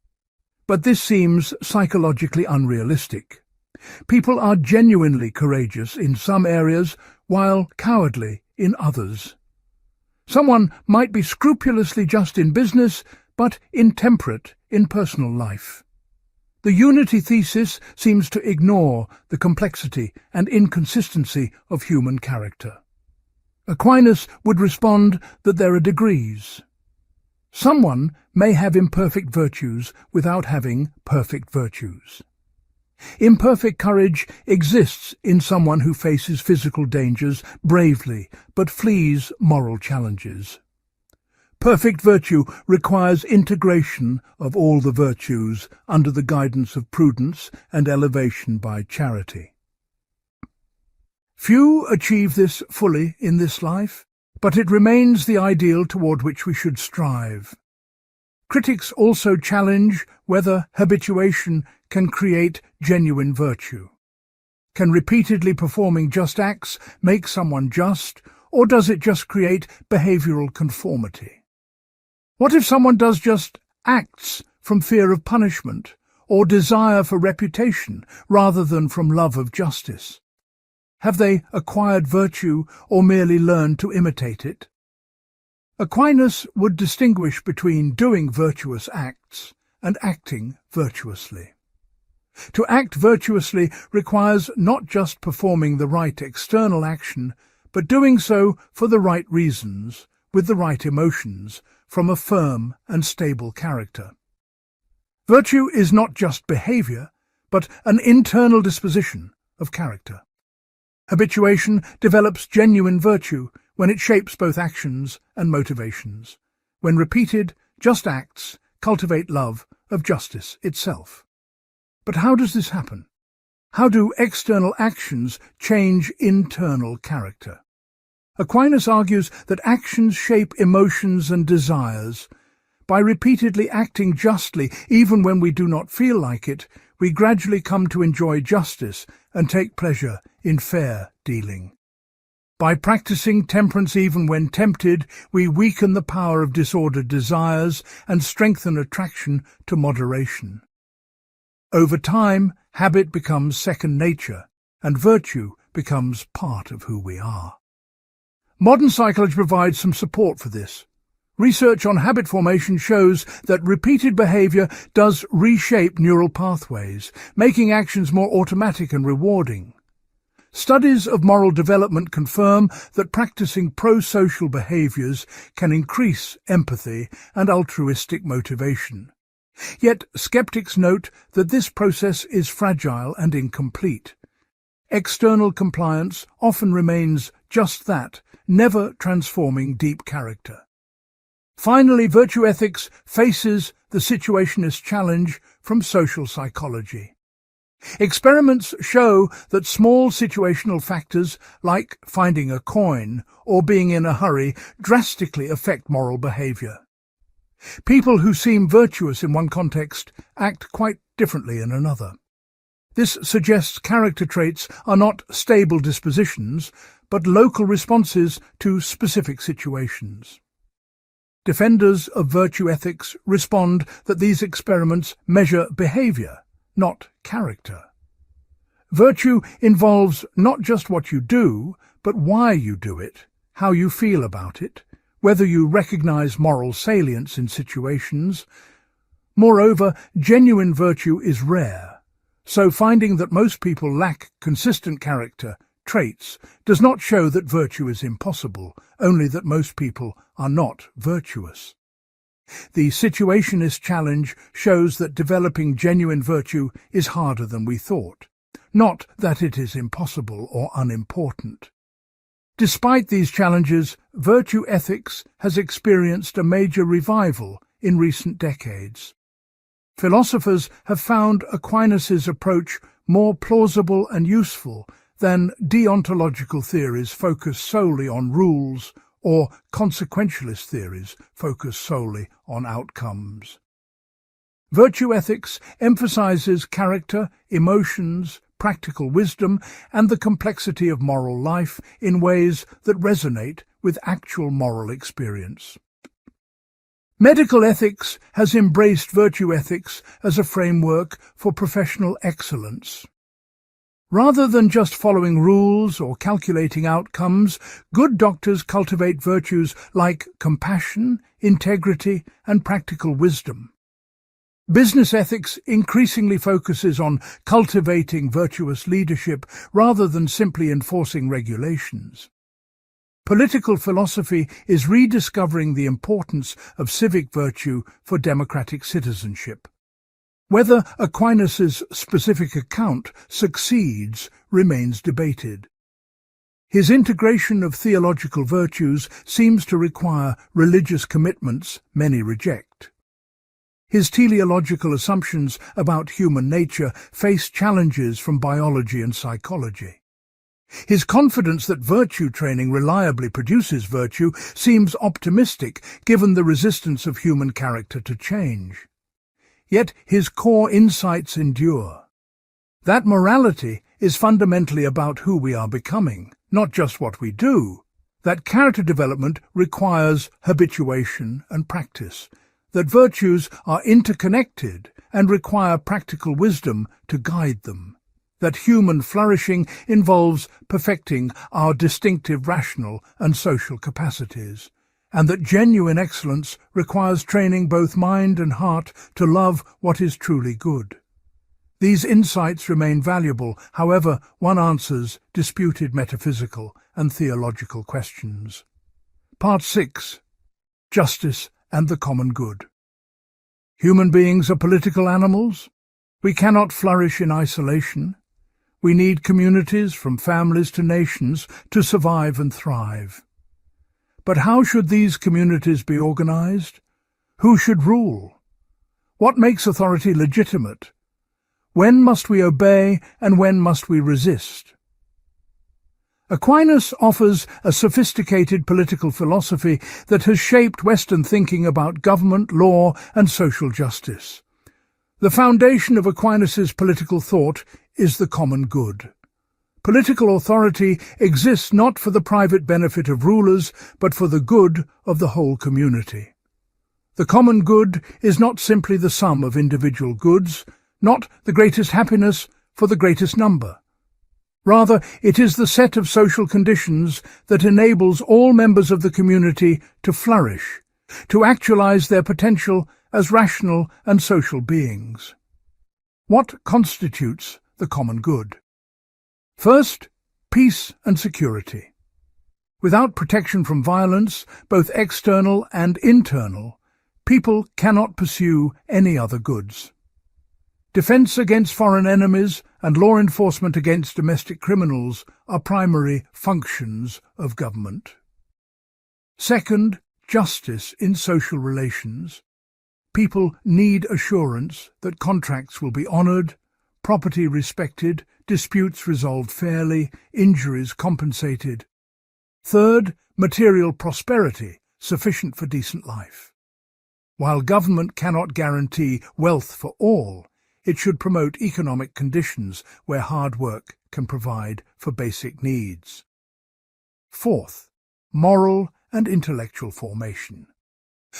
But this seems psychologically unrealistic. People are genuinely courageous in some areas, while cowardly in others. Someone might be scrupulously just in business, but intemperate in personal life. The unity thesis seems to ignore the complexity and inconsistency of human character. Aquinas would respond that there are degrees. Someone may have imperfect virtues without having perfect virtues. Imperfect courage exists in someone who faces physical dangers bravely but flees moral challenges. Perfect virtue requires integration of all the virtues under the guidance of prudence and elevation by charity. Few achieve this fully in this life, but it remains the ideal toward which we should strive. Critics also challenge whether habituation can create genuine virtue. Can repeatedly performing just acts make someone just, or does it just create behavioral conformity? What if someone does just acts from fear of punishment or desire for reputation rather than from love of justice? Have they acquired virtue or merely learned to imitate it? Aquinas would distinguish between doing virtuous acts and acting virtuously. To act virtuously requires not just performing the right external action, but doing so for the right reasons, with the right emotions, from a firm and stable character. Virtue is not just behavior, but an internal disposition of character. Habituation develops genuine virtue when it shapes both actions and motivations. When repeated, just acts cultivate love of justice itself. But how does this happen? How do external actions change internal character? Aquinas argues that actions shape emotions and desires. By repeatedly acting justly, even when we do not feel like it, we gradually come to enjoy justice and take pleasure in fair dealing. By practicing temperance even when tempted, we weaken the power of disordered desires and strengthen attraction to moderation. Over time, habit becomes second nature, and virtue becomes part of who we are. Modern psychology provides some support for this. Research on habit formation shows that repeated behavior does reshape neural pathways, making actions more automatic and rewarding. Studies of moral development confirm that practicing pro-social behaviors can increase empathy and altruistic motivation. Yet skeptics note that this process is fragile and incomplete. External compliance often remains just that, never transforming deep character. Finally, virtue ethics faces the situationist challenge from social psychology. Experiments show that small situational factors, like finding a coin or being in a hurry, drastically affect moral behavior. People who seem virtuous in one context act quite differently in another. This suggests character traits are not stable dispositions, but local responses to specific situations. Defenders of virtue ethics respond that these experiments measure behavior, not character. Virtue involves not just what you do, but why you do it, how you feel about it, whether you recognize moral salience in situations. Moreover, genuine virtue is rare, so finding that most people lack consistent character traits does not show that virtue is impossible, only that most people are not virtuous. The situationist challenge shows that developing genuine virtue is harder than we thought, not that it is impossible or unimportant. Despite these challenges, virtue ethics has experienced a major revival in recent decades. Philosophers have found Aquinas' approach more plausible and useful than deontological theories focused solely on rules or consequentialist theories focused solely on outcomes. Virtue ethics emphasizes character, emotions, practical wisdom, and the complexity of moral life in ways that resonate with actual moral experience. Medical ethics has embraced virtue ethics as a framework for professional excellence. Rather than just following rules or calculating outcomes, good doctors cultivate virtues like compassion, integrity, and practical wisdom. Business ethics increasingly focuses on cultivating virtuous leadership rather than simply enforcing regulations. Political philosophy is rediscovering the importance of civic virtue for democratic citizenship. Whether Aquinas' specific account succeeds remains debated. His integration of theological virtues seems to require religious commitments many reject. His teleological assumptions about human nature face challenges from biology and psychology. His confidence that virtue training reliably produces virtue seems optimistic given the resistance of human character to change. Yet his core insights endure. That morality is fundamentally about who we are becoming, not just what we do. That character development requires habituation and practice. That virtues are interconnected and require practical wisdom to guide them. That human flourishing involves perfecting our distinctive rational and social capacities. And that genuine excellence requires training both mind and heart to love what is truly good. These insights remain valuable, however one answers disputed metaphysical and theological questions. Part 6. Justice and the Common Good. Human beings are political animals. We cannot flourish in isolation. We need communities, from families to nations, to survive and thrive. But how should these communities be organized? Who should rule? What makes authority legitimate? When must we obey and when must we resist? Aquinas offers a sophisticated political philosophy that has shaped Western thinking about government, law, and social justice. The foundation of Aquinas' political thought is the common good. Political authority exists not for the private benefit of rulers, but for the good of the whole community. The common good is not simply the sum of individual goods, not the greatest happiness for the greatest number. Rather, it is the set of social conditions that enables all members of the community to flourish, to actualize their potential as rational and social beings. What constitutes the common good? First, peace and security. Without protection from violence, both external and internal, people cannot pursue any other goods. Defense against foreign enemies and law enforcement against domestic criminals are primary functions of government. Second, justice in social relations. People need assurance that contracts will be honored, property respected, disputes resolved fairly, injuries compensated. Third, material prosperity, sufficient for decent life. While government cannot guarantee wealth for all, it should promote economic conditions where hard work can provide for basic needs. Fourth, moral and intellectual formation.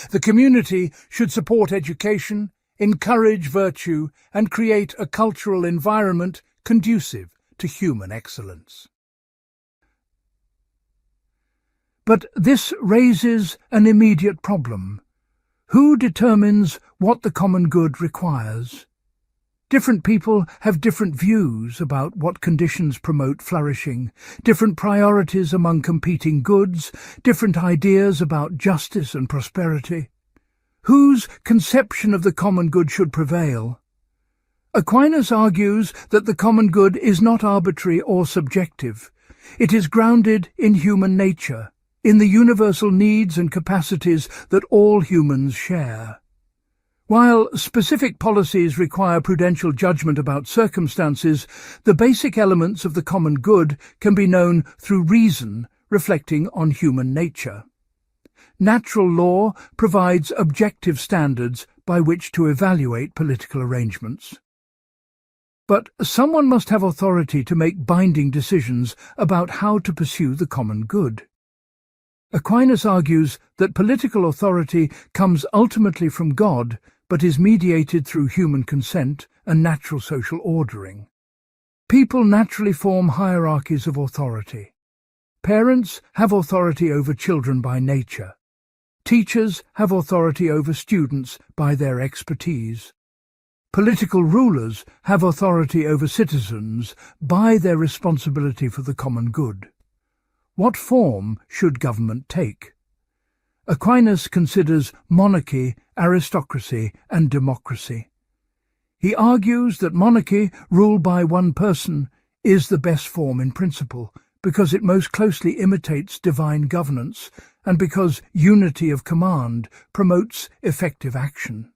The community should support education, encourage virtue, and create a cultural environment conducive to human excellence. But this raises an immediate problem. Who determines what the common good requires? Different people have different views about what conditions promote flourishing, different priorities among competing goods, different ideas about justice and prosperity. Whose conception of the common good should prevail? Aquinas argues that the common good is not arbitrary or subjective. It is grounded in human nature, in the universal needs and capacities that all humans share. While specific policies require prudential judgment about circumstances, the basic elements of the common good can be known through reason, reflecting on human nature. Natural law provides objective standards by which to evaluate political arrangements. But someone must have authority to make binding decisions about how to pursue the common good. Aquinas argues that political authority comes ultimately from God, but is mediated through human consent and natural social ordering. People naturally form hierarchies of authority. Parents have authority over children by nature. Teachers have authority over students by their expertise. Political rulers have authority over citizens by their responsibility for the common good. What form should government take? Aquinas considers monarchy, aristocracy, and democracy. He argues that monarchy, ruled by one person, is the best form in principle, because it most closely imitates divine governance, and because unity of command promotes effective action.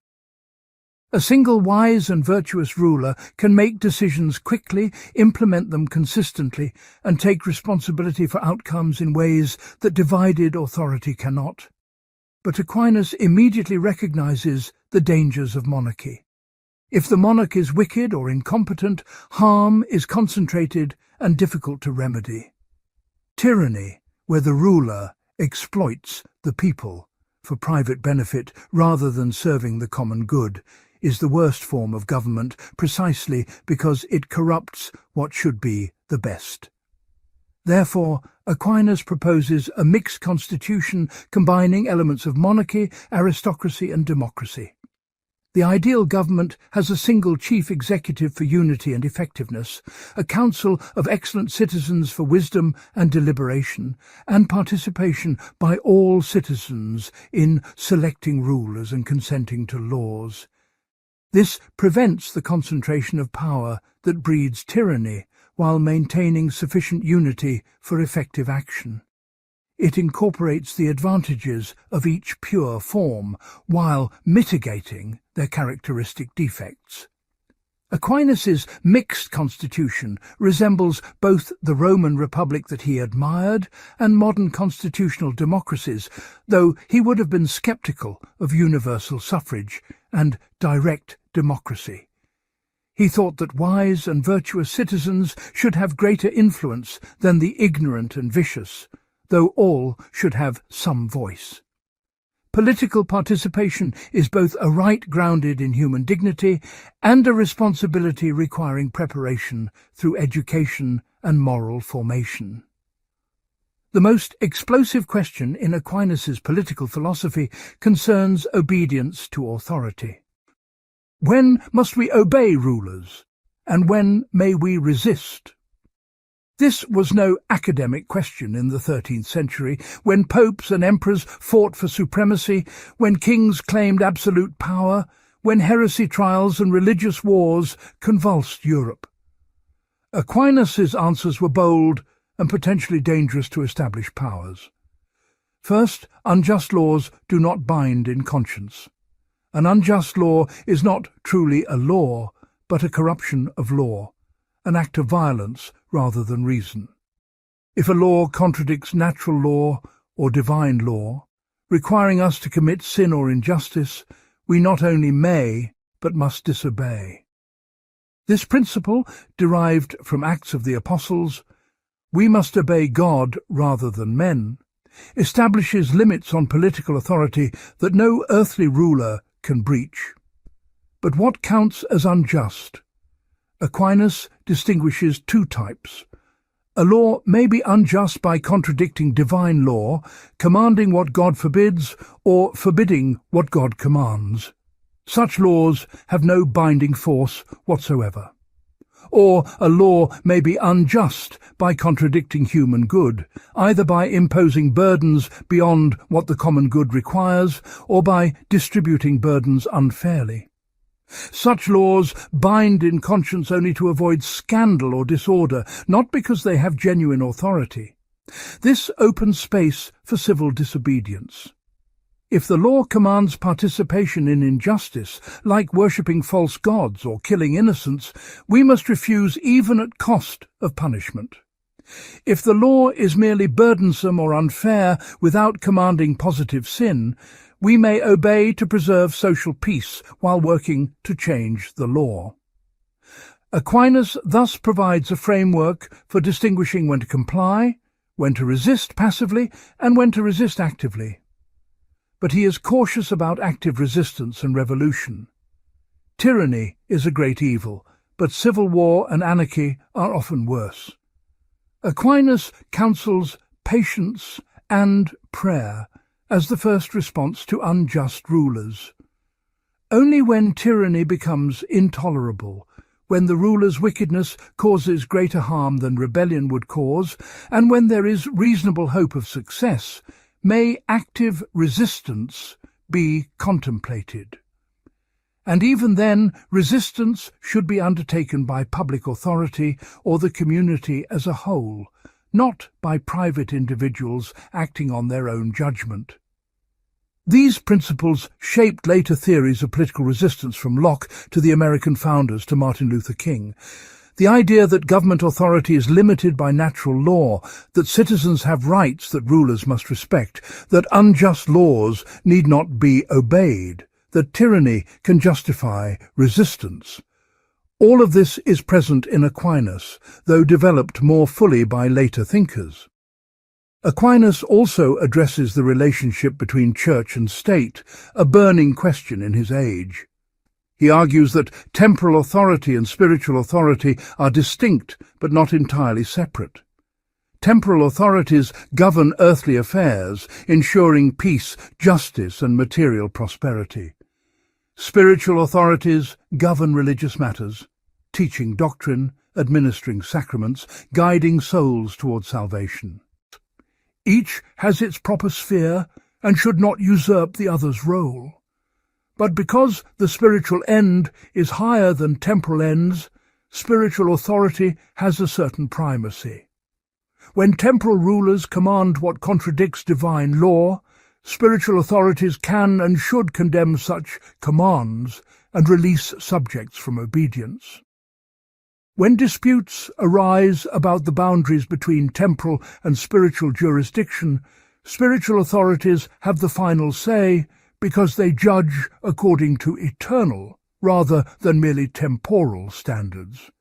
A single wise and virtuous ruler can make decisions quickly, implement them consistently, and take responsibility for outcomes in ways that divided authority cannot. But Aquinas immediately recognizes the dangers of monarchy. If the monarch is wicked or incompetent, harm is concentrated and difficult to remedy. Tyranny, where the ruler exploits the people for private benefit rather than serving the common good, is the worst form of government precisely because it corrupts what should be the best. Therefore, Aquinas proposes a mixed constitution combining elements of monarchy, aristocracy, and democracy. The ideal government has a single chief executive for unity and effectiveness, a council of excellent citizens for wisdom and deliberation, and participation by all citizens in selecting rulers and consenting to laws. This prevents the concentration of power that breeds tyranny while maintaining sufficient unity for effective action. It incorporates the advantages of each pure form while mitigating their characteristic defects. Aquinas' mixed constitution resembles both the Roman Republic that he admired and modern constitutional democracies, though he would have been skeptical of universal suffrage and direct democracy. He thought that wise and virtuous citizens should have greater influence than the ignorant and vicious, though all should have some voice. Political participation is both a right grounded in human dignity and a responsibility requiring preparation through education and moral formation. The most explosive question in Aquinas' political philosophy concerns obedience to authority. When must we obey rulers, and when may we resist? This was no academic question in the 13th century, when popes and emperors fought for supremacy, when kings claimed absolute power, when heresy trials and religious wars convulsed Europe. Aquinas' answers were bold and potentially dangerous to established powers. First, unjust laws do not bind in conscience. An unjust law is not truly a law, but a corruption of law, an act of violence rather than reason. If a law contradicts natural law or divine law, requiring us to commit sin or injustice, we not only may, but must disobey. This principle, derived from Acts of the Apostles, we must obey God rather than men, establishes limits on political authority that no earthly ruler can breach. But what counts as unjust? Aquinas distinguishes two types. A law may be unjust by contradicting divine law, commanding what God forbids, or forbidding what God commands. Such laws have no binding force whatsoever. Or a law may be unjust by contradicting human good, either by imposing burdens beyond what the common good requires, or by distributing burdens unfairly. Such laws bind in conscience only to avoid scandal or disorder, not because they have genuine authority. This opens space for civil disobedience. If the law commands participation in injustice, like worshipping false gods or killing innocents, we must refuse even at cost of punishment. If the law is merely burdensome or unfair without commanding positive sin, we may obey to preserve social peace while working to change the law. Aquinas thus provides a framework for distinguishing when to comply, when to resist passively, and when to resist actively. But he is cautious about active resistance and revolution. Tyranny is a great evil, but civil war and anarchy are often worse. Aquinas counsels patience and prayer as the first response to unjust rulers. Only when tyranny becomes intolerable, when the ruler's wickedness causes greater harm than rebellion would cause, and when there is reasonable hope of success, may active resistance be contemplated. And even then, resistance should be undertaken by public authority or the community as a whole, not by private individuals acting on their own judgment. These principles shaped later theories of political resistance, from Locke to the American founders to Martin Luther King. The idea that government authority is limited by natural law, that citizens have rights that rulers must respect, that unjust laws need not be obeyed, that tyranny can justify resistance. All of this is present in Aquinas, though developed more fully by later thinkers. Aquinas also addresses the relationship between church and state, a burning question in his age. He argues that temporal authority and spiritual authority are distinct but not entirely separate. Temporal authorities govern earthly affairs, ensuring peace, justice, and material prosperity. Spiritual authorities govern religious matters, teaching doctrine, administering sacraments, guiding souls toward salvation. Each has its proper sphere and should not usurp the other's role. But because the spiritual end is higher than temporal ends, spiritual authority has a certain primacy. When temporal rulers command what contradicts divine law, spiritual authorities can and should condemn such commands and release subjects from obedience. When disputes arise about the boundaries between temporal and spiritual jurisdiction, spiritual authorities have the final say because they judge according to eternal rather than merely temporal standards.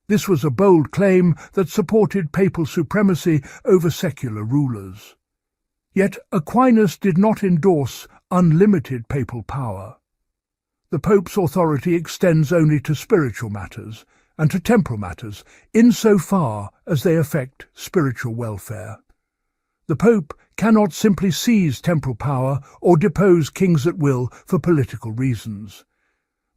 This was a bold claim that supported papal supremacy over secular rulers. Yet Aquinas did not endorse unlimited papal power. The Pope's authority extends only to spiritual matters and to temporal matters, insofar as they affect spiritual welfare. The Pope cannot simply seize temporal power or depose kings at will for political reasons.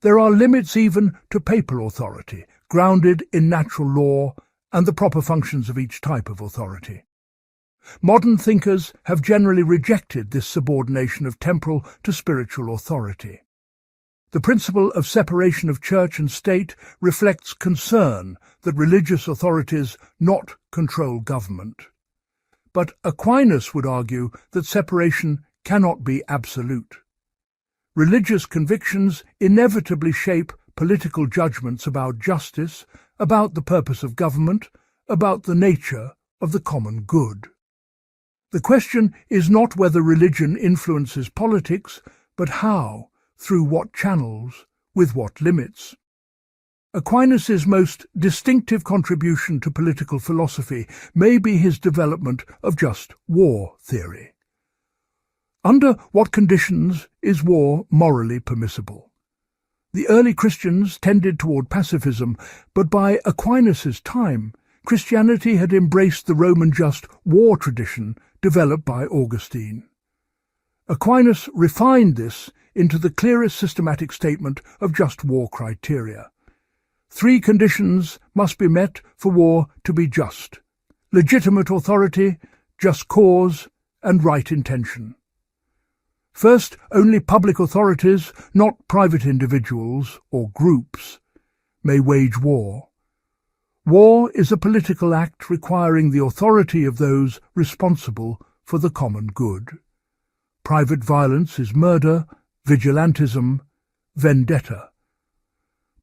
There are limits even to papal authority, grounded in natural law and the proper functions of each type of authority. Modern thinkers have generally rejected this subordination of temporal to spiritual authority. The principle of separation of church and state reflects concern that religious authorities not control government. But Aquinas would argue that separation cannot be absolute. Religious convictions inevitably shape political judgments about justice, about the purpose of government, about the nature of the common good. The question is not whether religion influences politics, but how, through what channels, with what limits. Aquinas' most distinctive contribution to political philosophy may be his development of just war theory. Under what conditions is war morally permissible? The early Christians tended toward pacifism, but by Aquinas' time, Christianity had embraced the Roman just war tradition developed by Augustine. Aquinas refined this into the clearest systematic statement of just war criteria. 3 conditions must be met for war to be just: legitimate authority, just cause, and right intention. First, only public authorities, not private individuals or groups, may wage war. War is a political act requiring the authority of those responsible for the common good. Private violence is murder, vigilantism, vendetta.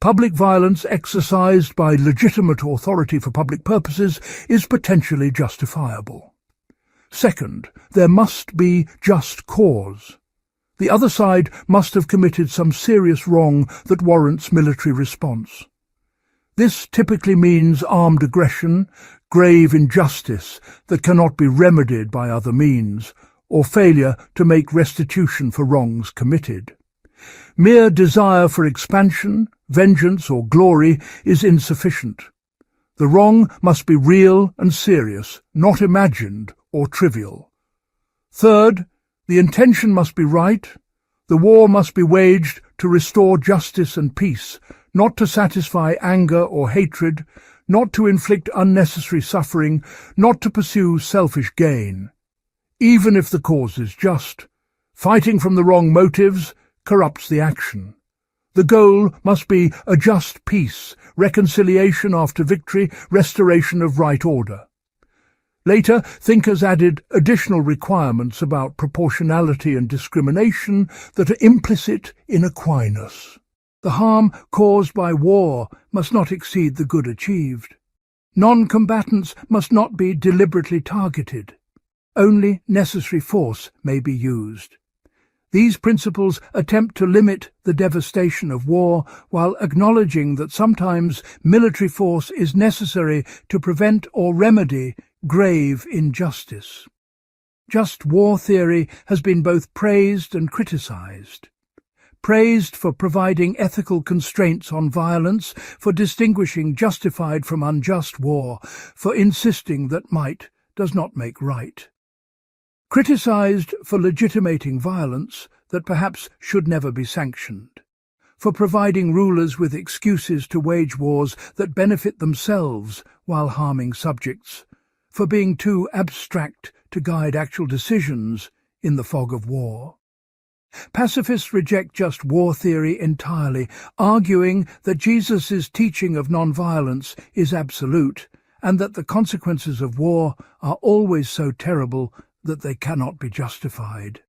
Public violence exercised by legitimate authority for public purposes is potentially justifiable. Second, there must be just cause. The other side must have committed some serious wrong that warrants military response. This typically means armed aggression, grave injustice that cannot be remedied by other means, or failure to make restitution for wrongs committed. Mere desire for expansion, vengeance, or glory is insufficient. The wrong must be real and serious, not imagined or trivial. Third, the intention must be right. The war must be waged to restore justice and peace, not to satisfy anger or hatred, not to inflict unnecessary suffering, not to pursue selfish gain. Even if the cause is just, fighting from the wrong motives corrupts the action. The goal must be a just peace, reconciliation after victory, restoration of right order. Later, thinkers added additional requirements about proportionality and discrimination that are implicit in Aquinas. The harm caused by war must not exceed the good achieved. Non-combatants must not be deliberately targeted. Only necessary force may be used. These principles attempt to limit the devastation of war while acknowledging that sometimes military force is necessary to prevent or remedy grave injustice. Just war theory has been both praised and criticized. Praised for providing ethical constraints on violence, for distinguishing justified from unjust war, for insisting that might does not make right. Criticized for legitimating violence that perhaps should never be sanctioned, for providing rulers with excuses to wage wars that benefit themselves while harming subjects, for being too abstract to guide actual decisions in the fog of war. Pacifists reject just war theory entirely, arguing that Jesus' teaching of non-violence is absolute and that the consequences of war are always so terrible that they cannot be justified.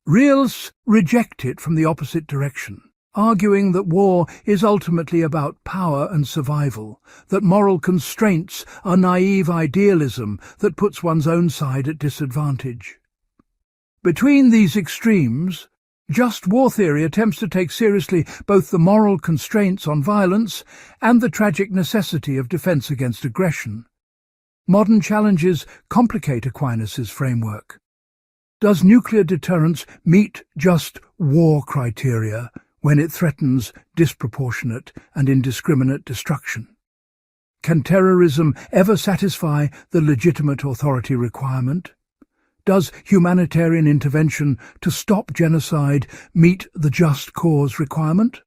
Realists reject it from the opposite direction, arguing that war is ultimately about power and survival, that moral constraints are naive idealism that puts one's own side at disadvantage. Between these extremes, just war theory attempts to take seriously both the moral constraints on violence and the tragic necessity of defense against aggression. Modern challenges complicate Aquinas' framework. Does nuclear deterrence meet just war criteria when it threatens disproportionate and indiscriminate destruction? Can terrorism ever satisfy the legitimate authority requirement? Does humanitarian intervention to stop genocide meet the just cause requirement?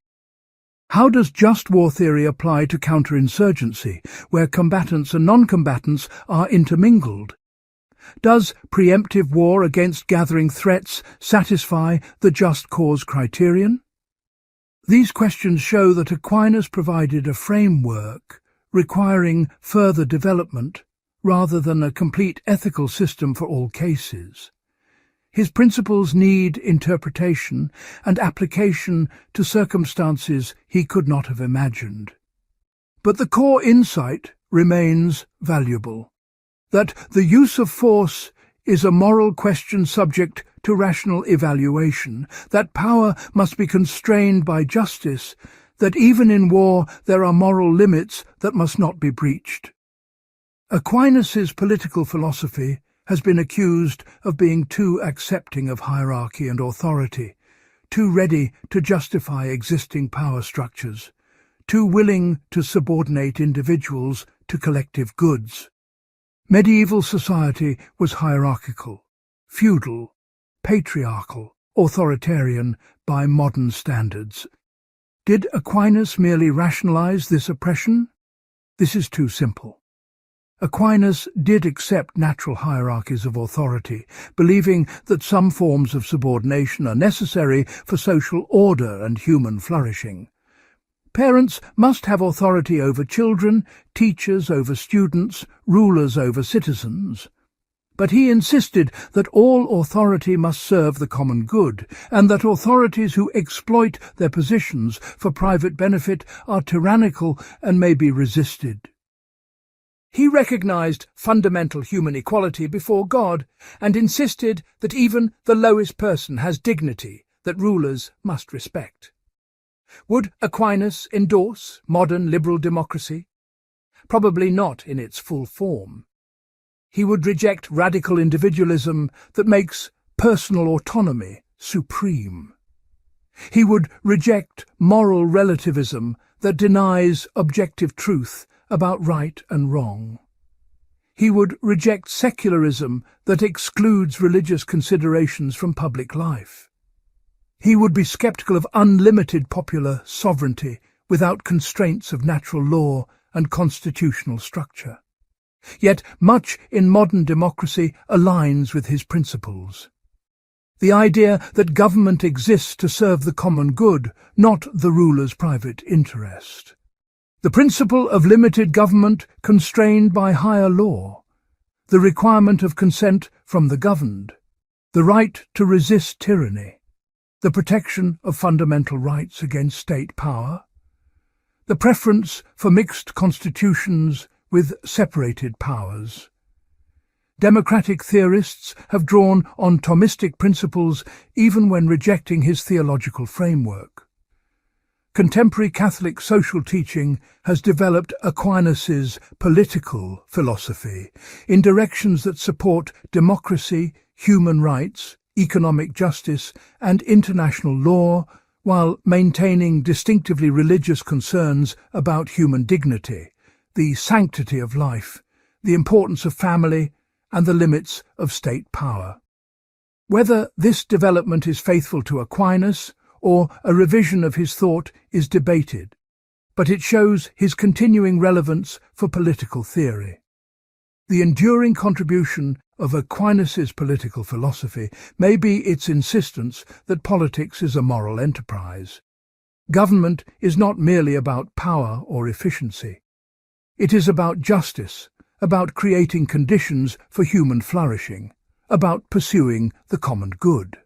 How does just war theory apply to counterinsurgency, where combatants and non-combatants are intermingled? Does preemptive war against gathering threats satisfy the just cause criterion? These questions show that Aquinas provided a framework requiring further development rather than a complete ethical system for all cases. His principles need interpretation and application to circumstances he could not have imagined. But the core insight remains valuable, that the use of force is a moral question subject to rational evaluation, that power must be constrained by justice, that even in war there are moral limits that must not be breached. Aquinas' political philosophy has been accused of being too accepting of hierarchy and authority, too ready to justify existing power structures, too willing to subordinate individuals to collective goods. Medieval society was hierarchical, feudal, patriarchal, authoritarian by modern standards. Did Aquinas merely rationalize this oppression? This is too simple. Aquinas did accept natural hierarchies of authority, believing that some forms of subordination are necessary for social order and human flourishing. Parents must have authority over children, teachers over students, rulers over citizens. But he insisted that all authority must serve the common good, and that authorities who exploit their positions for private benefit are tyrannical and may be resisted. He recognized fundamental human equality before God and insisted that even the lowest person has dignity that rulers must respect. Would Aquinas endorse modern liberal democracy? Probably not in its full form. He would reject radical individualism that makes personal autonomy supreme. He would reject moral relativism that denies objective truth about right and wrong. He would reject secularism that excludes religious considerations from public life. He would be skeptical of unlimited popular sovereignty without constraints of natural law and constitutional structure. Yet much in modern democracy aligns with his principles. The idea that government exists to serve the common good, not the ruler's private interest. The principle of limited government constrained by higher law. The requirement of consent from the governed. The right to resist tyranny. The protection of fundamental rights against state power. The preference for mixed constitutions with separated powers. Democratic theorists have drawn on Thomistic principles even when rejecting his theological framework. Contemporary Catholic social teaching has developed Aquinas' political philosophy in directions that support democracy, human rights, economic justice, and international law, while maintaining distinctively religious concerns about human dignity, the sanctity of life, the importance of family, and the limits of state power. Whether this development is faithful to Aquinas or a revision of his thought is debated, but it shows his continuing relevance for political theory. The enduring contribution of Aquinas' political philosophy may be its insistence that politics is a moral enterprise. Government is not merely about power or efficiency. It is about justice, about creating conditions for human flourishing, about pursuing the common good.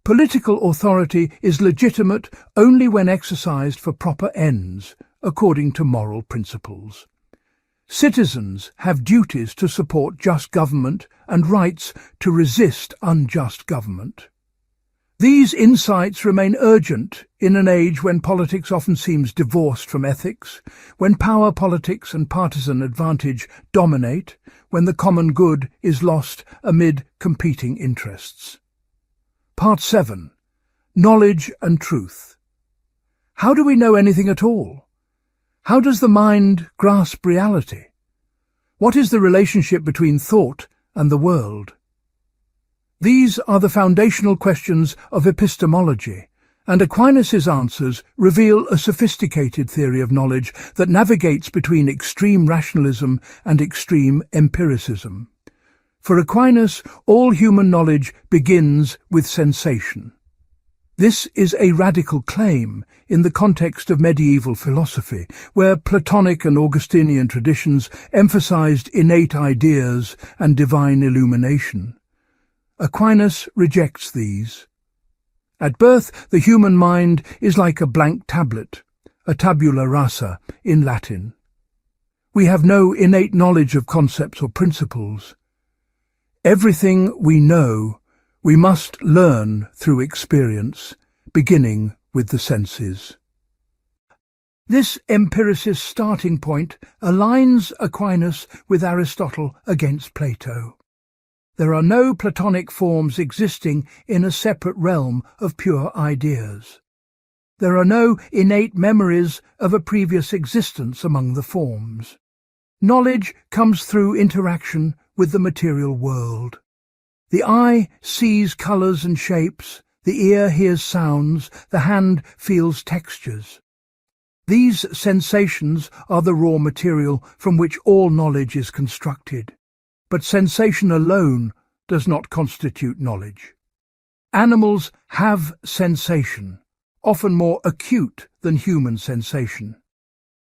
Political authority is legitimate only when exercised for proper ends, according to moral principles. Citizens have duties to support just government and rights to resist unjust government. These insights remain urgent in an age when politics often seems divorced from ethics, when power politics and partisan advantage dominate, when the common good is lost amid competing interests. Part 7. Knowledge and Truth. How do we know anything at all? How does the mind grasp reality? What is the relationship between thought and the world? These are the foundational questions of epistemology, and Aquinas' answers reveal a sophisticated theory of knowledge that navigates between extreme rationalism and extreme empiricism. For Aquinas, all human knowledge begins with sensation. This is a radical claim in the context of medieval philosophy, where Platonic and Augustinian traditions emphasized innate ideas and divine illumination. Aquinas rejects these. At birth, the human mind is like a blank tablet, a tabula rasa in Latin. We have no innate knowledge of concepts or principles. Everything we know, we must learn through experience, beginning with the senses. This empiricist starting point aligns Aquinas with Aristotle against Plato. There are no Platonic forms existing in a separate realm of pure ideas. There are no innate memories of a previous existence among the forms. Knowledge comes through interaction with the material world. The eye sees colours and shapes, the ear hears sounds, the hand feels textures. These sensations are the raw material from which all knowledge is constructed. But sensation alone does not constitute knowledge. Animals have sensation, often more acute than human sensation.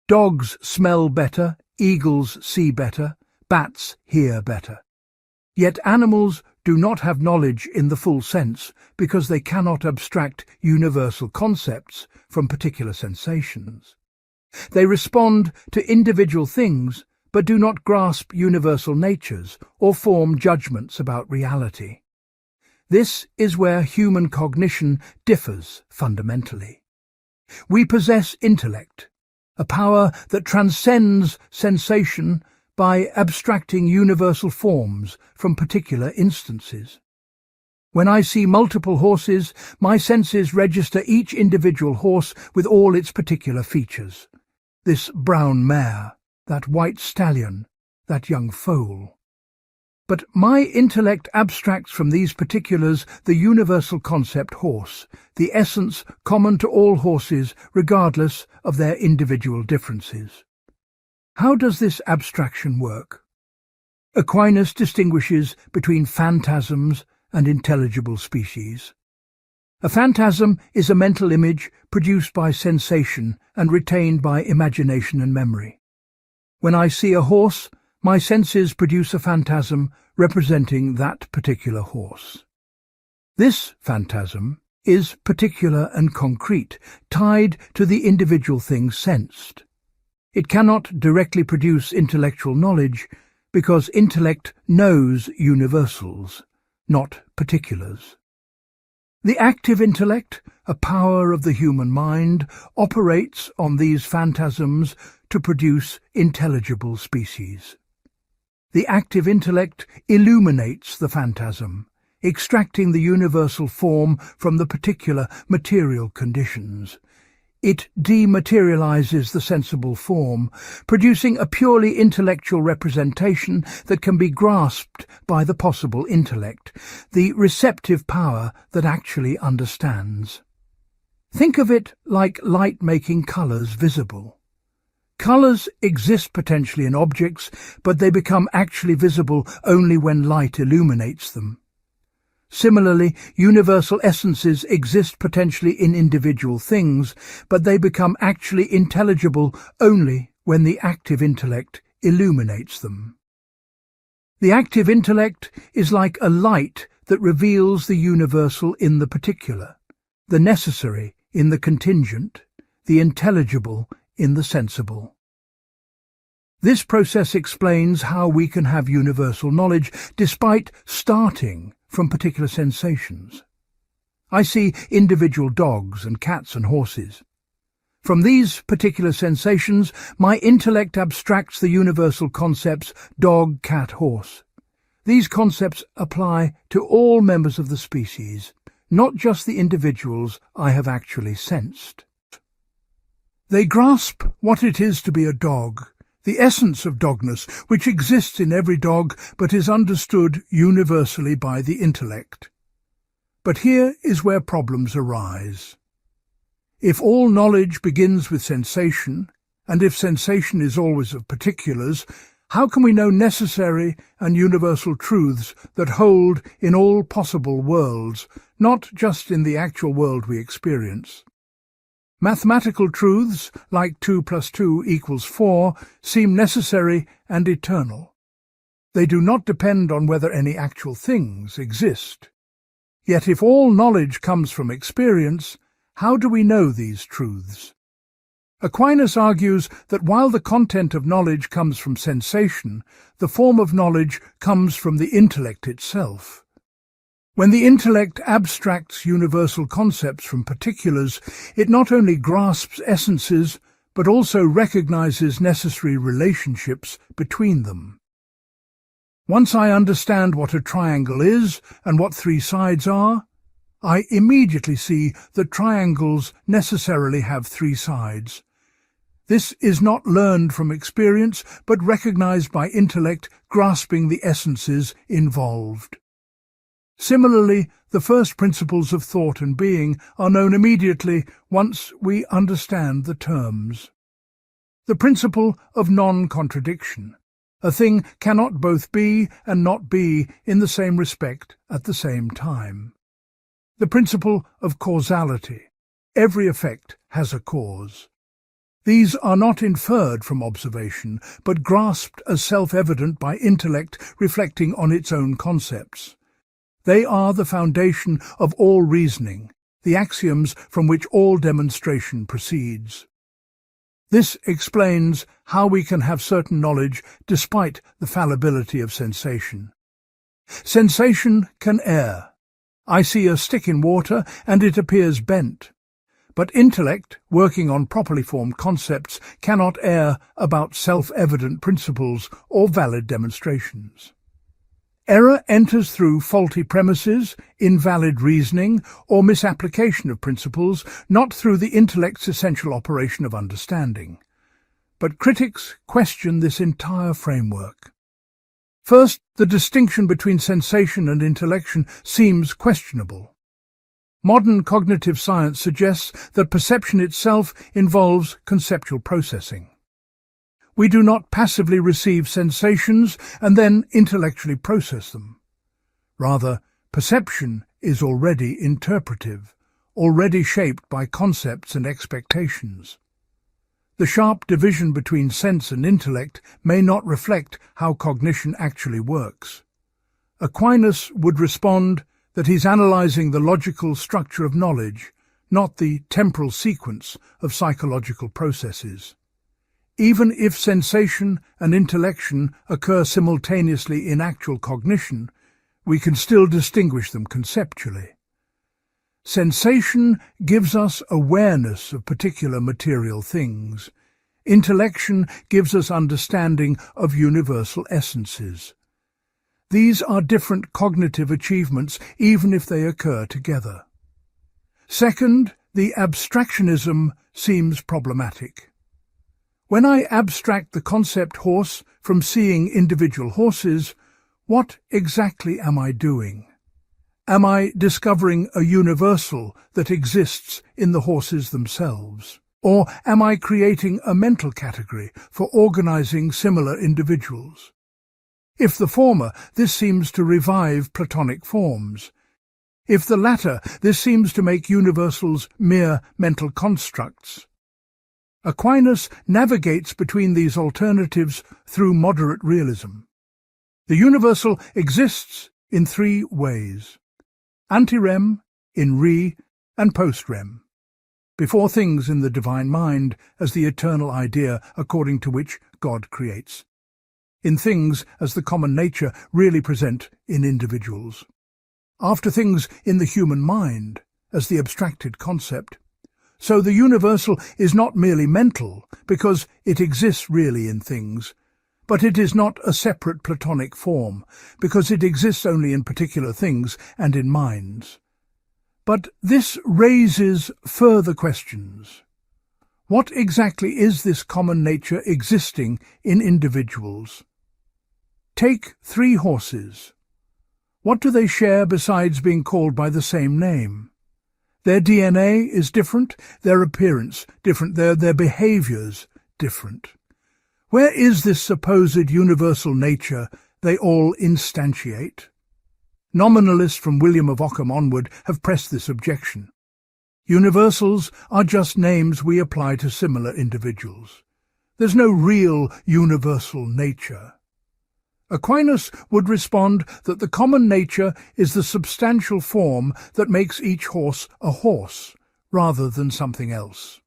Dogs smell better, eagles see better, bats hear better. Yet animals do not have knowledge in the full sense because they cannot abstract universal concepts from particular sensations. They respond to individual things but do not grasp universal natures or form judgments about reality. This is where human cognition differs fundamentally. We possess intellect, a power that transcends sensation by abstracting universal forms from particular instances. When I see multiple horses, my senses register each individual horse with all its particular features. This brown mare, that white stallion, that young foal. But my intellect abstracts from these particulars the universal concept horse, the essence common to all horses regardless of their individual differences. How does this abstraction work? Aquinas distinguishes between phantasms and intelligible species. A phantasm is a mental image produced by sensation and retained by imagination and memory. When I see a horse, my senses produce a phantasm representing that particular horse. This phantasm is particular and concrete, tied to the individual thing sensed. It cannot directly produce intellectual knowledge because intellect knows universals, not particulars. The active intellect, a power of the human mind, operates on these phantasms to produce intelligible species. The active intellect illuminates the phantasm, extracting the universal form from the particular material conditions. It dematerializes the sensible form, producing a purely intellectual representation that can be grasped by the possible intellect, the receptive power that actually understands. Think of it like light making colors visible. Colors exist potentially in objects, but they become actually visible only when light illuminates them. Similarly, universal essences exist potentially in individual things, but they become actually intelligible only when the active intellect illuminates them. The active intellect is like a light that reveals the universal in the particular, the necessary in the contingent, the intelligible in the sensible. This process explains how we can have universal knowledge despite starting from particular sensations. I see individual dogs and cats and horses. From these particular sensations, my intellect abstracts the universal concepts dog, cat, horse. These concepts apply to all members of the species, not just the individuals I have actually sensed. They grasp what it is to be a dog, the essence of dogness, which exists in every dog but is understood universally by the intellect. But here is where problems arise. If all knowledge begins with sensation, and if sensation is always of particulars, how can we know necessary and universal truths that hold in all possible worlds, not just in the actual world we experience? Mathematical truths, like 2 + 2 = 4, seem necessary and eternal. They do not depend on whether any actual things exist. Yet if all knowledge comes from experience, how do we know these truths? Aquinas argues that while the content of knowledge comes from sensation, the form of knowledge comes from the intellect itself. When the intellect abstracts universal concepts from particulars, it not only grasps essences, but also recognizes necessary relationships between them. Once I understand what a triangle is and what three sides are, I immediately see that triangles necessarily have three sides. This is not learned from experience, but recognized by intellect grasping the essences involved. Similarly, the first principles of thought and being are known immediately once we understand the terms. The principle of non-contradiction. A thing cannot both be and not be in the same respect at the same time. The principle of causality. Every effect has a cause. These are not inferred from observation, but grasped as self-evident by intellect reflecting on its own concepts. They are the foundation of all reasoning, the axioms from which all demonstration proceeds. This explains how we can have certain knowledge despite the fallibility of sensation. Sensation can err. I see a stick in water and it appears bent. But intellect, working on properly formed concepts, cannot err about self-evident principles or valid demonstrations. Error enters through faulty premises, invalid reasoning, or misapplication of principles, not through the intellect's essential operation of understanding. But critics question this entire framework. First, the distinction between sensation and intellection seems questionable. Modern cognitive science suggests that perception itself involves conceptual processing. We do not passively receive sensations and then intellectually process them. Rather, perception is already interpretive, already shaped by concepts and expectations. The sharp division between sense and intellect may not reflect how cognition actually works. Aquinas would respond that he's analyzing the logical structure of knowledge, not the temporal sequence of psychological processes. Even if sensation and intellection occur simultaneously in actual cognition, we can still distinguish them conceptually. Sensation gives us awareness of particular material things. Intellection gives us understanding of universal essences. These are different cognitive achievements, even if they occur together. Second, the abstractionism seems problematic. When I abstract the concept horse from seeing individual horses, what exactly am I doing? Am I discovering a universal that exists in the horses themselves? Or am I creating a mental category for organizing similar individuals? If the former, this seems to revive Platonic forms. If the latter, this seems to make universals mere mental constructs. Aquinas navigates between these alternatives through moderate realism. The universal exists in three ways: ante-rem, in re, and post-rem. Before things in the divine mind as the eternal idea according to which God creates. In things as the common nature really present in individuals. After things in the human mind as the abstracted concept. So the universal is not merely mental, because it exists really in things, but it is not a separate Platonic form, because it exists only in particular things and in minds. But this raises further questions. What exactly is this common nature existing in individuals? Take three horses. What do they share besides being called by the same name? Their DNA is different, their appearance different, their behaviors different. Where is this supposed universal nature they all instantiate? Nominalists from William of Ockham onward have pressed this objection. Universals are just names we apply to similar individuals. There's no real universal nature. Aquinas would respond that the common nature is the substantial form that makes each horse a horse, rather than something else.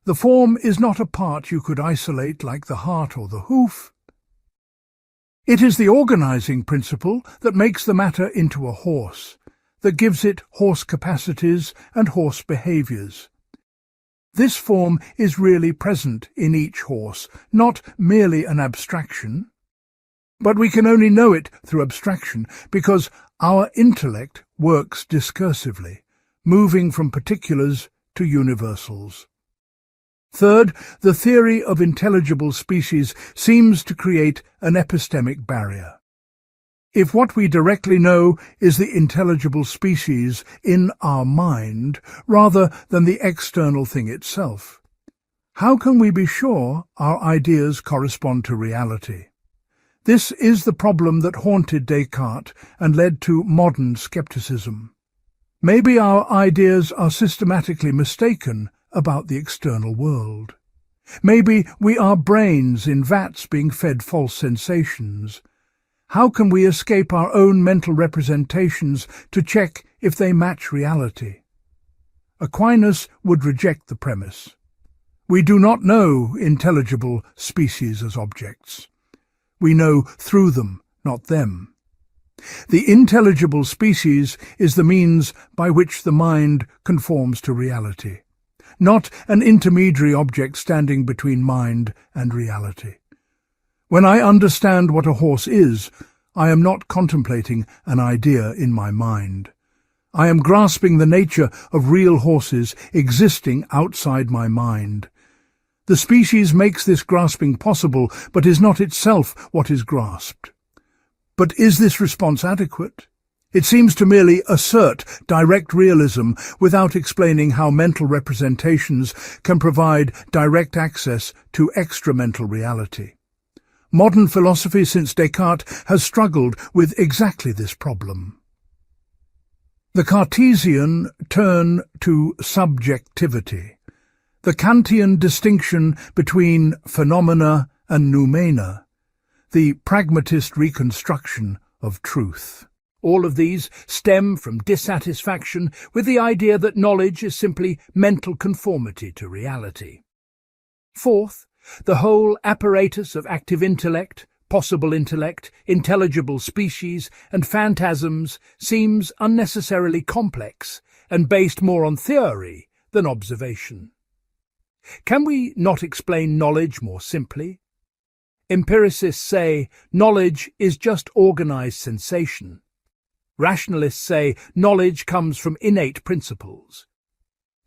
The form is not a part you could isolate like the heart or the hoof. It is the organizing principle that makes the matter into a horse, that gives it horse capacities and horse behaviors. This form is really present in each horse, not merely an abstraction. But we can only know it through abstraction because our intellect works discursively, moving from particulars to universals. Third, the theory of intelligible species seems to create an epistemic barrier. If what we directly know is the intelligible species in our mind rather than the external thing itself, how can we be sure our ideas correspond to reality? This is the problem that haunted Descartes and led to modern skepticism. Maybe our ideas are systematically mistaken about the external world. Maybe we are brains in vats being fed false sensations. How can we escape our own mental representations to check if they match reality? Aquinas would reject the premise. We do not know intelligible species as objects. We know through them, not them. The intelligible species is the means by which the mind conforms to reality, not an intermediary object standing between mind and reality. When I understand what a horse is, I am not contemplating an idea in my mind. I am grasping the nature of real horses existing outside my mind. The species makes this grasping possible, but is not itself what is grasped. But is this response adequate? It seems to merely assert direct realism without explaining how mental representations can provide direct access to extramental reality. Modern philosophy since Descartes has struggled with exactly this problem. The Cartesian turn to subjectivity. The Kantian distinction between phenomena and noumena, the pragmatist reconstruction of truth. All of these stem from dissatisfaction with the idea that knowledge is simply mental conformity to reality. Fourth, the whole apparatus of active intellect, possible intellect, intelligible species, and phantasms seems unnecessarily complex and based more on theory than observation. Can we not explain knowledge more simply? Empiricists say knowledge is just organized sensation. Rationalists say knowledge comes from innate principles.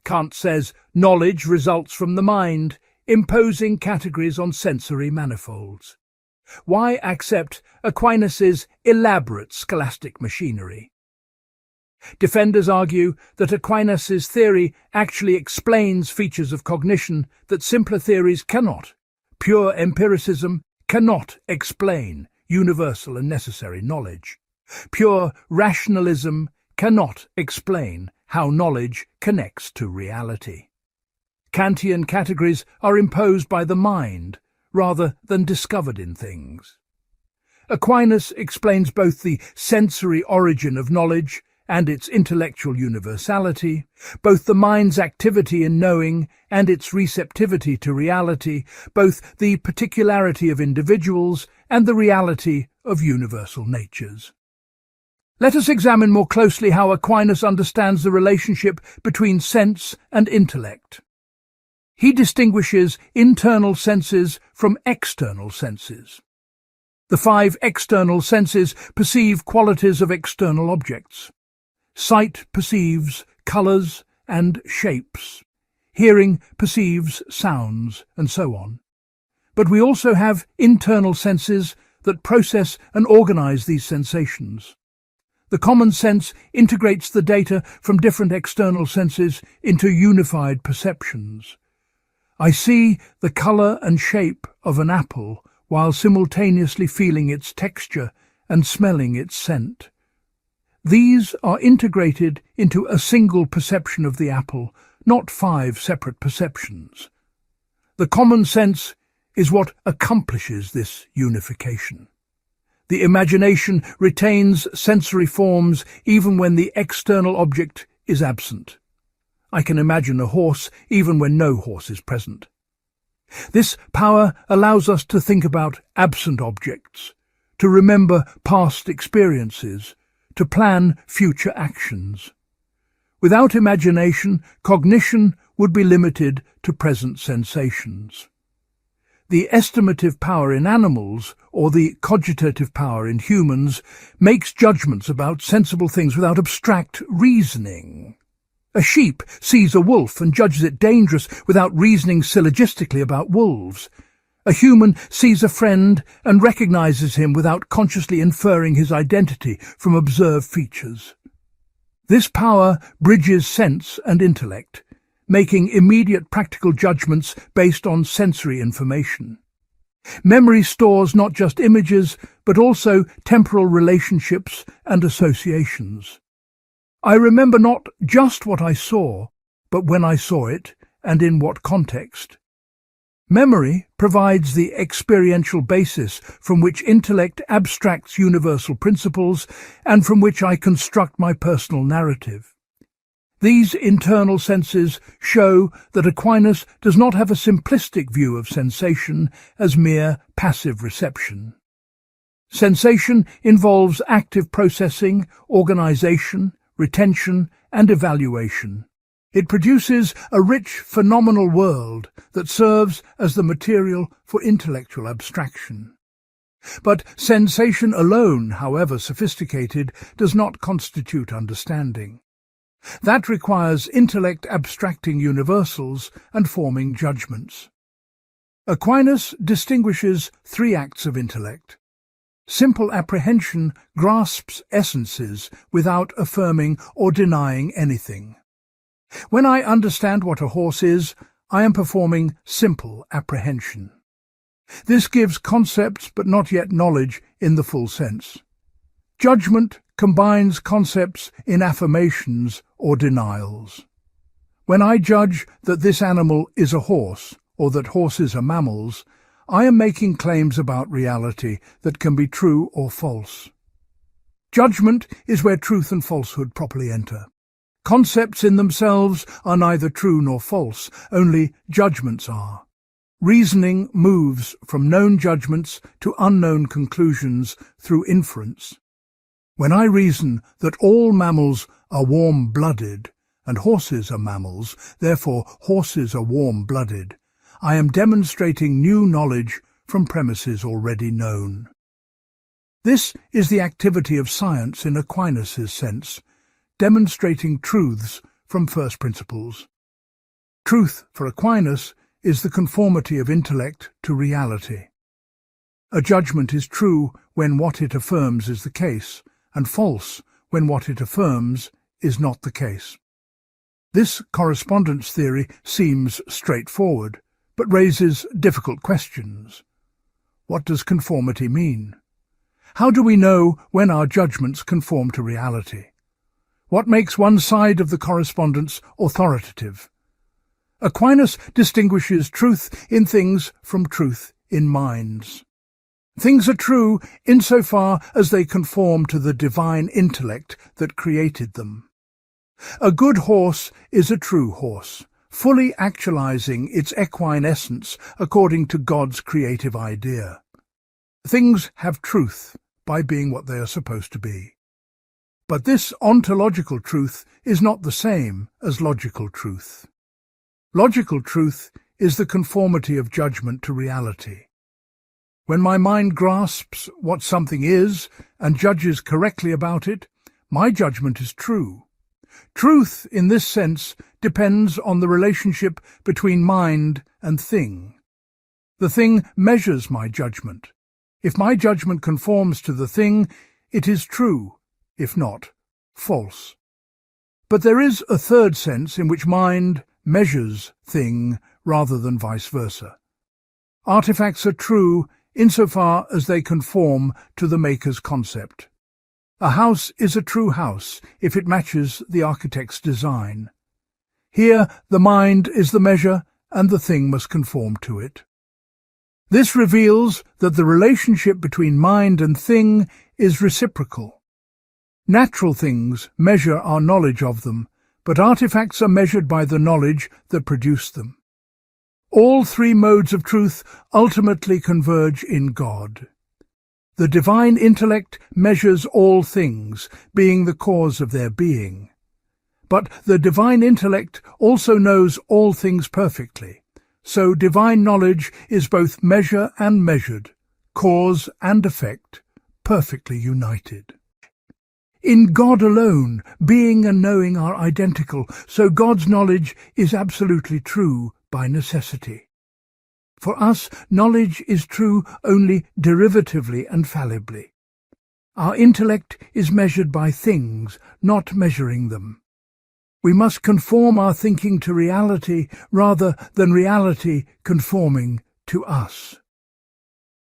Kant says knowledge results from the mind, imposing categories on sensory manifolds. Why accept Aquinas' elaborate scholastic machinery? Defenders argue that Aquinas' theory actually explains features of cognition that simpler theories cannot. Pure empiricism cannot explain universal and necessary knowledge. Pure rationalism cannot explain how knowledge connects to reality. Kantian categories are imposed by the mind rather than discovered in things. Aquinas explains both the sensory origin of knowledge and its intellectual universality, both the mind's activity in knowing and its receptivity to reality, both the particularity of individuals and the reality of universal natures. Let us examine more closely how Aquinas understands the relationship between sense and intellect. He distinguishes internal senses from external senses. The 5 external senses perceive qualities of external objects. Sight perceives colours and shapes. Hearing perceives sounds, and so on. But we also have internal senses that process and organise these sensations. The common sense integrates the data from different external senses into unified perceptions. I see the colour and shape of an apple while simultaneously feeling its texture and smelling its scent. These are integrated into a single perception of the apple, not 5 separate perceptions. The common sense is what accomplishes this unification. The imagination retains sensory forms even when the external object is absent. I can imagine a horse even when no horse is present. This power allows us to think about absent objects, to remember past experiences, to plan future actions. Without imagination, cognition would be limited to present sensations. The estimative power in animals, or the cogitative power in humans, makes judgments about sensible things without abstract reasoning. A sheep sees a wolf and judges it dangerous without reasoning syllogistically about wolves. A human sees a friend and recognizes him without consciously inferring his identity from observed features. This power bridges sense and intellect, making immediate practical judgments based on sensory information. Memory stores not just images, but also temporal relationships and associations. I remember not just what I saw, but when I saw it and in what context. Memory provides the experiential basis from which intellect abstracts universal principles and from which I construct my personal narrative. These internal senses show that Aquinas does not have a simplistic view of sensation as mere passive reception. Sensation involves active processing, organization, retention, and evaluation. It produces a rich phenomenal world that serves as the material for intellectual abstraction. But sensation alone, however sophisticated, does not constitute understanding. That requires intellect abstracting universals and forming judgments. Aquinas distinguishes three acts of intellect. Simple apprehension grasps essences without affirming or denying anything. When I understand what a horse is, I am performing simple apprehension. This gives concepts but not yet knowledge in the full sense. Judgment combines concepts in affirmations or denials. When I judge that this animal is a horse, or that horses are mammals, I am making claims about reality that can be true or false. Judgment is where truth and falsehood properly enter. Concepts in themselves are neither true nor false, only judgments are. Reasoning moves from known judgments to unknown conclusions through inference. When I reason that all mammals are warm-blooded, and horses are mammals, therefore horses are warm-blooded, I am demonstrating new knowledge from premises already known. This is the activity of science in Aquinas' sense, demonstrating truths from first principles. Truth for Aquinas is the conformity of intellect to reality. A judgment is true when what it affirms is the case, and false when what it affirms is not the case. This correspondence theory seems straightforward, but raises difficult questions. What does conformity mean? How do we know when our judgments conform to reality? What makes one side of the correspondence authoritative? Aquinas distinguishes truth in things from truth in minds. Things are true insofar as they conform to the divine intellect that created them. A good horse is a true horse, fully actualizing its equine essence according to God's creative idea. Things have truth by being what they are supposed to be. But this ontological truth is not the same as logical truth. Logical truth is the conformity of judgment to reality. When my mind grasps what something is and judges correctly about it, my judgment is true. Truth, in this sense, depends on the relationship between mind and thing. The thing measures my judgment. If my judgment conforms to the thing, it is true. If not, false. But there is a third sense in which mind measures thing rather than vice versa. Artifacts are true insofar as they conform to the maker's concept. A house is a true house if it matches the architect's design. Here the mind is the measure and the thing must conform to it. This reveals that the relationship between mind and thing is reciprocal. Natural things measure our knowledge of them, but artifacts are measured by the knowledge that produced them. All three modes of truth ultimately converge in God. The divine intellect measures all things, being the cause of their being. But the divine intellect also knows all things perfectly, so divine knowledge is both measure and measured, cause and effect, perfectly united. In God alone, being and knowing are identical, so God's knowledge is absolutely true by necessity. For us, knowledge is true only derivatively and fallibly. Our intellect is measured by things, not measuring them. We must conform our thinking to reality rather than reality conforming to us.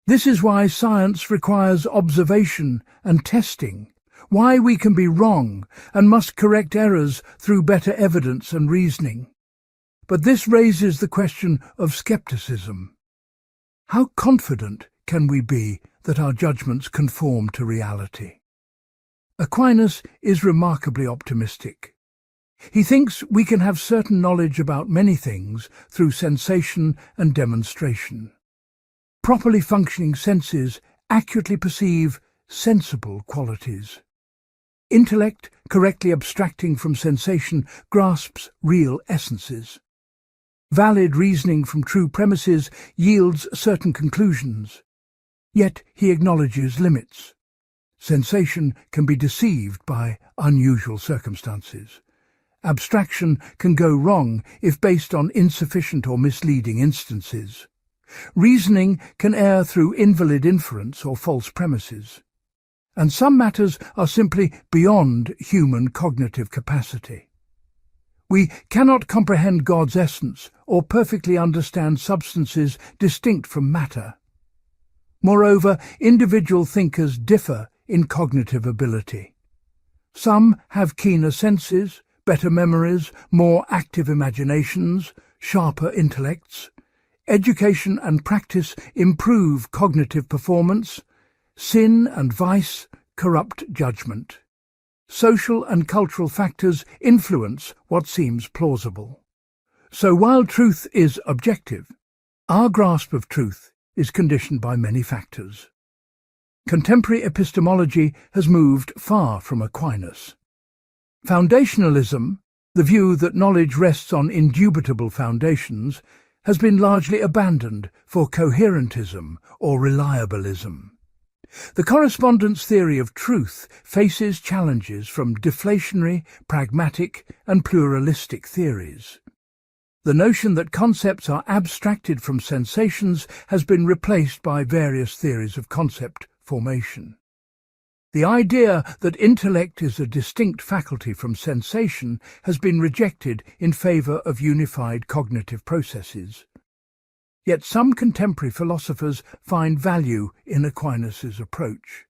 This is why science requires observation and testing, why we can be wrong and must correct errors through better evidence and reasoning. But this raises the question of skepticism. How confident can we be that our judgments conform to reality? Aquinas is remarkably optimistic. He thinks we can have certain knowledge about many things through sensation and demonstration. Properly functioning senses accurately perceive sensible qualities. Intellect, correctly abstracting from sensation, grasps real essences. Valid reasoning from true premises yields certain conclusions. Yet he acknowledges limits. Sensation can be deceived by unusual circumstances. Abstraction can go wrong if based on insufficient or misleading instances. Reasoning can err through invalid inference or false premises. And some matters are simply beyond human cognitive capacity. We cannot comprehend God's essence or perfectly understand substances distinct from matter. Moreover, individual thinkers differ in cognitive ability. Some have keener senses, better memories, more active imaginations, sharper intellects. Education and practice improve cognitive performance. Sin and vice corrupt judgment. Social and cultural factors influence what seems plausible. So while truth is objective, our grasp of truth is conditioned by many factors. Contemporary epistemology has moved far from Aquinas. Foundationalism, the view that knowledge rests on indubitable foundations, has been largely abandoned for coherentism or reliabilism. The correspondence theory of truth faces challenges from deflationary, pragmatic, and pluralistic theories. The notion that concepts are abstracted from sensations has been replaced by various theories of concept formation. The idea that intellect is a distinct faculty from sensation has been rejected in favor of unified cognitive processes. Yet some contemporary philosophers find value in Aquinas' approach.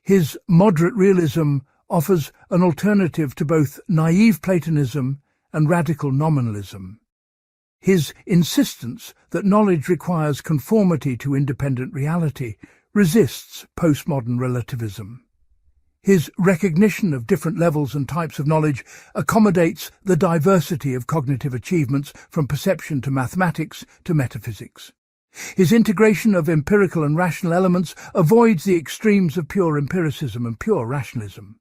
His moderate realism offers an alternative to both naive Platonism and radical nominalism. His insistence that knowledge requires conformity to independent reality resists postmodern relativism. His recognition of different levels and types of knowledge accommodates the diversity of cognitive achievements from perception to mathematics to metaphysics. His integration of empirical and rational elements avoids the extremes of pure empiricism and pure rationalism.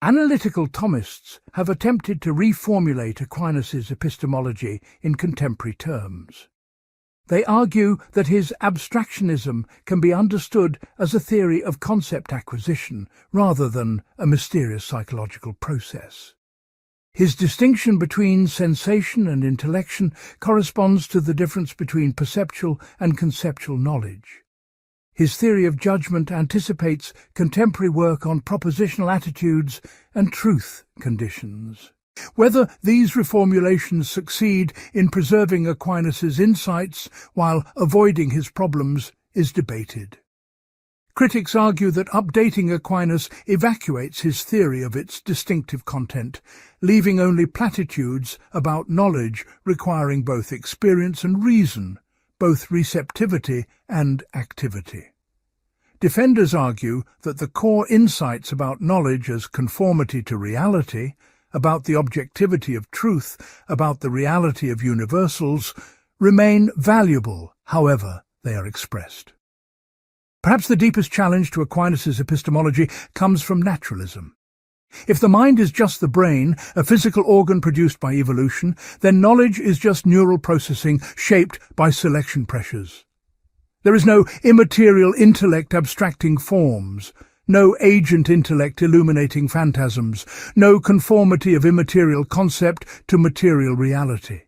Analytical Thomists have attempted to reformulate Aquinas' epistemology in contemporary terms. They argue that his abstractionism can be understood as a theory of concept acquisition rather than a mysterious psychological process. His distinction between sensation and intellection corresponds to the difference between perceptual and conceptual knowledge. His theory of judgment anticipates contemporary work on propositional attitudes and truth conditions. Whether these reformulations succeed in preserving Aquinas' insights while avoiding his problems is debated. Critics argue that updating Aquinas evacuates his theory of its distinctive content, leaving only platitudes about knowledge requiring both experience and reason, both receptivity and activity. Defenders argue that the core insights about knowledge as conformity to reality, about the objectivity of truth, about the reality of universals, remain valuable, however they are expressed. Perhaps the deepest challenge to Aquinas' epistemology comes from naturalism. If the mind is just the brain, a physical organ produced by evolution, then knowledge is just neural processing shaped by selection pressures. There is no immaterial intellect abstracting forms, no agent intellect illuminating phantasms, no conformity of immaterial concept to material reality.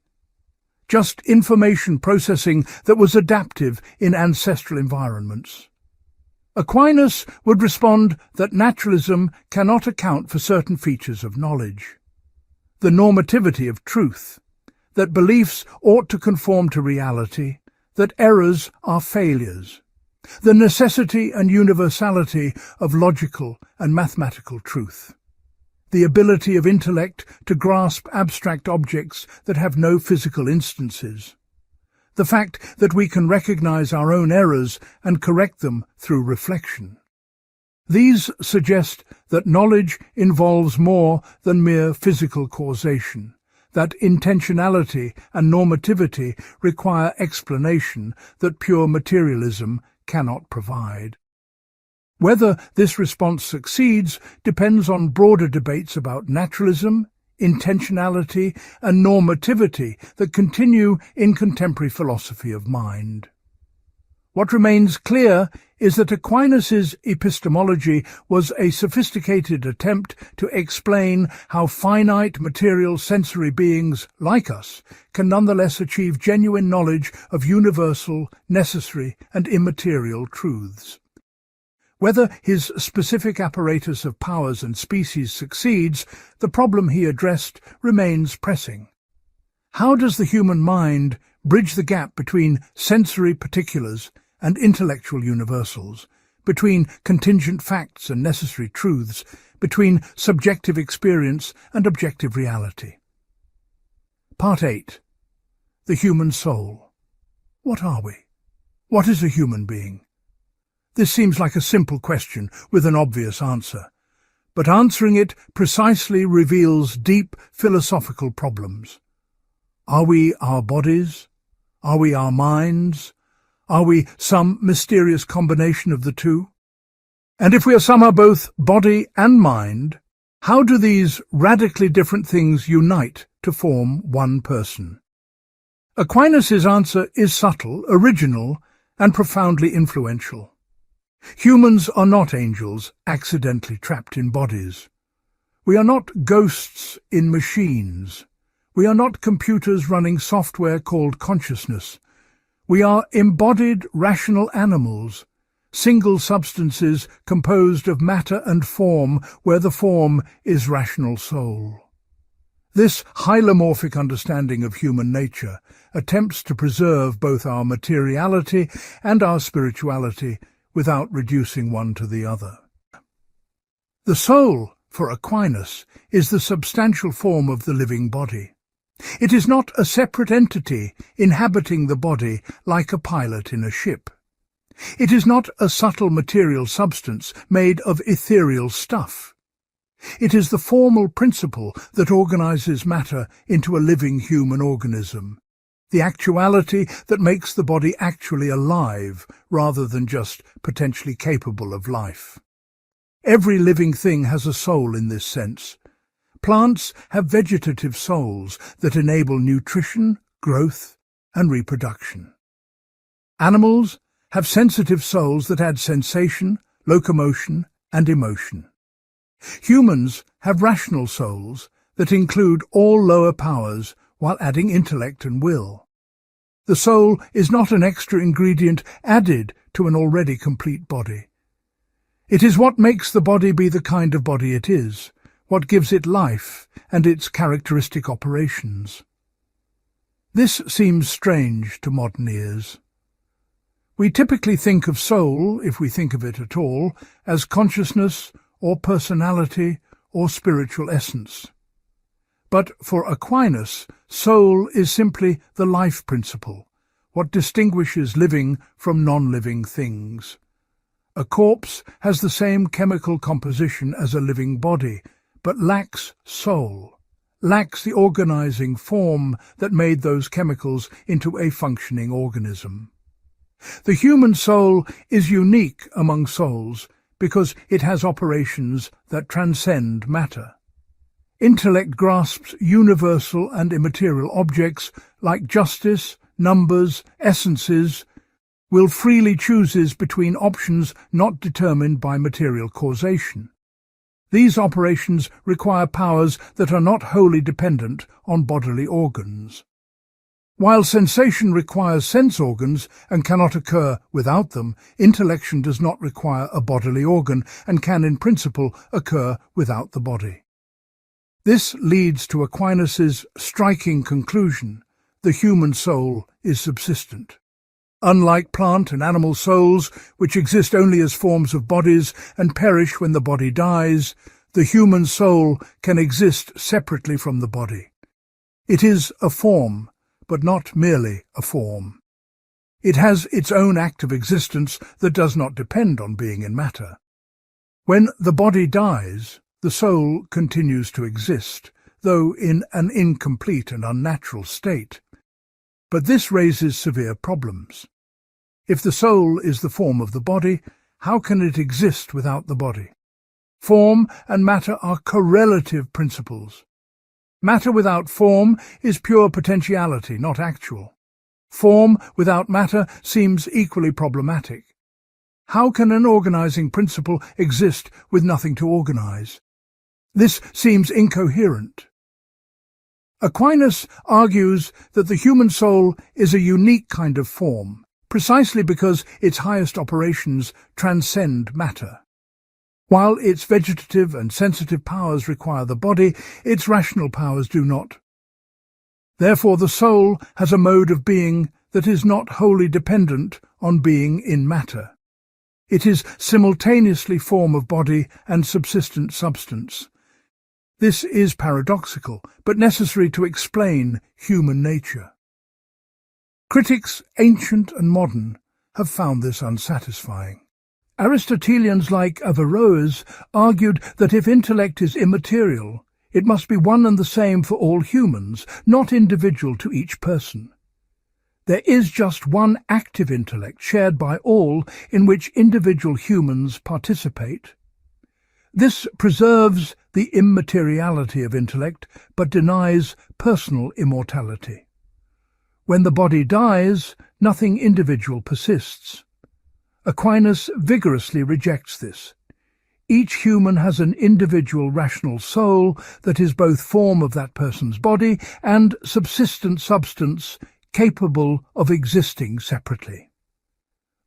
Just information processing that was adaptive in ancestral environments. Aquinas would respond that naturalism cannot account for certain features of knowledge. The normativity of truth, that beliefs ought to conform to reality, that errors are failures, the necessity and universality of logical and mathematical truth, the ability of intellect to grasp abstract objects that have no physical instances, the fact that we can recognize our own errors and correct them through reflection. These suggest that knowledge involves more than mere physical causation, that intentionality and normativity require explanation that pure materialism cannot provide. Whether this response succeeds depends on broader debates about naturalism, intentionality, and normativity that continue in contemporary philosophy of mind. What remains clear is that Aquinas' epistemology was a sophisticated attempt to explain how finite material sensory beings like us can nonetheless achieve genuine knowledge of universal, necessary, and immaterial truths. Whether his specific apparatus of powers and species succeeds, the problem he addressed remains pressing. How does the human mind bridge the gap between sensory particulars and intellectual universals, between contingent facts and necessary truths, between subjective experience and objective reality? Part 8. The human soul. What are we? What is a human being? This seems like a simple question with an obvious answer, but answering it precisely reveals deep philosophical problems. Are we our bodies? Are we our minds? Are we some mysterious combination of the two? And if we are somehow both body and mind, how do these radically different things unite to form one person? Aquinas' answer is subtle, original, and profoundly influential. Humans are not angels accidentally trapped in bodies. We are not ghosts in machines. We are not computers running software called consciousness. We are embodied rational animals, single substances composed of matter and form, where the form is rational soul. This hylomorphic understanding of human nature attempts to preserve both our materiality and our spirituality without reducing one to the other. The soul, for Aquinas, is the substantial form of the living body. It is not a separate entity inhabiting the body like a pilot in a ship. It is not a subtle material substance made of ethereal stuff. It is the formal principle that organizes matter into a living human organism, the actuality that makes the body actually alive rather than just potentially capable of life. Every living thing has a soul in this sense. Plants have vegetative souls that enable nutrition, growth, and reproduction. Animals have sensitive souls that add sensation, locomotion, and emotion. Humans have rational souls that include all lower powers while adding intellect and will. The soul is not an extra ingredient added to an already complete body. It is what makes the body be the kind of body it is, what gives it life and its characteristic operations. This seems strange to modern ears. We typically think of soul, if we think of it at all, as consciousness or personality or spiritual essence. But for Aquinas, soul is simply the life principle, what distinguishes living from non-living things. A corpse has the same chemical composition as a living body, but lacks soul, lacks the organizing form that made those chemicals into a functioning organism. The human soul is unique among souls because it has operations that transcend matter. Intellect grasps universal and immaterial objects like justice, numbers, essences, will freely chooses between options not determined by material causation. These operations require powers that are not wholly dependent on bodily organs. While sensation requires sense organs and cannot occur without them, intellection does not require a bodily organ and can in principle occur without the body. This leads to Aquinas' striking conclusion: the human soul is subsistent. Unlike plant and animal souls, which exist only as forms of bodies and perish when the body dies, the human soul can exist separately from the body. It is a form, but not merely a form. It has its own active existence that does not depend on being in matter. When the body dies, the soul continues to exist, though in an incomplete and unnatural state. But this raises severe problems. If the soul is the form of the body, how can it exist without the body? Form and matter are correlative principles. Matter without form is pure potentiality, not actual. Form without matter seems equally problematic. How can an organizing principle exist with nothing to organize? This seems incoherent. Aquinas argues that the human soul is a unique kind of form, precisely because its highest operations transcend matter. While its vegetative and sensitive powers require the body, its rational powers do not. Therefore, the soul has a mode of being that is not wholly dependent on being in matter. It is simultaneously form of body and subsistent substance. This is paradoxical, but necessary to explain human nature. Critics, ancient and modern, have found this unsatisfying. Aristotelians like Averroes argued that if intellect is immaterial, it must be one and the same for all humans, not individual to each person. There is just one active intellect shared by all in which individual humans participate. This preserves the immateriality of intellect, but denies personal immortality. When the body dies, nothing individual persists. Aquinas vigorously rejects this. Each human has an individual rational soul that is both form of that person's body and subsistent substance capable of existing separately.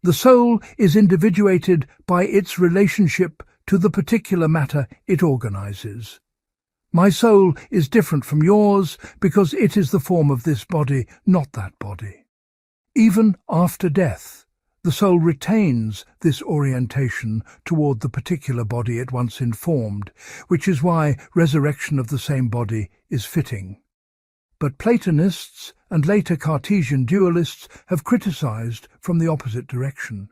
The soul is individuated by its relationship to the particular matter it organizes. My soul is different from yours because it is the form of this body, not that body. Even after death, the soul retains this orientation toward the particular body it once informed, which is why resurrection of the same body is fitting. But Platonists and later Cartesian dualists have criticized from the opposite direction.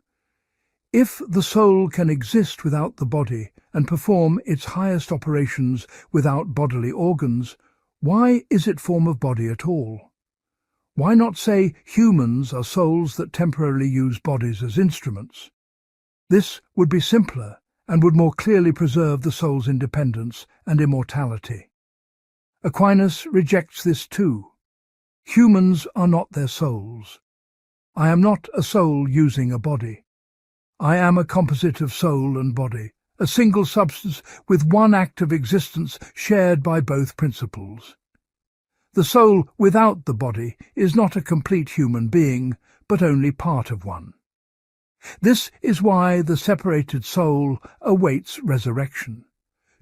If the soul can exist without the body and perform its highest operations without bodily organs, why is it form of body at all? Why not say humans are souls that temporarily use bodies as instruments? This would be simpler and would more clearly preserve the soul's independence and immortality. Aquinas rejects this too. Humans are not their souls. I am not a soul using a body. I am a composite of soul and body, a single substance with one act of existence shared by both principles. The soul without the body is not a complete human being, but only part of one. This is why the separated soul awaits resurrection,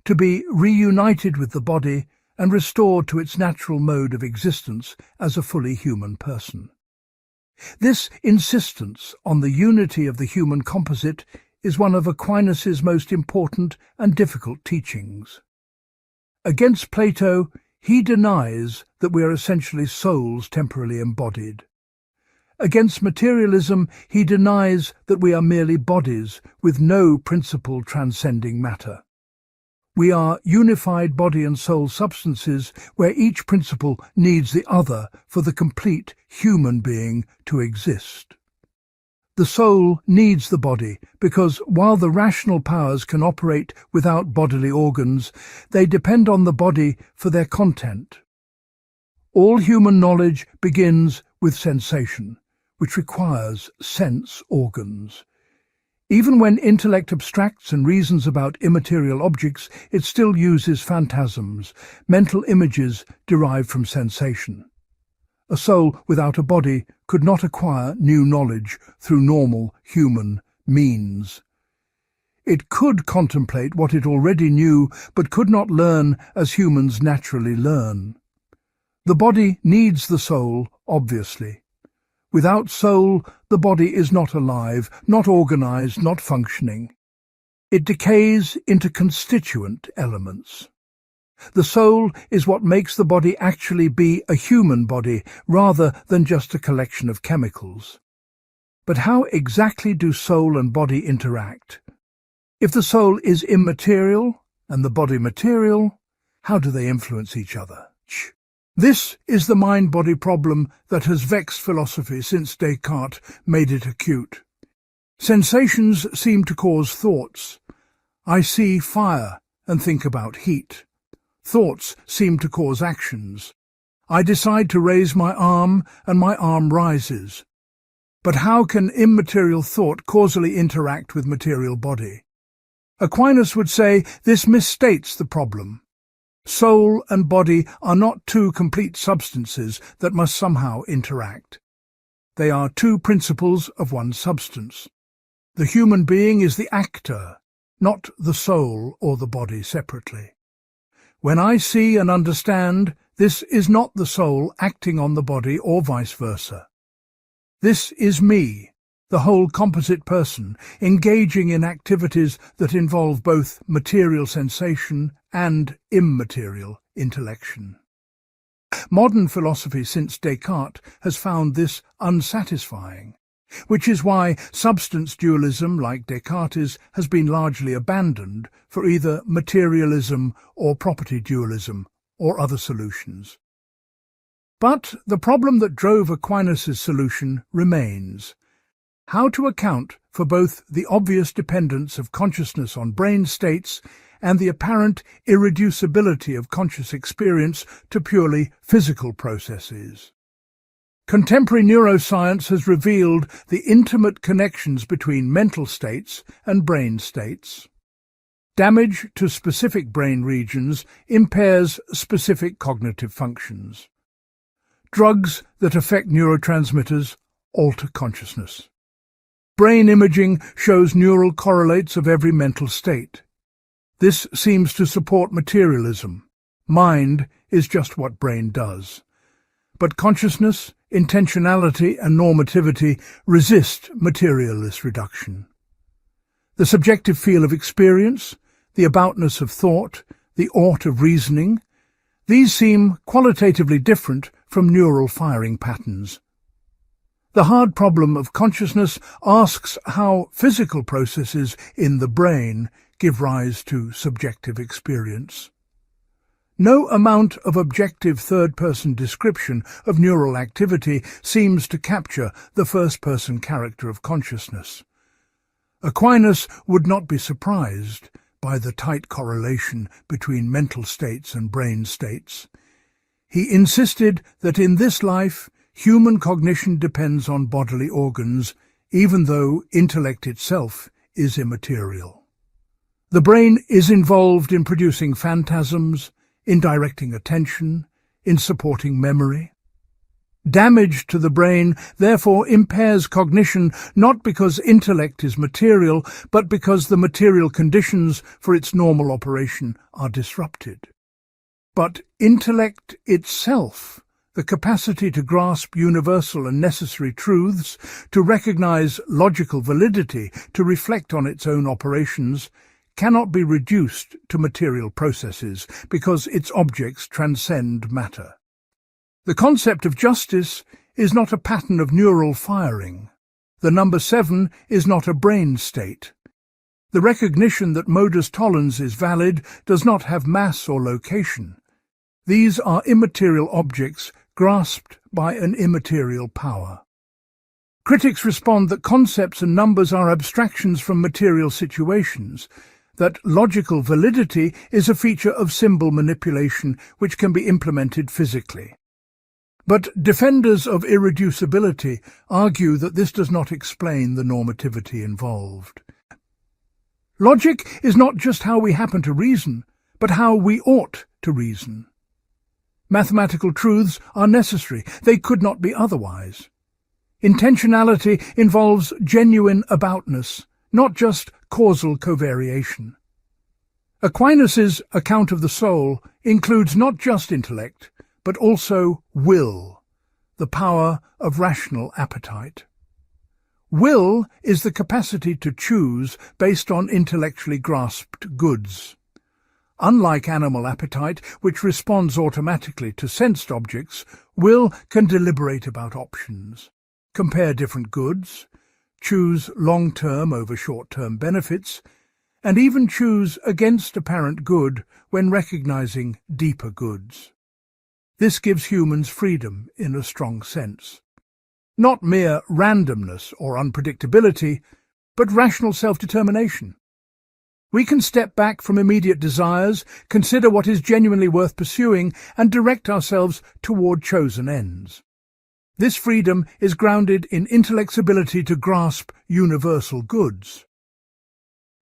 to be reunited with the body and restored to its natural mode of existence as a fully human person. This insistence on the unity of the human composite is one of Aquinas' most important and difficult teachings. Against Plato, he denies that we are essentially souls temporally embodied. Against materialism, he denies that we are merely bodies with no principle transcending matter. We are unified body and soul substances where each principle needs the other for the complete human being to exist. The soul needs the body because while the rational powers can operate without bodily organs, they depend on the body for their content. All human knowledge begins with sensation, which requires sense organs. Even when intellect abstracts and reasons about immaterial objects, it still uses phantasms, mental images derived from sensation. A soul without a body could not acquire new knowledge through normal human means. It could contemplate what it already knew, but could not learn as humans naturally learn. The body needs the soul, obviously. Without soul, the body is not alive, not organized, not functioning. It decays into constituent elements. The soul is what makes the body actually be a human body rather than just a collection of chemicals. But how exactly do soul and body interact? If the soul is immaterial and the body material, how do they influence each other? This is the mind-body problem that has vexed philosophy since Descartes made it acute. Sensations seem to cause thoughts. I see fire and think about heat. Thoughts seem to cause actions. I decide to raise my arm and my arm rises. But how can immaterial thought causally interact with material body? Aquinas would say this misstates the problem. Soul and body are not two complete substances that must somehow interact. They are two principles of one substance. The human being is the actor, not the soul or the body separately. When I see and understand, this is not the soul acting on the body or vice versa. This is me, the whole composite person, engaging in activities that involve both material sensation and immaterial intellection. Modern philosophy since Descartes has found this unsatisfying, which is why substance dualism, like Descartes', has been largely abandoned for either materialism or property dualism or other solutions. But the problem that drove Aquinas' solution remains: how to account for both the obvious dependence of consciousness on brain states and the apparent irreducibility of conscious experience to purely physical processes. Contemporary neuroscience has revealed the intimate connections between mental states and brain states. Damage to specific brain regions impairs specific cognitive functions. Drugs that affect neurotransmitters alter consciousness. Brain imaging shows neural correlates of every mental state. This seems to support materialism. Mind is just what brain does. But consciousness, intentionality, and normativity resist materialist reduction. The subjective feel of experience, the aboutness of thought, the ought of reasoning, these seem qualitatively different from neural firing patterns. The hard problem of consciousness asks how physical processes in the brain give rise to subjective experience. No amount of objective third-person description of neural activity seems to capture the first-person character of consciousness. Aquinas would not be surprised by the tight correlation between mental states and brain states. He insisted that in this life, human cognition depends on bodily organs, even though intellect itself is immaterial. The brain is involved in producing phantasms, in directing attention, in supporting memory. Damage to the brain therefore impairs cognition not because intellect is material, but because the material conditions for its normal operation are disrupted. But intellect itself, the capacity to grasp universal and necessary truths, to recognize logical validity, to reflect on its own operations, cannot be reduced to material processes because its objects transcend matter. The concept of justice is not a pattern of neural firing. The number 7 is not a brain state. The recognition that modus tollens is valid does not have mass or location. These are immaterial objects grasped by an immaterial power. Critics respond that concepts and numbers are abstractions from material situations, that logical validity is a feature of symbol manipulation which can be implemented physically. But defenders of irreducibility argue that this does not explain the normativity involved. Logic is not just how we happen to reason, but how we ought to reason. Mathematical truths are necessary. They could not be otherwise. Intentionality involves genuine aboutness, not just causal covariation. Aquinas' account of the soul includes not just intellect, but also will, the power of rational appetite. Will is the capacity to choose based on intellectually grasped goods. Unlike animal appetite, which responds automatically to sensed objects, will can deliberate about options, compare different goods, choose long-term over short-term benefits, and even choose against apparent good when recognizing deeper goods. This gives humans freedom in a strong sense. Not mere randomness or unpredictability, but rational self-determination. We can step back from immediate desires, consider what is genuinely worth pursuing, and direct ourselves toward chosen ends. This freedom is grounded in intellect's ability to grasp universal goods.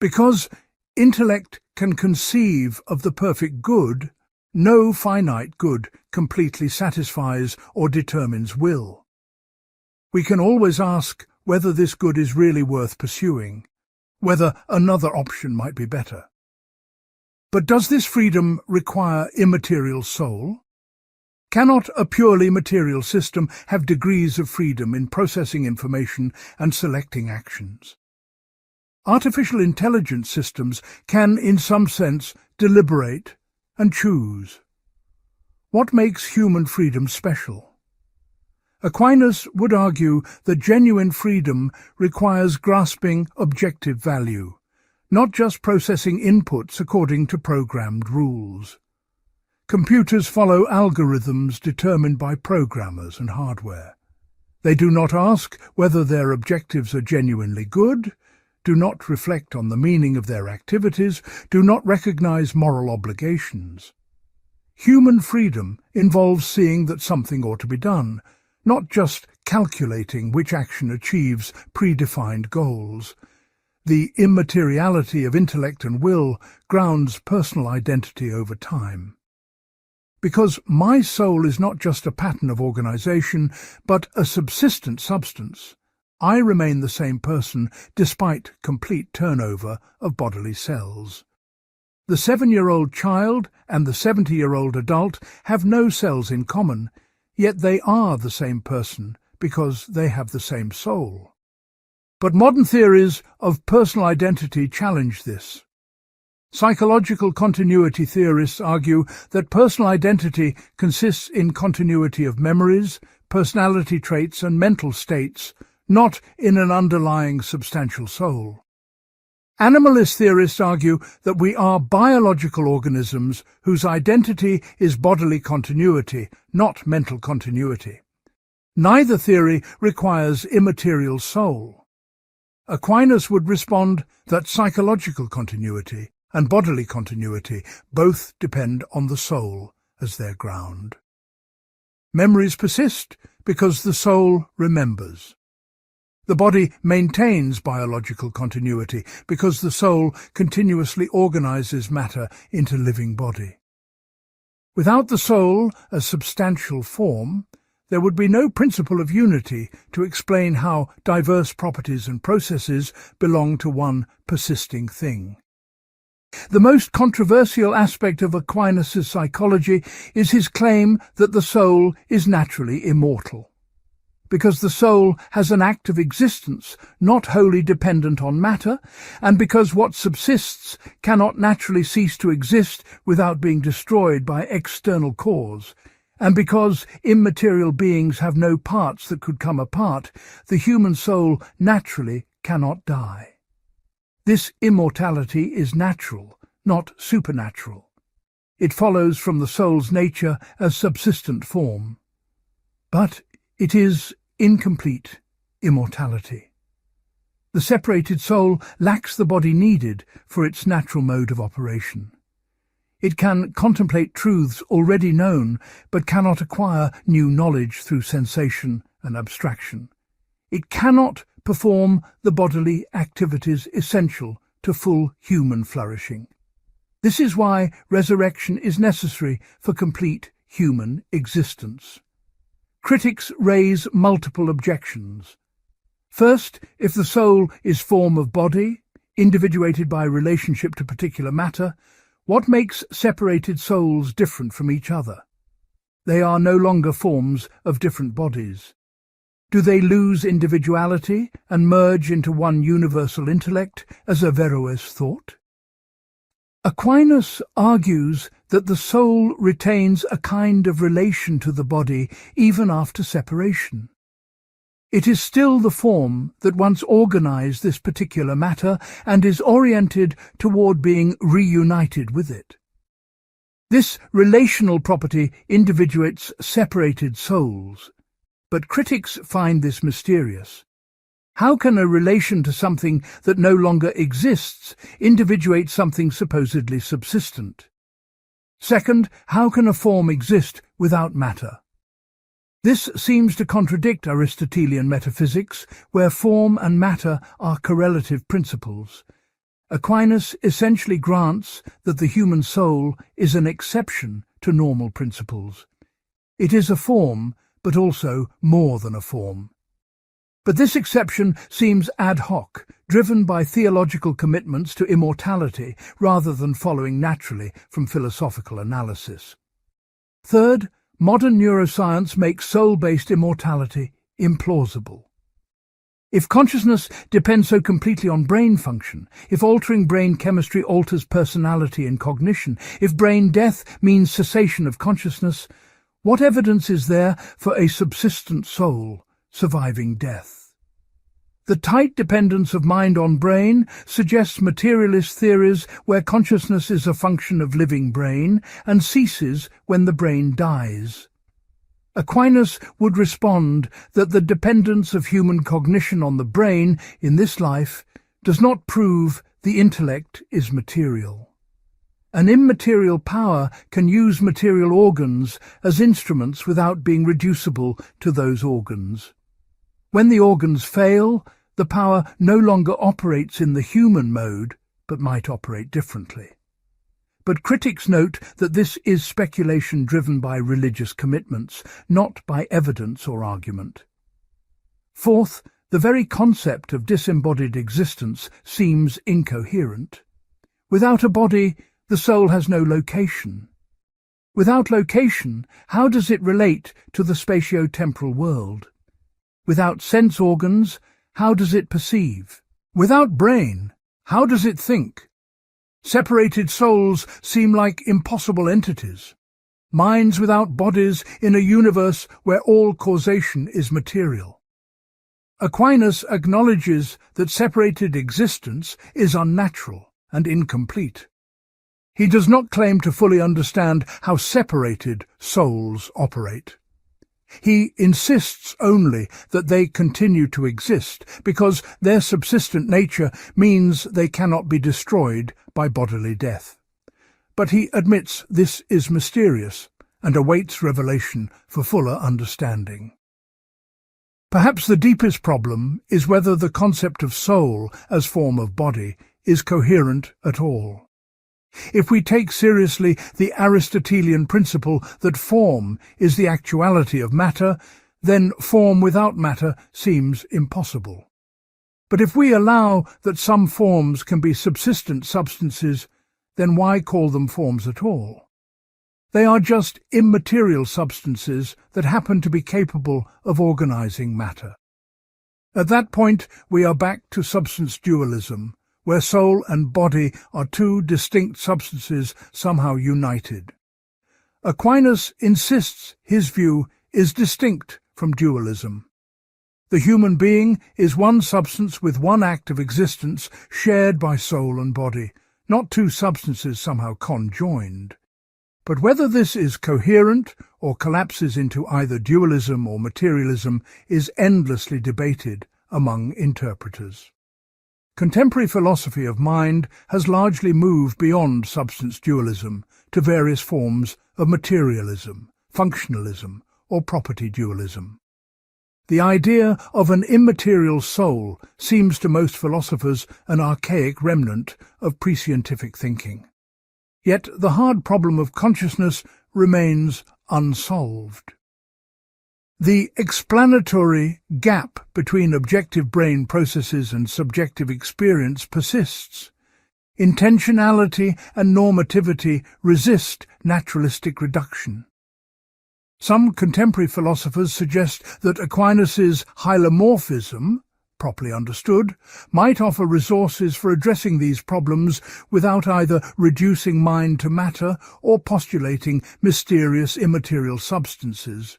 Because intellect can conceive of the perfect good, no finite good completely satisfies or determines will. We can always ask whether this good is really worth pursuing, whether another option might be better. But does this freedom require immaterial soul? Cannot a purely material system have degrees of freedom in processing information and selecting actions? Artificial intelligence systems can, in some sense, deliberate and choose. What makes human freedom special? Aquinas would argue that genuine freedom requires grasping objective value, not just processing inputs according to programmed rules. Computers follow algorithms determined by programmers and hardware. They do not ask whether their objectives are genuinely good, do not reflect on the meaning of their activities, do not recognize moral obligations. Human freedom involves seeing that something ought to be done, not just calculating which action achieves predefined goals. The immateriality of intellect and will grounds personal identity over time. Because my soul is not just a pattern of organization, but a subsistent substance, I remain the same person despite complete turnover of bodily cells. The 7-year-old child and the 70-year-old adult have no cells in common, yet they are the same person because they have the same soul. But modern theories of personal identity challenge this. Psychological continuity theorists argue that personal identity consists in continuity of memories, personality traits and mental states, not in an underlying substantial soul. Animalist theorists argue that we are biological organisms whose identity is bodily continuity, not mental continuity. Neither theory requires immaterial soul. Aquinas would respond that psychological continuity and bodily continuity both depend on the soul as their ground. Memories persist because the soul remembers. The body maintains biological continuity because the soul continuously organizes matter into living body. Without the soul as substantial form, there would be no principle of unity to explain how diverse properties and processes belong to one persisting thing. The most controversial aspect of Aquinas' psychology is his claim that the soul is naturally immortal. Because the soul has an active existence not wholly dependent on matter, and because what subsists cannot naturally cease to exist without being destroyed by external cause, And because immaterial beings have no parts that could come apart, the human soul naturally cannot die. This immortality is natural, not supernatural. It follows from the soul's nature as subsistent form. But it is incomplete immortality. The separated soul lacks the body needed for its natural mode of operation. It can contemplate truths already known, but cannot acquire new knowledge through sensation and abstraction. It cannot perform the bodily activities essential to full human flourishing. This is why resurrection is necessary for complete human existence. Critics raise multiple objections. First, if the soul is form of body, individuated by relationship to particular matter, what makes separated souls different from each other? They are no longer forms of different bodies. Do they lose individuality and merge into one universal intellect, as Averroes thought? Aquinas argues that the soul retains a kind of relation to the body even after separation. It is still the form that once organized this particular matter and is oriented toward being reunited with it. This relational property individuates separated souls, but critics find this mysterious. How can a relation to something that no longer exists individuate something supposedly subsistent? Second, how can a form exist without matter? This seems to contradict Aristotelian metaphysics, where form and matter are correlative principles. Aquinas essentially grants that the human soul is an exception to normal principles. It is a form, but also more than a form. But this exception seems ad hoc, driven by theological commitments to immortality rather than following naturally from philosophical analysis. Third, modern neuroscience makes soul-based immortality implausible. If consciousness depends so completely on brain function, if altering brain chemistry alters personality and cognition, if brain death means cessation of consciousness, what evidence is there for a subsistent soul surviving death? The tight dependence of mind on brain suggests materialist theories where consciousness is a function of living brain and ceases when the brain dies. Aquinas would respond that the dependence of human cognition on the brain in this life does not prove the intellect is material. An immaterial power can use material organs as instruments without being reducible to those organs. When the organs fail, the power no longer operates in the human mode, but might operate differently. But critics note that this is speculation driven by religious commitments, not by evidence or argument. Fourth, the very concept of disembodied existence seems incoherent. Without a body, the soul has no location. Without location, how does it relate to the spatio-temporal world? Without sense organs, how does it perceive? Without brain, how does it think? Separated souls seem like impossible entities, minds without bodies in a universe where all causation is material. Aquinas acknowledges that separated existence is unnatural and incomplete. He does not claim to fully understand how separated souls operate. He insists only that they continue to exist because their subsistent nature means they cannot be destroyed by bodily death. But he admits this is mysterious and awaits revelation for fuller understanding. Perhaps the deepest problem is whether the concept of soul as form of body is coherent at all. If we take seriously the Aristotelian principle that form is the actuality of matter, then form without matter seems impossible. But if we allow that some forms can be subsistent substances, then why call them forms at all? They are just immaterial substances that happen to be capable of organizing matter. At that point, we are back to substance dualism, where soul and body are two distinct substances somehow united. Aquinas insists his view is distinct from dualism. The human being is one substance with one act of existence shared by soul and body, not two substances somehow conjoined. But whether this is coherent or collapses into either dualism or materialism is endlessly debated among interpreters. Contemporary philosophy of mind has largely moved beyond substance dualism to various forms of materialism, functionalism, or property dualism. The idea of an immaterial soul seems to most philosophers an archaic remnant of prescientific thinking. Yet the hard problem of consciousness remains unsolved. The explanatory gap between objective brain processes and subjective experience persists. Intentionality and normativity resist naturalistic reduction. Some contemporary philosophers suggest that Aquinas' hylomorphism, properly understood, might offer resources for addressing these problems without either reducing mind to matter or postulating mysterious immaterial substances.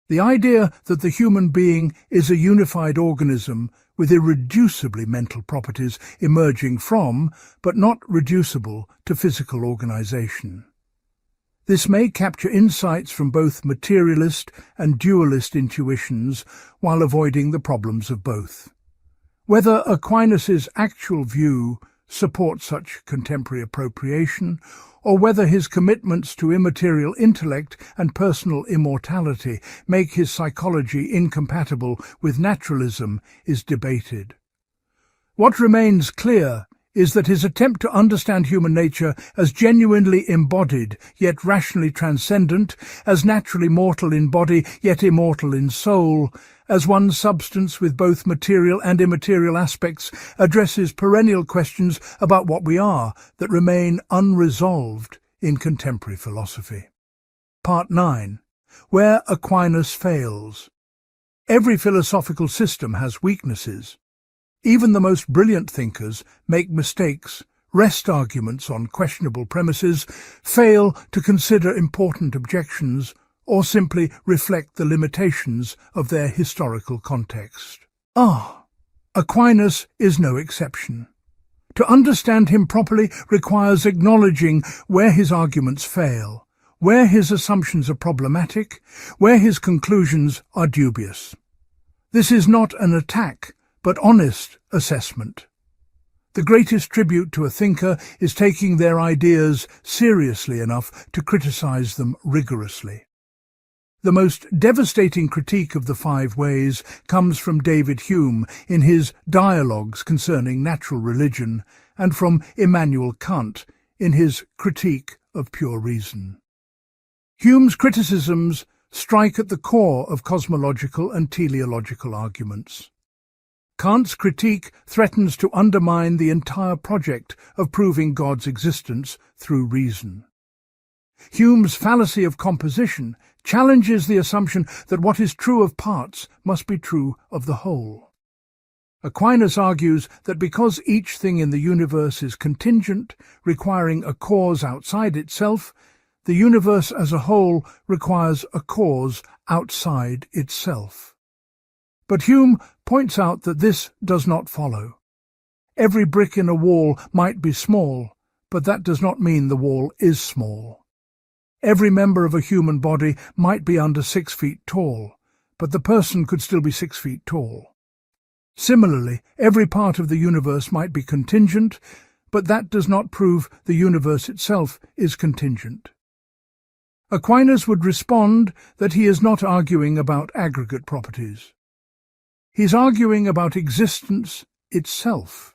The idea that the human being is a unified organism with irreducibly mental properties emerging from, but not reducible to physical organization. This may capture insights from both materialist and dualist intuitions while avoiding the problems of both. Whether Aquinas' actual view supports such contemporary appropriation, or whether his commitments to immaterial intellect and personal immortality make his psychology incompatible with naturalism, is debated. What remains clear is that his attempt to understand human nature as genuinely embodied yet rationally transcendent, as naturally mortal in body yet immortal in soul, as one substance with both material and immaterial aspects, addresses perennial questions about what we are that remain unresolved in contemporary philosophy. Part 9. Where Aquinas fails. Every philosophical system has weaknesses. Even the most brilliant thinkers make mistakes, wrest arguments on questionable premises, fail to consider important objections, or simply reflect the limitations of their historical context. Aquinas is no exception. To understand him properly requires acknowledging where his arguments fail, where his assumptions are problematic, where his conclusions are dubious. This is not an attack, but honest assessment. The greatest tribute to a thinker is taking their ideas seriously enough to criticize them rigorously. The most devastating critique of the five ways comes from David Hume in his Dialogues Concerning Natural Religion, and from Immanuel Kant in his Critique of Pure Reason. Hume's criticisms strike at the core of cosmological and teleological arguments. Kant's critique threatens to undermine the entire project of proving God's existence through reason. Hume's fallacy of composition challenges the assumption that what is true of parts must be true of the whole. Aquinas argues that because each thing in the universe is contingent, requiring a cause outside itself, the universe as a whole requires a cause outside itself. But Hume points out that this does not follow. Every brick in a wall might be small, but that does not mean the wall is small. Every member of a human body might be under 6 feet tall, but the person could still be 6 feet tall. Similarly, every part of the universe might be contingent, but that does not prove the universe itself is contingent. Aquinas would respond that he is not arguing about aggregate properties. He's arguing about existence itself.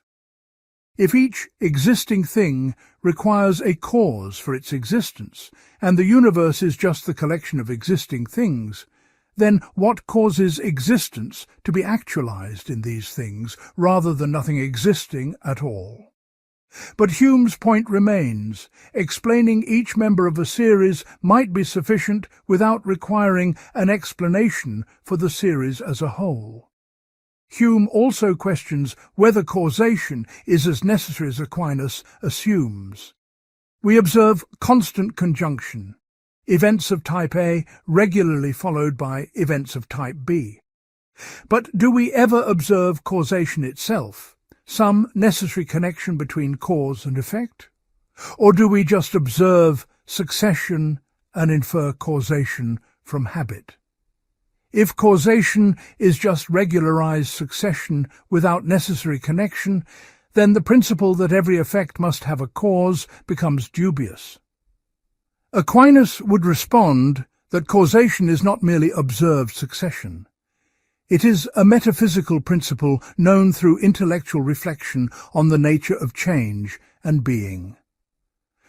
If each existing thing requires a cause for its existence, and the universe is just the collection of existing things, then what causes existence to be actualized in these things rather than nothing existing at all? But Hume's point remains. Explaining each member of a series might be sufficient without requiring an explanation for the series as a whole. Hume also questions whether causation is as necessary as Aquinas assumes. We observe constant conjunction, events of type A regularly followed by events of type B. But do we ever observe causation itself, some necessary connection between cause and effect? Or do we just observe succession and infer causation from habit? If causation is just regularized succession without necessary connection, then the principle that every effect must have a cause becomes dubious. Aquinas would respond that causation is not merely observed succession. It is a metaphysical principle known through intellectual reflection on the nature of change and being.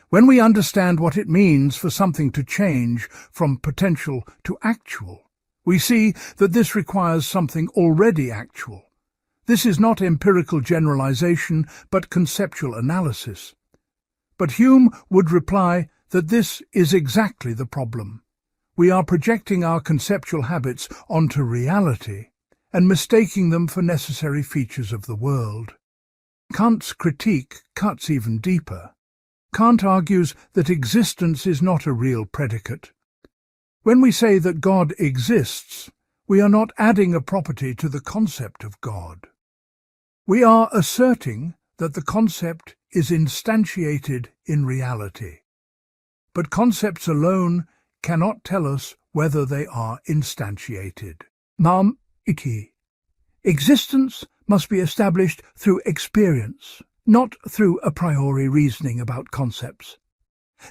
When we understand what it means for something to change from potential to actual, we see that this requires something already actual. This is not empirical generalization, but conceptual analysis. But Hume would reply that this is exactly the problem. We are projecting our conceptual habits onto reality and mistaking them for necessary features of the world. Kant's critique cuts even deeper. Kant argues that existence is not a real predicate. When we say that God exists, we are not adding a property to the concept of God. We are asserting that the concept is instantiated in reality. But concepts alone cannot tell us whether they are instantiated. Nam iti. Existence must be established through experience, not through a priori reasoning about concepts.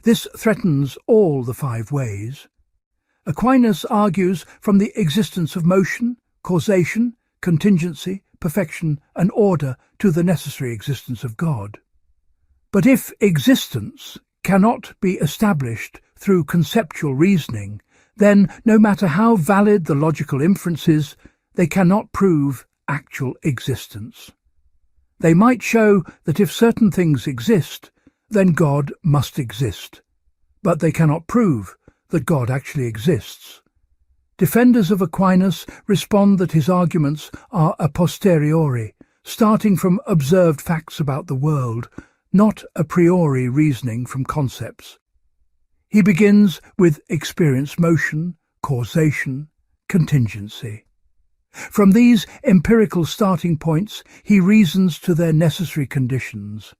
This threatens all the five ways. Aquinas argues from the existence of motion, causation, contingency, perfection, and order to the necessary existence of God. But if existence cannot be established through conceptual reasoning, then no matter how valid the logical inferences, they cannot prove actual existence. They might show that if certain things exist, then God must exist, but they cannot prove that God actually exists. Defenders of Aquinas respond that his arguments are a posteriori, starting from observed facts about the world, not a priori reasoning from concepts. He begins with experienced motion, causation, contingency. From these empirical starting points, he reasons to their necessary conditions.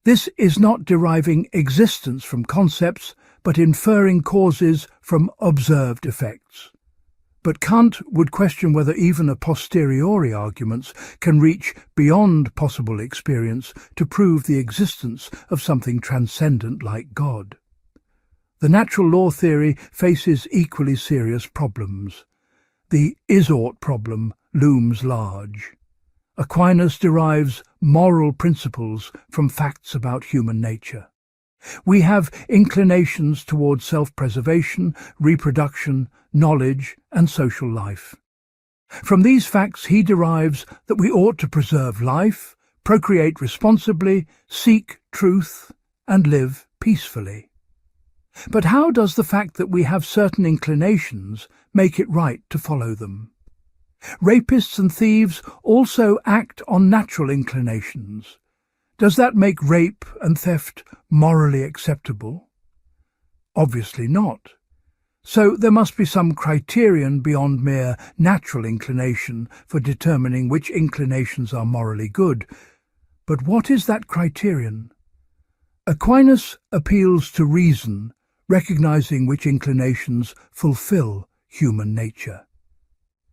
This is not deriving existence from concepts, but inferring causes from observed effects. But Kant would question whether even a posteriori arguments can reach beyond possible experience to prove the existence of something transcendent like God. The natural law theory faces equally serious problems. The is-ought problem looms large. Aquinas derives moral principles from facts about human nature. We have inclinations towards self-preservation, reproduction, knowledge, and social life. From these facts he derives that we ought to preserve life, procreate responsibly, seek truth, and live peacefully. But how does the fact that we have certain inclinations make it right to follow them? Rapists and thieves also act on natural inclinations. Does that make rape and theft morally acceptable? Obviously not. So there must be some criterion beyond mere natural inclination for determining which inclinations are morally good. But what is that criterion? Aquinas appeals to reason, recognizing which inclinations fulfill human nature.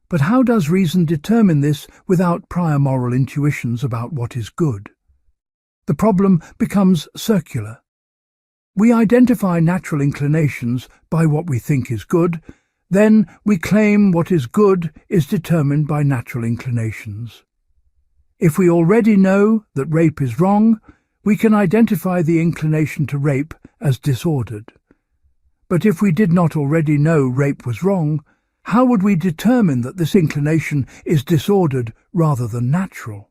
But how does reason determine this without prior moral intuitions about what is good? The problem becomes circular. We identify natural inclinations by what we think is good, then we claim what is good is determined by natural inclinations. If we already know that rape is wrong, we can identify the inclination to rape as disordered. But if we did not already know rape was wrong, how would we determine that this inclination is disordered rather than natural?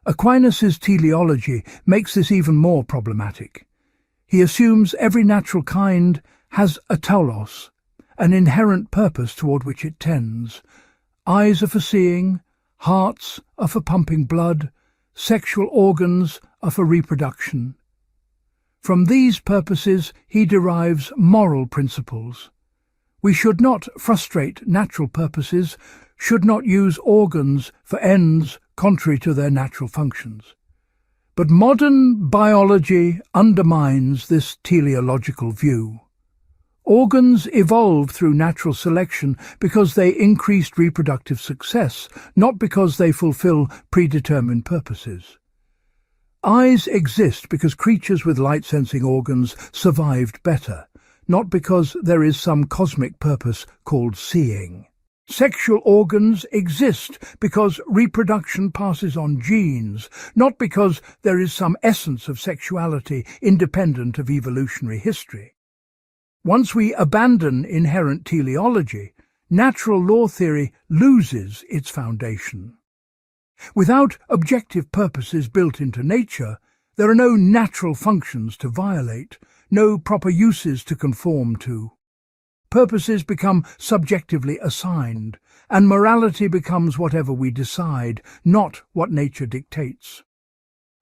Aquinas' teleology makes this even more problematic. He assumes every natural kind has a telos, an inherent purpose toward which it tends. Eyes are for seeing, hearts are for pumping blood, sexual organs are for reproduction. From these purposes he derives moral principles. We should not frustrate natural purposes, should not use organs for ends contrary to their natural functions. But modern biology undermines this teleological view. Organs evolved through natural selection because they increased reproductive success, not because they fulfill predetermined purposes. Eyes exist because creatures with light-sensing organs survived better, not because there is some cosmic purpose called seeing. Sexual organs exist because reproduction passes on genes, not because there is some essence of sexuality independent of evolutionary history. Once we abandon inherent teleology, natural law theory loses its foundation. Without objective purposes built into nature, there are no natural functions to violate, no proper uses to conform to. Purposes become subjectively assigned, and morality becomes whatever we decide, not what nature dictates.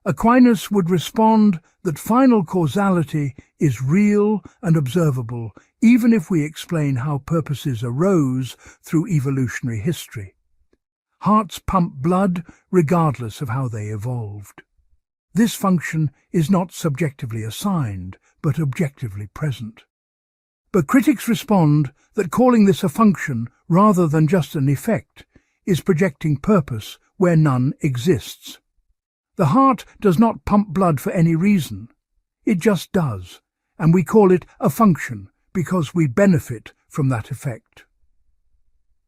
Aquinas would respond that final causality is real and observable, even if we explain how purposes arose through evolutionary history. Hearts pump blood regardless of how they evolved. This function is not subjectively assigned, but objectively present. But critics respond that calling this a function rather than just an effect is projecting purpose where none exists. The heart does not pump blood for any reason. It just does, and we call it a function because we benefit from that effect.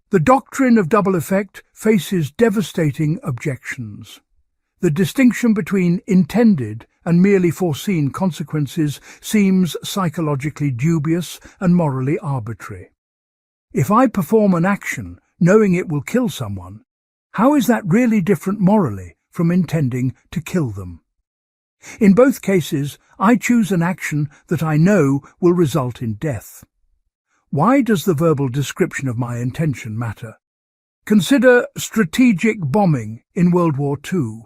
The doctrine of double effect faces devastating objections. The distinction between intended and merely foreseen consequences seems psychologically dubious and morally arbitrary. If I perform an action knowing it will kill someone, how is that really different morally from intending to kill them? In both cases, I choose an action that I know will result in death. Why does the verbal description of my intention matter? Consider strategic bombing in World War II.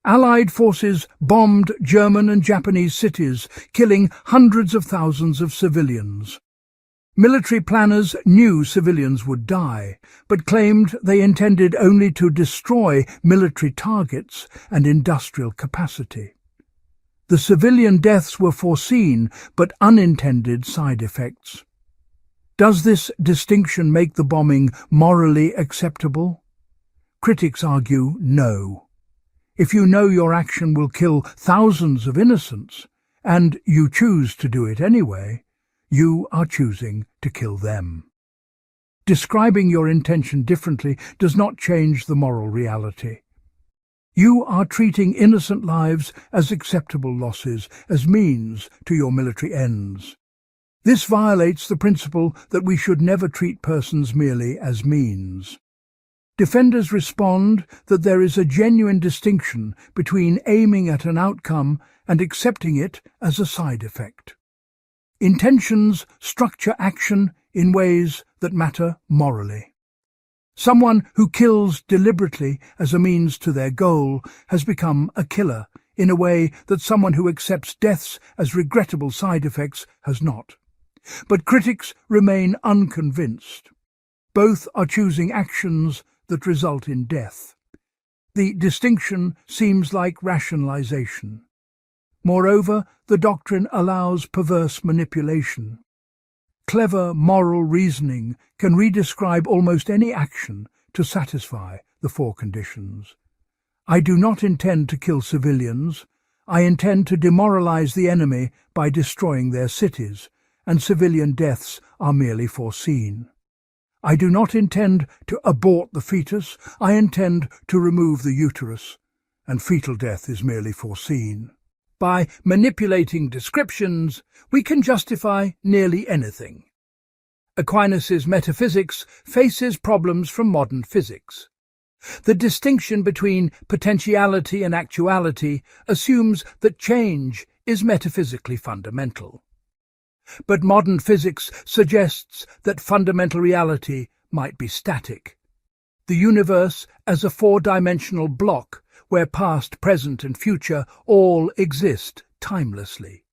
Allied forces bombed German and Japanese cities, killing hundreds of thousands of civilians. Military planners knew civilians would die, but claimed they intended only to destroy military targets and industrial capacity. The civilian deaths were foreseen, but unintended side effects. Does this distinction make the bombing morally acceptable? Critics argue no. If you know your action will kill thousands of innocents, and you choose to do it anyway, you are choosing to kill them. Describing your intention differently does not change the moral reality. You are treating innocent lives as acceptable losses, as means to your military ends. This violates the principle that we should never treat persons merely as means. Defenders respond that there is a genuine distinction between aiming at an outcome and accepting it as a side effect. Intentions structure action in ways that matter morally. Someone who kills deliberately as a means to their goal has become a killer in a way that someone who accepts deaths as regrettable side effects has not. But critics remain unconvinced. Both are choosing actions that result in death. The distinction seems like rationalization. Moreover, the doctrine allows perverse manipulation. Clever moral reasoning can redescribe almost any action to satisfy the four conditions. I do not intend to kill civilians. I intend to demoralize the enemy by destroying their cities, and civilian deaths are merely foreseen. I do not intend to abort the fetus. I intend to remove the uterus, and fetal death is merely foreseen. By manipulating descriptions, we can justify nearly anything. Aquinas' metaphysics faces problems from modern physics. The distinction between potentiality and actuality assumes that change is metaphysically fundamental. But modern physics suggests that fundamental reality might be static. The universe as a four-dimensional block where past, present and future all exist timelessly.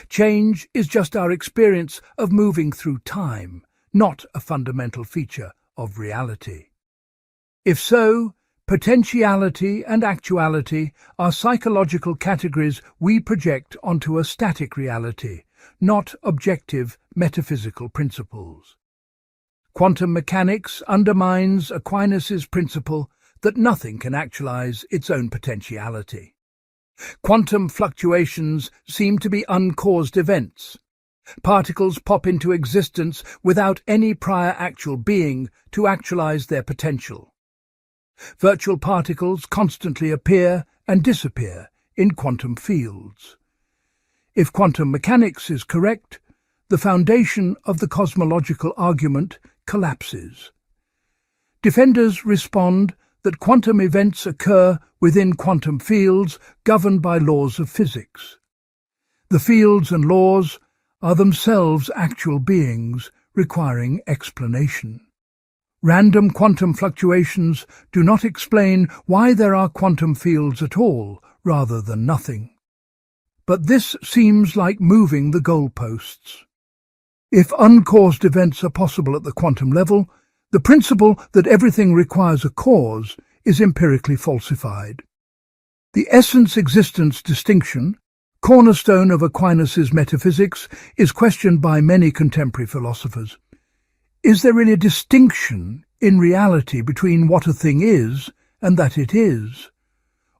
Change is just our experience of moving through time, not a fundamental feature of reality. If so, potentiality and actuality are psychological categories we project onto a static reality, not objective metaphysical principles. Quantum mechanics undermines Aquinas' principle that nothing can actualize its own potentiality. Quantum fluctuations seem to be uncaused events. Particles pop into existence without any prior actual being to actualize their potential. Virtual particles constantly appear and disappear in quantum fields. If quantum mechanics is correct, the foundation of the cosmological argument collapses. Defenders respond that quantum events occur within quantum fields governed by laws of physics. The fields and laws are themselves actual beings requiring explanation. Random quantum fluctuations do not explain why there are quantum fields at all, rather than nothing. But this seems like moving the goalposts. If uncaused events are possible at the quantum level, the principle that everything requires a cause is empirically falsified. The essence-existence distinction, cornerstone of Aquinas' metaphysics, is questioned by many contemporary philosophers. Is there really a distinction in reality between what a thing is and that it is?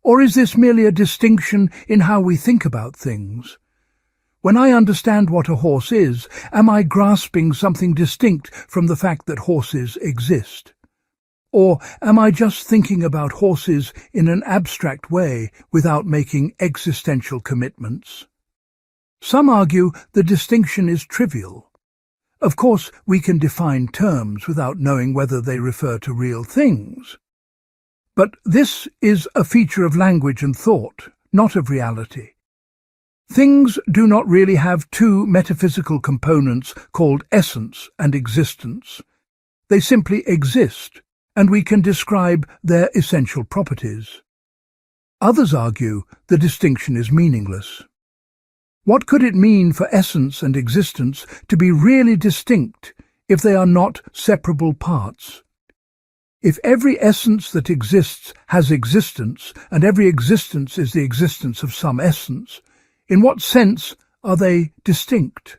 Or is this merely a distinction in how we think about things? When I understand what a horse is, am I grasping something distinct from the fact that horses exist? Or am I just thinking about horses in an abstract way without making existential commitments? Some argue the distinction is trivial. Of course, we can define terms without knowing whether they refer to real things. But this is a feature of language and thought, not of reality. Things do not really have two metaphysical components called essence and existence. They simply exist, and we can describe their essential properties. Others argue the distinction is meaningless. What could it mean for essence and existence to be really distinct if they are not separable parts? If every essence that exists has existence, and every existence is the existence of some essence, in what sense are they distinct?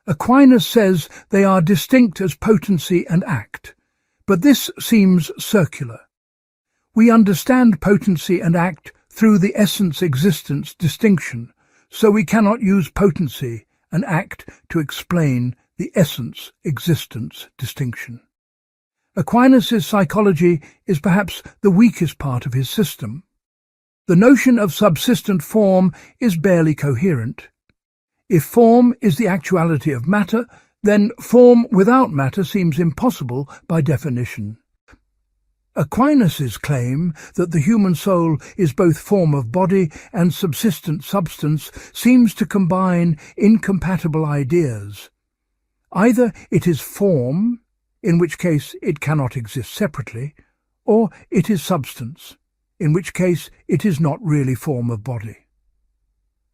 Aquinas says they are distinct as potency and act, but this seems circular. We understand potency and act through the essence-existence distinction, so we cannot use potency and act to explain the essence-existence distinction. Aquinas' psychology is perhaps the weakest part of his system. The notion of subsistent form is barely coherent. If form is the actuality of matter, then form without matter seems impossible by definition. Aquinas' claim that the human soul is both form of body and subsistent substance seems to combine incompatible ideas. Either it is form, in which case it cannot exist separately, or it is substance, in which case it is not really form of body.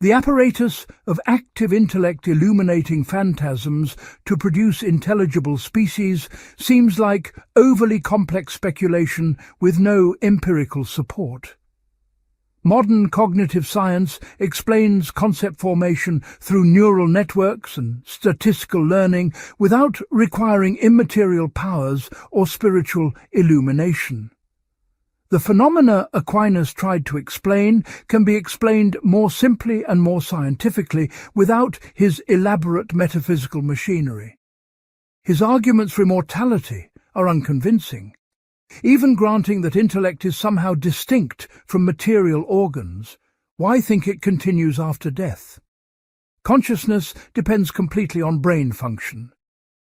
The apparatus of active intellect illuminating phantasms to produce intelligible species seems like overly complex speculation with no empirical support. Modern cognitive science explains concept formation through neural networks and statistical learning without requiring immaterial powers or spiritual illumination. The phenomena Aquinas tried to explain can be explained more simply and more scientifically without his elaborate metaphysical machinery. His arguments for immortality are unconvincing. Even granting that intellect is somehow distinct from material organs, why think it continues after death? Consciousness depends completely on brain function.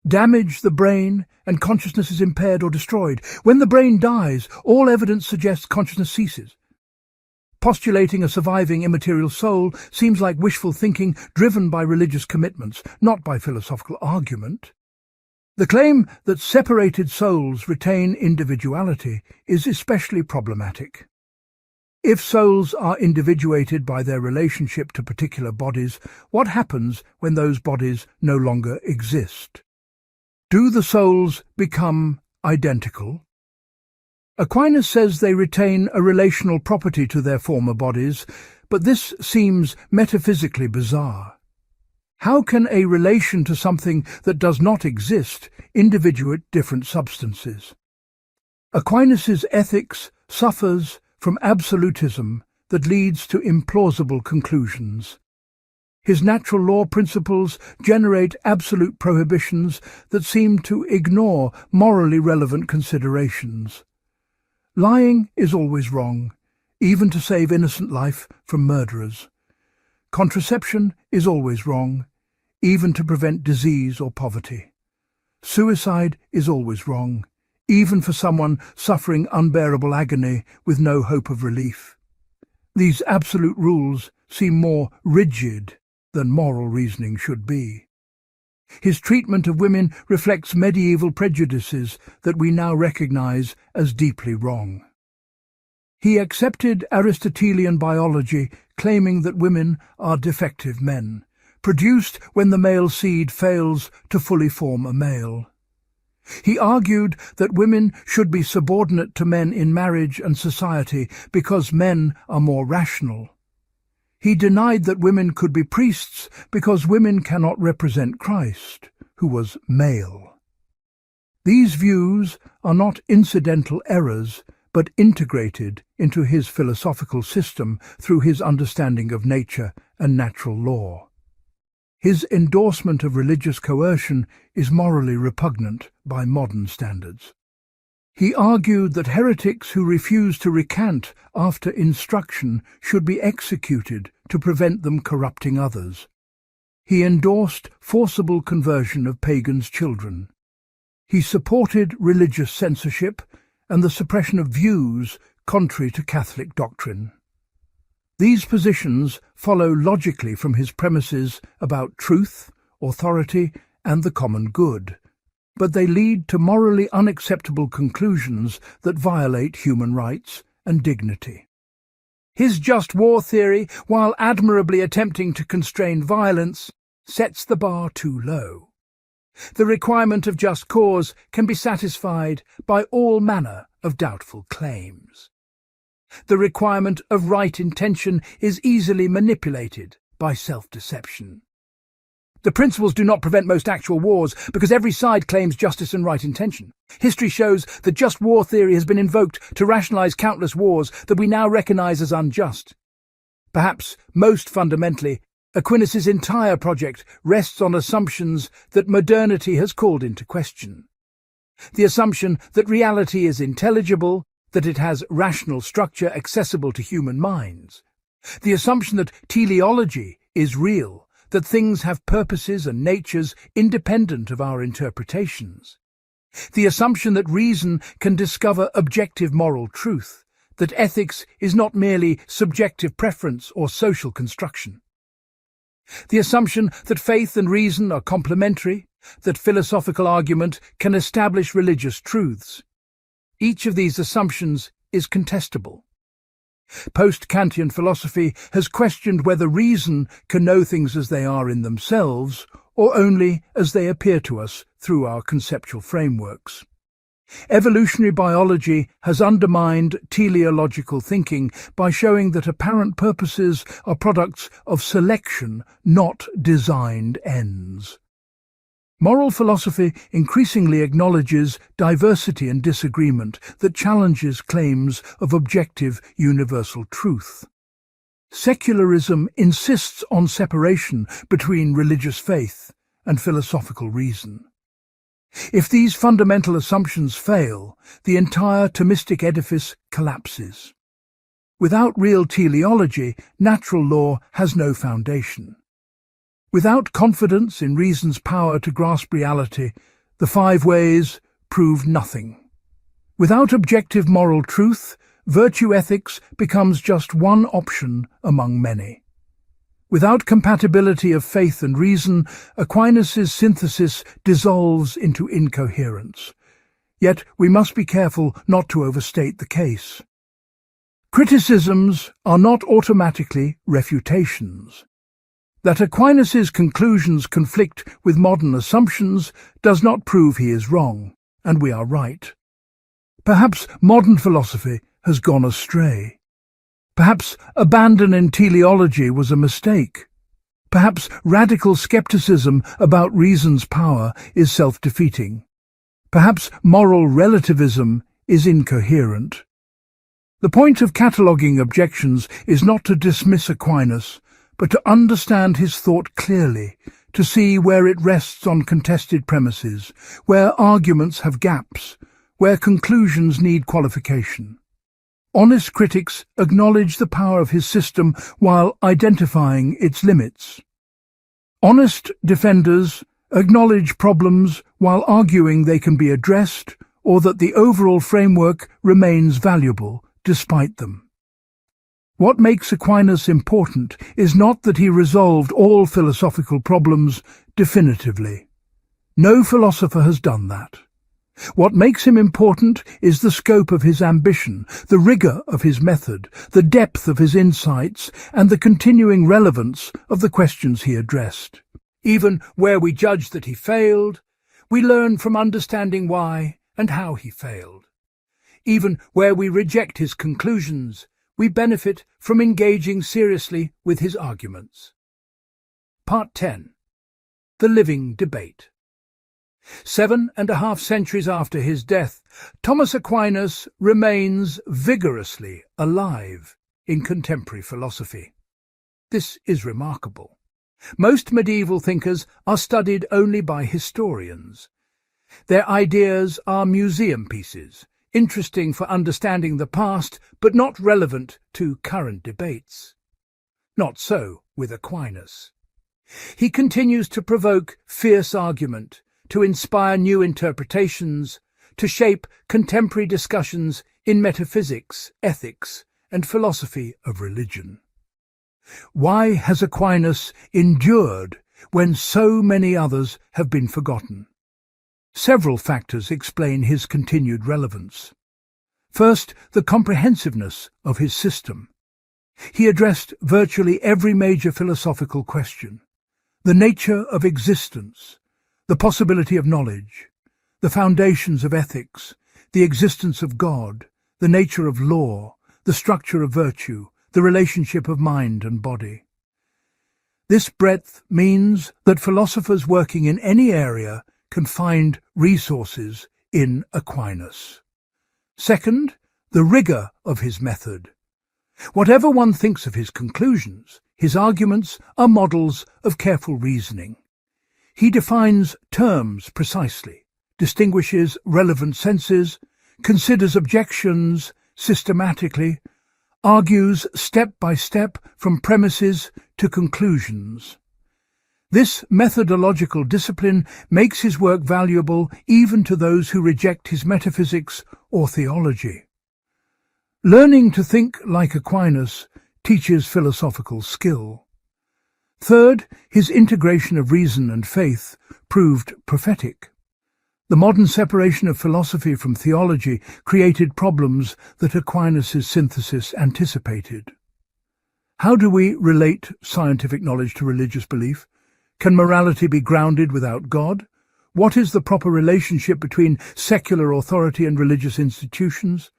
Damage the brain, and consciousness is impaired or destroyed. When the brain dies, all evidence suggests consciousness ceases. Postulating a surviving immaterial soul seems like wishful thinking driven by religious commitments, not by philosophical argument. The claim that separated souls retain individuality is especially problematic. If souls are individuated by their relationship to particular bodies, what happens when those bodies no longer exist? Do the souls become identical? Aquinas says they retain a relational property to their former bodies, but this seems metaphysically bizarre. How can a relation to something that does not exist individuate different substances? Aquinas' ethics suffers from absolutism that leads to implausible conclusions. His natural law principles generate absolute prohibitions that seem to ignore morally relevant considerations. Lying is always wrong, even to save innocent life from murderers. Contraception is always wrong, even to prevent disease or poverty. Suicide is always wrong, even for someone suffering unbearable agony with no hope of relief. These absolute rules seem more rigid than moral reasoning should be. His treatment of women reflects medieval prejudices that we now recognize as deeply wrong. He accepted Aristotelian biology, claiming that women are defective men, produced when the male seed fails to fully form a male. He argued that women should be subordinate to men in marriage and society because men are more rational. He denied that women could be priests because women cannot represent Christ, who was male. These views are not incidental errors, but integrated into his philosophical system through his understanding of nature and natural law. His endorsement of religious coercion is morally repugnant by modern standards. He argued that heretics who refuse to recant after instruction should be executed to prevent them corrupting others. He endorsed forcible conversion of pagans' children. He supported religious censorship and the suppression of views contrary to Catholic doctrine. These positions follow logically from his premises about truth, authority, and the common good, but they lead to morally unacceptable conclusions that violate human rights and dignity. His just war theory, while admirably attempting to constrain violence, sets the bar too low. The requirement of just cause can be satisfied by all manner of doubtful claims. The requirement of right intention is easily manipulated by self-deception. The principles do not prevent most actual wars because every side claims justice and right intention. History shows that just war theory has been invoked to rationalize countless wars that we now recognize as unjust. Perhaps most fundamentally, Aquinas' entire project rests on assumptions that modernity has called into question. The assumption that reality is intelligible, that it has rational structure accessible to human minds. The assumption that teleology is real, that things have purposes and natures independent of our interpretations. The assumption that reason can discover objective moral truth, that ethics is not merely subjective preference or social construction. The assumption that faith and reason are complementary, that philosophical argument can establish religious truths. Each of these assumptions is contestable. Post-Kantian philosophy has questioned whether reason can know things as they are in themselves, or only as they appear to us through our conceptual frameworks. Evolutionary biology has undermined teleological thinking by showing that apparent purposes are products of selection, not designed ends. Moral philosophy increasingly acknowledges diversity and disagreement that challenges claims of objective universal truth. Secularism insists on separation between religious faith and philosophical reason. If these fundamental assumptions fail, the entire Thomistic edifice collapses. Without real teleology, natural law has no foundation. Without confidence in reason's power to grasp reality, the five ways prove nothing. Without objective moral truth, virtue ethics becomes just one option among many. Without compatibility of faith and reason, Aquinas' synthesis dissolves into incoherence. Yet we must be careful not to overstate the case. Criticisms are not automatically refutations. That Aquinas' conclusions conflict with modern assumptions does not prove he is wrong, and we are right. Perhaps modern philosophy has gone astray. Perhaps abandoning teleology was a mistake. Perhaps radical skepticism about reason's power is self-defeating. Perhaps moral relativism is incoherent. The point of cataloguing objections is not to dismiss Aquinas, but to understand his thought clearly, to see where it rests on contested premises, where arguments have gaps, where conclusions need qualification. Honest critics acknowledge the power of his system while identifying its limits. Honest defenders acknowledge problems while arguing they can be addressed or that the overall framework remains valuable despite them. What makes Aquinas important is not that he resolved all philosophical problems definitively. No philosopher has done that. What makes him important is the scope of his ambition, the rigor of his method, the depth of his insights, and the continuing relevance of the questions he addressed. Even where we judge that he failed, we learn from understanding why and how he failed. Even where we reject his conclusions, we benefit from engaging seriously with his arguments. Part 10. The Living Debate. 7.5 centuries after his death, Thomas Aquinas remains vigorously alive in contemporary philosophy. This is remarkable. Most medieval thinkers are studied only by historians. Their ideas are museum pieces, interesting for understanding the past, but not relevant to current debates. Not so with Aquinas. He continues to provoke fierce argument, to inspire new interpretations, to shape contemporary discussions in metaphysics, ethics, and philosophy of religion. Why has Aquinas endured when so many others have been forgotten? Several factors explain his continued relevance. First, the comprehensiveness of his system. He addressed virtually every major philosophical question: the nature of existence, the possibility of knowledge, the foundations of ethics, the existence of God, the nature of law, the structure of virtue, the relationship of mind and body. This breadth means that philosophers working in any area can find resources in Aquinas. Second, the rigor of his method. Whatever one thinks of his conclusions, his arguments are models of careful reasoning. He defines terms precisely, distinguishes relevant senses, considers objections systematically, argues step by step from premises to conclusions. This methodological discipline makes his work valuable even to those who reject his metaphysics or theology. Learning to think like Aquinas teaches philosophical skill. Third, his integration of reason and faith proved prophetic. The modern separation of philosophy from theology created problems that Aquinas' synthesis anticipated. How do we relate scientific knowledge to religious belief? Can morality be grounded without God? What is the proper relationship between secular authority and religious institutions?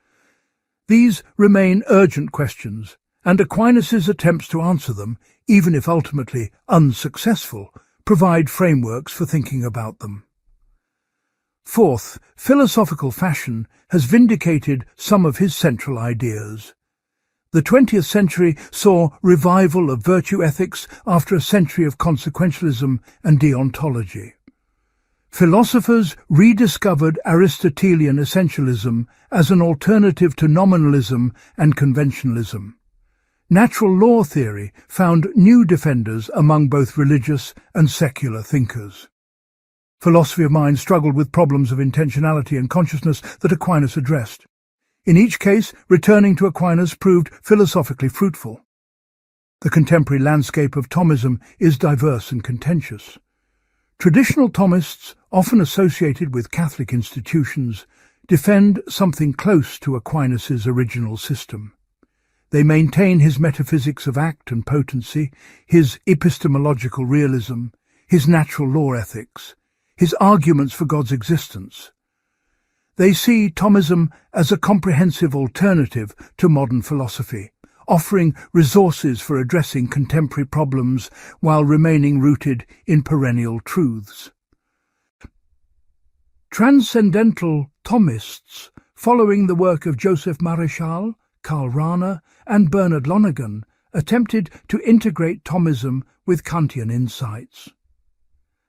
These remain urgent questions, and Aquinas' attempts to answer them, even if ultimately unsuccessful, provide frameworks for thinking about them. Fourth, philosophical fashion has vindicated some of his central ideas. The 20th century saw revival of virtue ethics after a century of consequentialism and deontology. Philosophers rediscovered Aristotelian essentialism as an alternative to nominalism and conventionalism. Natural law theory found new defenders among both religious and secular thinkers. Philosophy of mind struggled with problems of intentionality and consciousness that Aquinas addressed. In each case, returning to Aquinas proved philosophically fruitful. The contemporary landscape of Thomism is diverse and contentious. Traditional Thomists, often associated with Catholic institutions, defend something close to Aquinas' original system. They maintain his metaphysics of act and potency, his epistemological realism, his natural law ethics, his arguments for God's existence. They see Thomism as a comprehensive alternative to modern philosophy, offering resources for addressing contemporary problems while remaining rooted in perennial truths. Transcendental Thomists, following the work of Joseph Mareschal, Karl Rahner, and Bernard Lonergan, attempted to integrate Thomism with Kantian insights.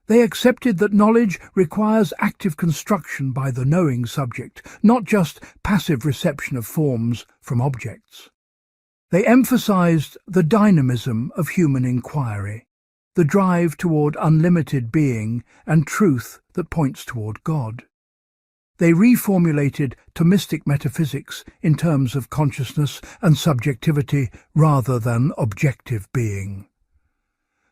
They accepted that knowledge requires active construction by the knowing subject, not just passive reception of forms from objects. They emphasized the dynamism of human inquiry, the drive toward unlimited being and truth that points toward God. They reformulated Thomistic metaphysics in terms of consciousness and subjectivity rather than objective being.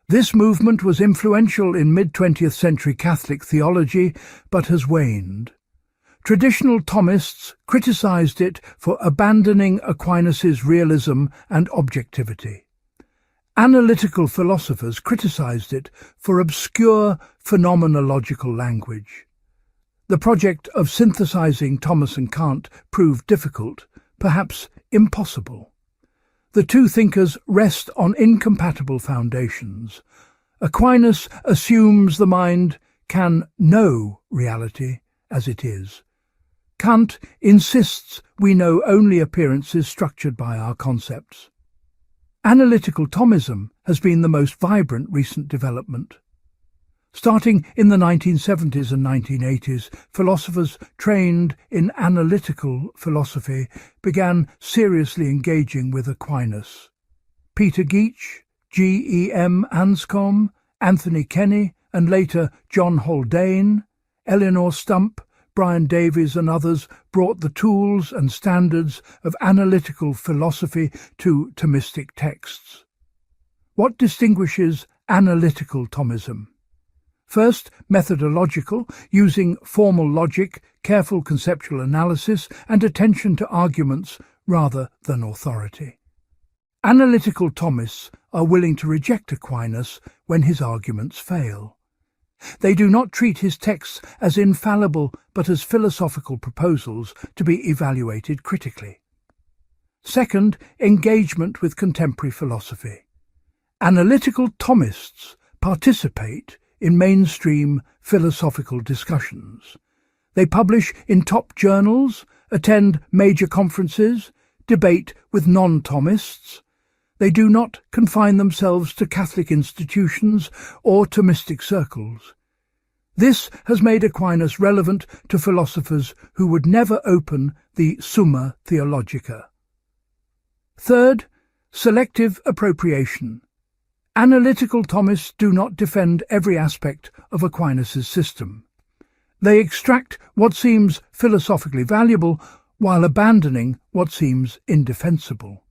This movement was influential in mid-20th century Catholic theology, but has waned. Traditional Thomists criticized it for abandoning Aquinas' realism and objectivity. Analytical philosophers criticized it for obscure phenomenological language. The project of synthesizing Thomas and Kant proved difficult, perhaps impossible. The two thinkers rest on incompatible foundations. Aquinas assumes the mind can know reality as it is. Kant insists we know only appearances structured by our concepts. Analytical Thomism has been the most vibrant recent development. Starting in the 1970s and 1980s, philosophers trained in analytical philosophy began seriously engaging with Aquinas. Peter Geach, G.E.M. Anscombe, Anthony Kenny, and later John Haldane, Eleanor Stump, Brian Davies and others brought the tools and standards of analytical philosophy to Thomistic texts. What distinguishes analytical Thomism? First, methodological, using formal logic, careful conceptual analysis, and attention to arguments rather than authority. Analytical Thomists are willing to reject Aquinas when his arguments fail. They do not treat his texts as infallible but as philosophical proposals to be evaluated critically. Second, engagement with contemporary philosophy. Analytical Thomists participate in mainstream philosophical discussions. They publish in top journals, attend major conferences, debate with non-Thomists. They do not confine themselves to Catholic institutions or Thomistic circles. This has made Aquinas relevant to philosophers who would never open the Summa Theologica. Third, selective appropriation. Analytical Thomists do not defend every aspect of Aquinas' system. They extract what seems philosophically valuable while abandoning what seems indefensible.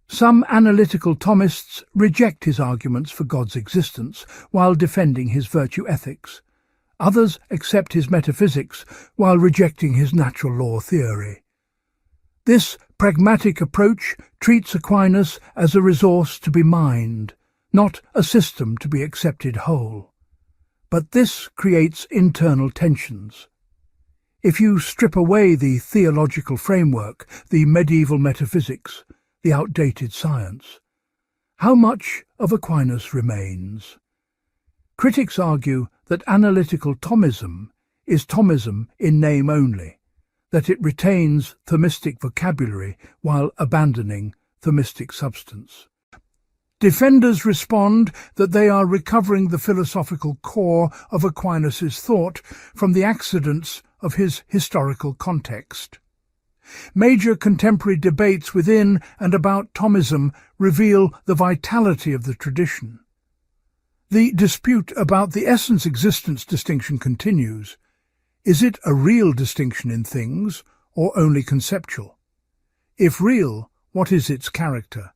Some analytical Thomists reject his arguments for God's existence while defending his virtue ethics. Others accept his metaphysics while rejecting his natural law theory. This pragmatic approach treats Aquinas as a resource to be mined, not a system to be accepted whole. But this creates internal tensions. If you strip away the theological framework, the medieval metaphysics, the outdated science, how much of Aquinas remains? Critics argue that analytical Thomism is Thomism in name only, that it retains Thomistic vocabulary while abandoning Thomistic substance. Defenders respond that they are recovering the philosophical core of Aquinas' thought from the accidents of his historical context. Major contemporary debates within and about Thomism reveal the vitality of the tradition. The dispute about the essence-existence distinction continues. Is it a real distinction in things, or only conceptual? If real, what is its character?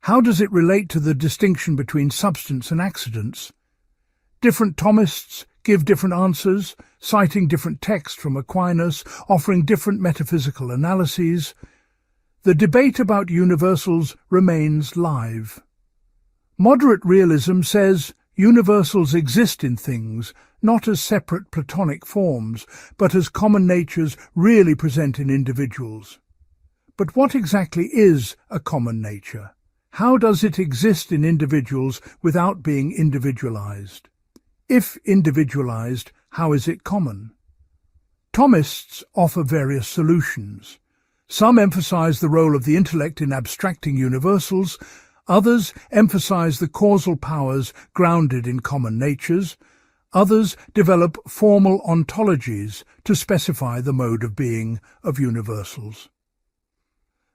How does it relate to the distinction between substance and accidents? Different Thomists give different answers, citing different texts from Aquinas, offering different metaphysical analyses. The debate about universals remains live. Moderate realism says universals exist in things, not as separate Platonic forms, but as common natures really present in individuals. But what exactly is a common nature? How does it exist in individuals without being individualized? If individualized, how is it common? Thomists offer various solutions. Some emphasize the role of the intellect in abstracting universals, others emphasize the causal powers grounded in common natures, others develop formal ontologies to specify the mode of being of universals.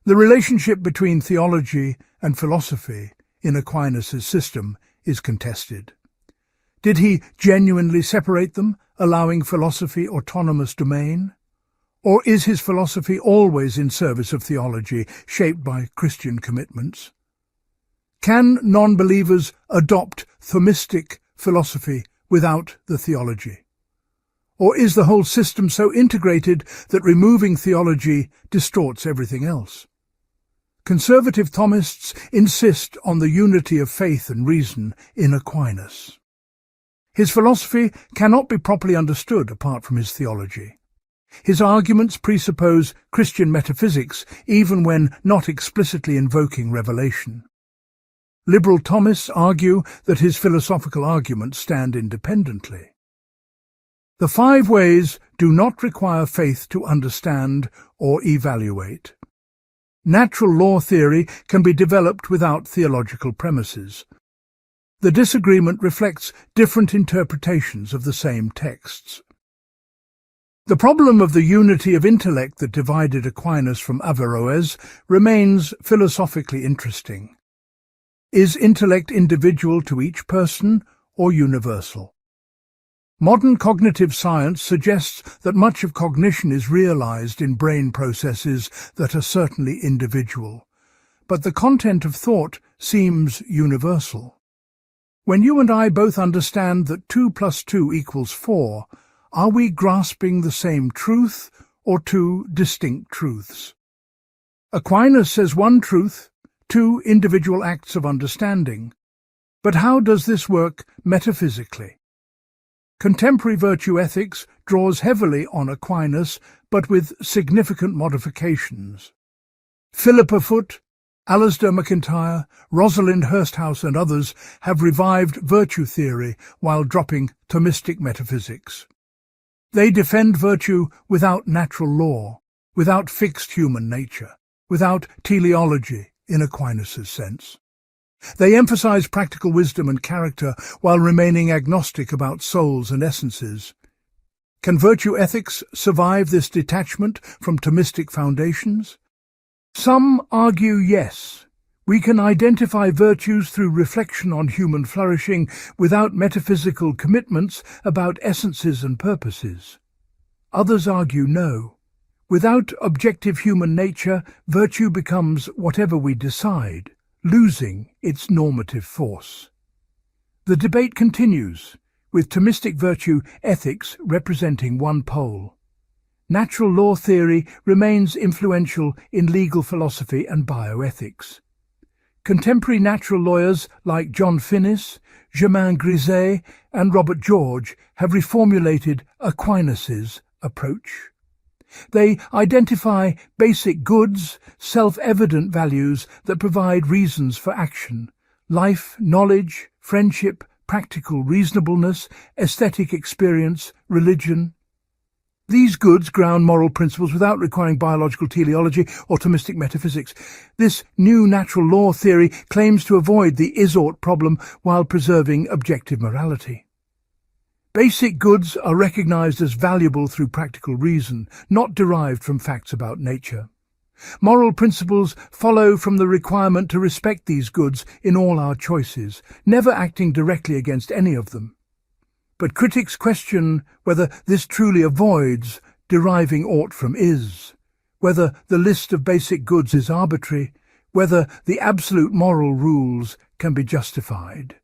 The relationship between theology and philosophy in Aquinas' system is contested. Did he genuinely separate them, allowing philosophy autonomous domain? Or is his philosophy always in service of theology, shaped by Christian commitments? Can non-believers adopt Thomistic philosophy without the theology? Or is the whole system so integrated that removing theology distorts everything else? Conservative Thomists insist on the unity of faith and reason in Aquinas. His philosophy cannot be properly understood apart from his theology. His arguments presuppose Christian metaphysics even when not explicitly invoking revelation. Liberal Thomists argue that his philosophical arguments stand independently. The 5 ways do not require faith to understand or evaluate. Natural law theory can be developed without theological premises. The disagreement reflects different interpretations of the same texts. The problem of the unity of intellect that divided Aquinas from Averroes remains philosophically interesting. Is intellect individual to each person or universal? Modern cognitive science suggests that much of cognition is realized in brain processes that are certainly individual, but the content of thought seems universal. When you and I both understand that 2 + 2 = 4, are we grasping the same truth or 2 distinct truths? Aquinas says one truth, 2 individual acts of understanding. But how does this work metaphysically? Contemporary virtue ethics draws heavily on Aquinas, but with significant modifications. Philippa Foot, Alasdair MacIntyre, Rosalind Hursthouse and others have revived virtue theory while dropping Thomistic metaphysics. They defend virtue without natural law, without fixed human nature, without teleology in Aquinas' sense. They emphasize practical wisdom and character while remaining agnostic about souls and essences. Can virtue ethics survive this detachment from Thomistic foundations? Some argue yes. We can identify virtues through reflection on human flourishing without metaphysical commitments about essences and purposes. Others argue no. Without objective human nature, virtue becomes whatever we decide, losing its normative force. The debate continues, with Thomistic virtue ethics representing one pole. Natural law theory remains influential in legal philosophy and bioethics. Contemporary natural lawyers like John Finnis, Germain Griset, and Robert George have reformulated Aquinas' approach. They identify basic goods, self-evident values that provide reasons for action: life, knowledge, friendship, practical reasonableness, aesthetic experience, religion. These goods ground moral principles without requiring biological teleology or Thomistic metaphysics. This new natural law theory claims to avoid the is-ought problem while preserving objective morality. Basic goods are recognized as valuable through practical reason, not derived from facts about nature. Moral principles follow from the requirement to respect these goods in all our choices, never acting directly against any of them. But critics question whether this truly avoids deriving aught from is, whether the list of basic goods is arbitrary, whether the absolute moral rules can be justified.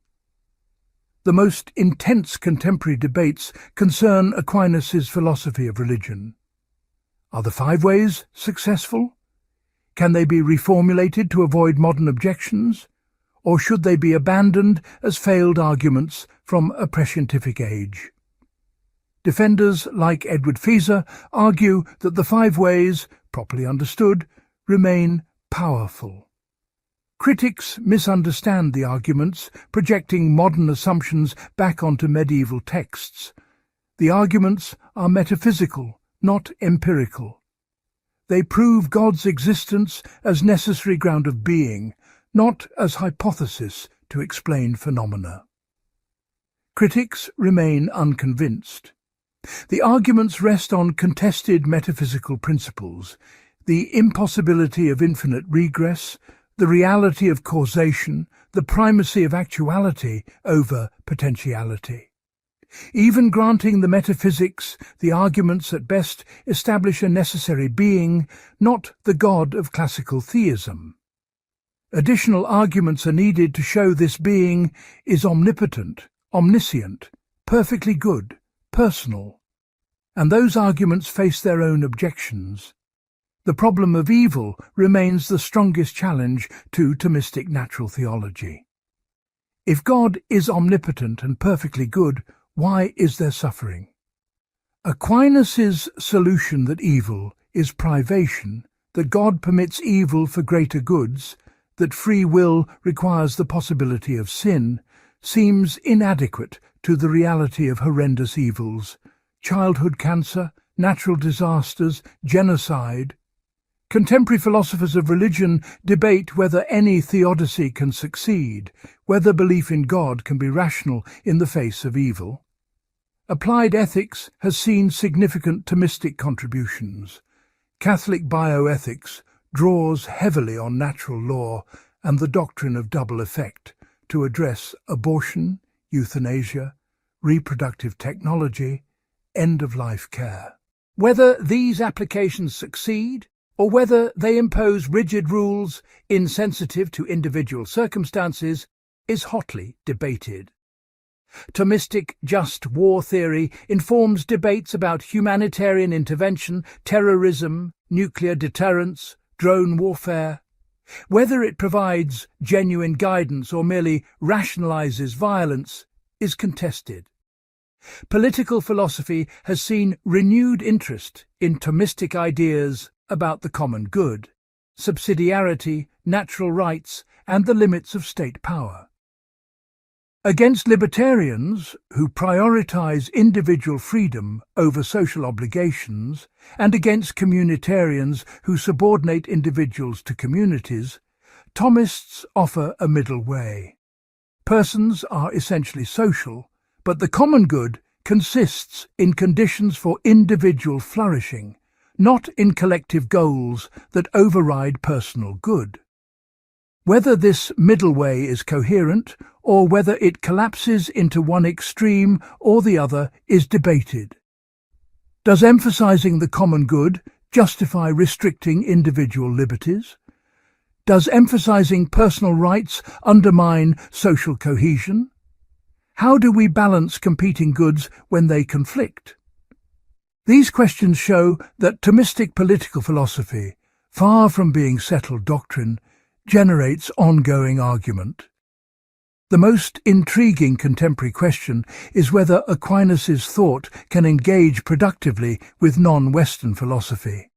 The most intense contemporary debates concern Aquinas' philosophy of religion. Are the 5 ways successful? Can they be reformulated to avoid modern objections? Or should they be abandoned as failed arguments from a prescientific age? Defenders like Edward Feser argue that the 5 ways, properly understood, remain powerful. Critics misunderstand the arguments, projecting modern assumptions back onto medieval texts. The arguments are metaphysical, not empirical. They prove God's existence as necessary ground of being, not as hypothesis to explain phenomena. Critics remain unconvinced. The arguments rest on contested metaphysical principles, the impossibility of infinite regress, the reality of causation, the primacy of actuality over potentiality. Even granting the metaphysics, the arguments at best establish a necessary being, not the God of classical theism. Additional arguments are needed to show this being is omnipotent, omniscient, perfectly good, personal. And those arguments face their own objections. The problem of evil remains the strongest challenge to Thomistic natural theology. If God is omnipotent and perfectly good, why is there suffering? Aquinas' solution that evil is privation, that God permits evil for greater goods, that free will requires the possibility of sin, seems inadequate to the reality of horrendous evils, childhood cancer, natural disasters, genocide. Contemporary philosophers of religion debate whether any theodicy can succeed, whether belief in God can be rational in the face of evil. Applied ethics has seen significant Thomistic contributions. Catholic bioethics draws heavily on natural law and the doctrine of double effect to address abortion, euthanasia, reproductive technology, end-of-life care. Whether these applications succeed, or whether they impose rigid rules insensitive to individual circumstances, is hotly debated. Thomistic just war theory informs debates about humanitarian intervention, terrorism, nuclear deterrence, drone warfare. Whether it provides genuine guidance or merely rationalizes violence is contested. Political philosophy has seen renewed interest in Thomistic ideas about the common good, subsidiarity, natural rights, and the limits of state power. Against libertarians who prioritize individual freedom over social obligations, and against communitarians who subordinate individuals to communities, Thomists offer a middle way. Persons are essentially social, but the common good consists in conditions for individual flourishing, not in collective goals that override personal good. Whether this middle way is coherent, or whether it collapses into one extreme or the other, is debated. Does emphasizing the common good justify restricting individual liberties? Does emphasizing personal rights undermine social cohesion? How do we balance competing goods when they conflict? These questions show that Thomistic political philosophy, far from being settled doctrine, generates ongoing argument. The most intriguing contemporary question is whether Aquinas' thought can engage productively with non-Western philosophy.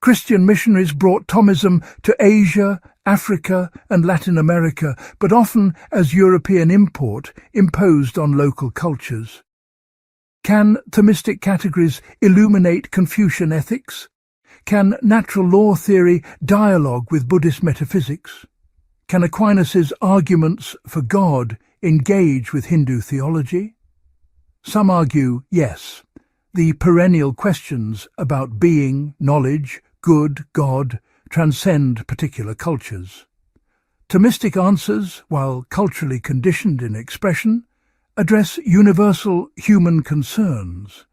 Christian missionaries brought Thomism to Asia, Africa, and Latin America, but often as European import imposed on local cultures. Can Thomistic categories illuminate Confucian ethics? Can natural law theory dialogue with Buddhist metaphysics? Can Aquinas' arguments for God engage with Hindu theology? Some argue yes. The perennial questions about being, knowledge, good, God, transcend particular cultures. Thomistic answers, while culturally conditioned in expression, address universal human concerns.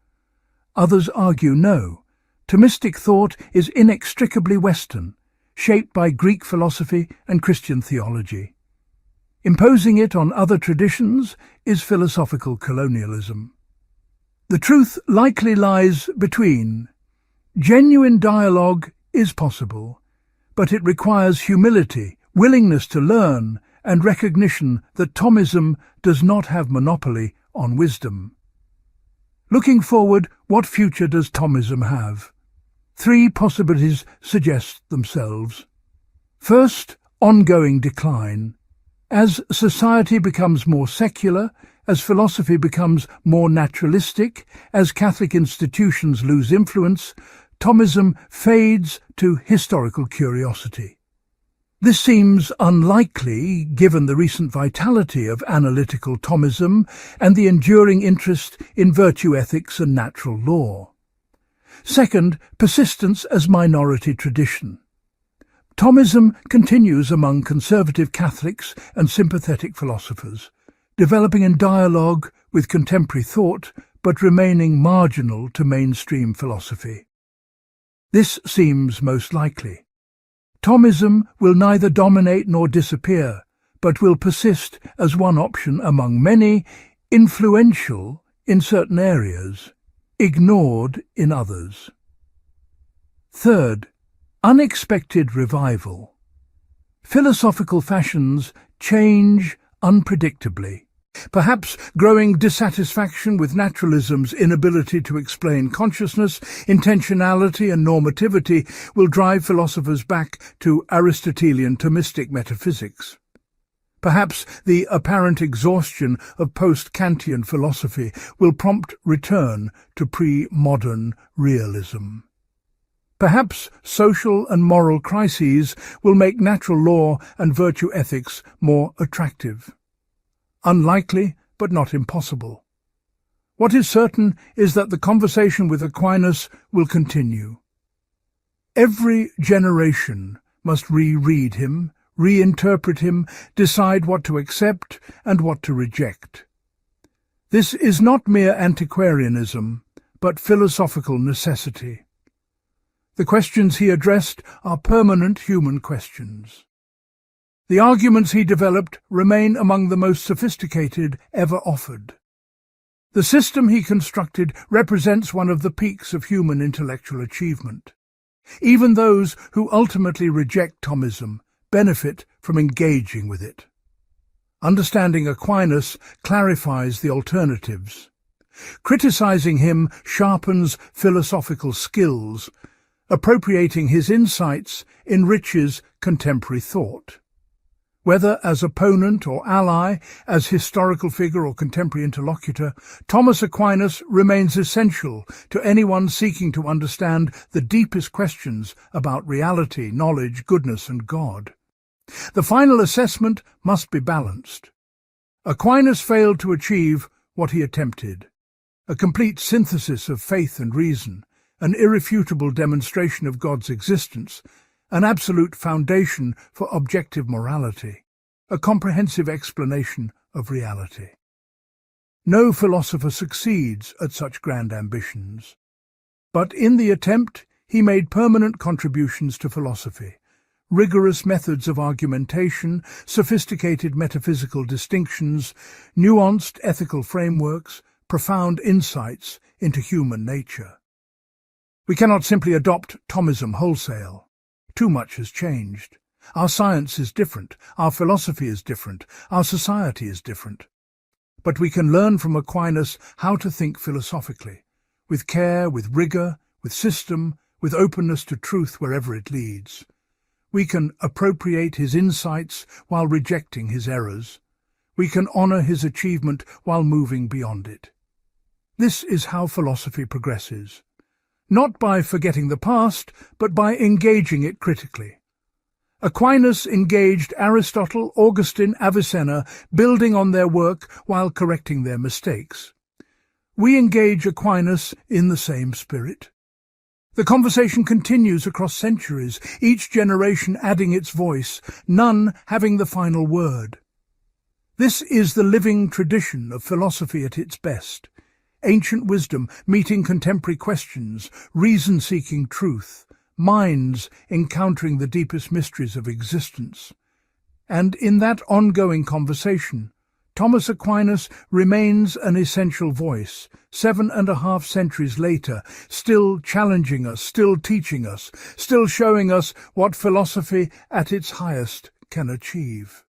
Others argue no. Thomistic thought is inextricably Western, shaped by Greek philosophy and Christian theology. Imposing it on other traditions is philosophical colonialism. The truth likely lies between. Genuine dialogue is possible, but it requires humility, willingness to learn, and recognition that Thomism does not have monopoly on wisdom. Looking forward, what future does Thomism have? 3 possibilities suggest themselves. First, ongoing decline. As society becomes more secular, as philosophy becomes more naturalistic, as Catholic institutions lose influence, Thomism fades to historical curiosity. This seems unlikely given the recent vitality of analytical Thomism and the enduring interest in virtue ethics and natural law. Second, persistence as minority tradition. Thomism continues among conservative Catholics and sympathetic philosophers, developing in dialogue with contemporary thought but remaining marginal to mainstream philosophy. This seems most likely. Thomism will neither dominate nor disappear, but will persist as one option among many, influential in certain areas, ignored in others. Third, unexpected revival. Philosophical fashions change unpredictably. Perhaps growing dissatisfaction with naturalism's inability to explain consciousness, intentionality and normativity will drive philosophers back to Aristotelian Thomistic metaphysics. Perhaps the apparent exhaustion of post-Kantian philosophy will prompt return to pre-modern realism. Perhaps social and moral crises will make natural law and virtue ethics more attractive. Unlikely, but not impossible. What is certain is that the conversation with Aquinas will continue. Every generation must reread him, reinterpret him, decide what to accept and what to reject. This is not mere antiquarianism, but philosophical necessity. The questions he addressed are permanent human questions. The arguments he developed remain among the most sophisticated ever offered. The system he constructed represents one of the peaks of human intellectual achievement. Even those who ultimately reject Thomism benefit from engaging with it. Understanding Aquinas clarifies the alternatives. Criticizing him sharpens philosophical skills. Appropriating his insights enriches contemporary thought. Whether as opponent or ally, as historical figure or contemporary interlocutor, Thomas Aquinas remains essential to anyone seeking to understand the deepest questions about reality, knowledge, goodness, and God. The final assessment must be balanced. Aquinas failed to achieve what he attempted: a complete synthesis of faith and reason, an irrefutable demonstration of God's existence, an absolute foundation for objective morality, a comprehensive explanation of reality. No philosopher succeeds at such grand ambitions. But in the attempt, he made permanent contributions to philosophy: rigorous methods of argumentation, sophisticated metaphysical distinctions, nuanced ethical frameworks, profound insights into human nature. We cannot simply adopt Thomism wholesale. Too much has changed. Our science is different, our philosophy is different, our society is different. But we can learn from Aquinas how to think philosophically, with care, with rigor, with system, with openness to truth wherever it leads. We can appropriate his insights while rejecting his errors. We can honor his achievement while moving beyond it. This is how philosophy progresses. Not by forgetting the past, but by engaging it critically. Aquinas engaged Aristotle, Augustine, Avicenna, building on their work while correcting their mistakes. We engage Aquinas in the same spirit. The conversation continues across centuries, each generation adding its voice, none having the final word. This is the living tradition of philosophy at its best. Ancient wisdom meeting contemporary questions, reason seeking truth, minds encountering the deepest mysteries of existence. And in that ongoing conversation, Thomas Aquinas remains an essential voice, 7.5 centuries later, still challenging us, still teaching us, still showing us what philosophy at its highest can achieve.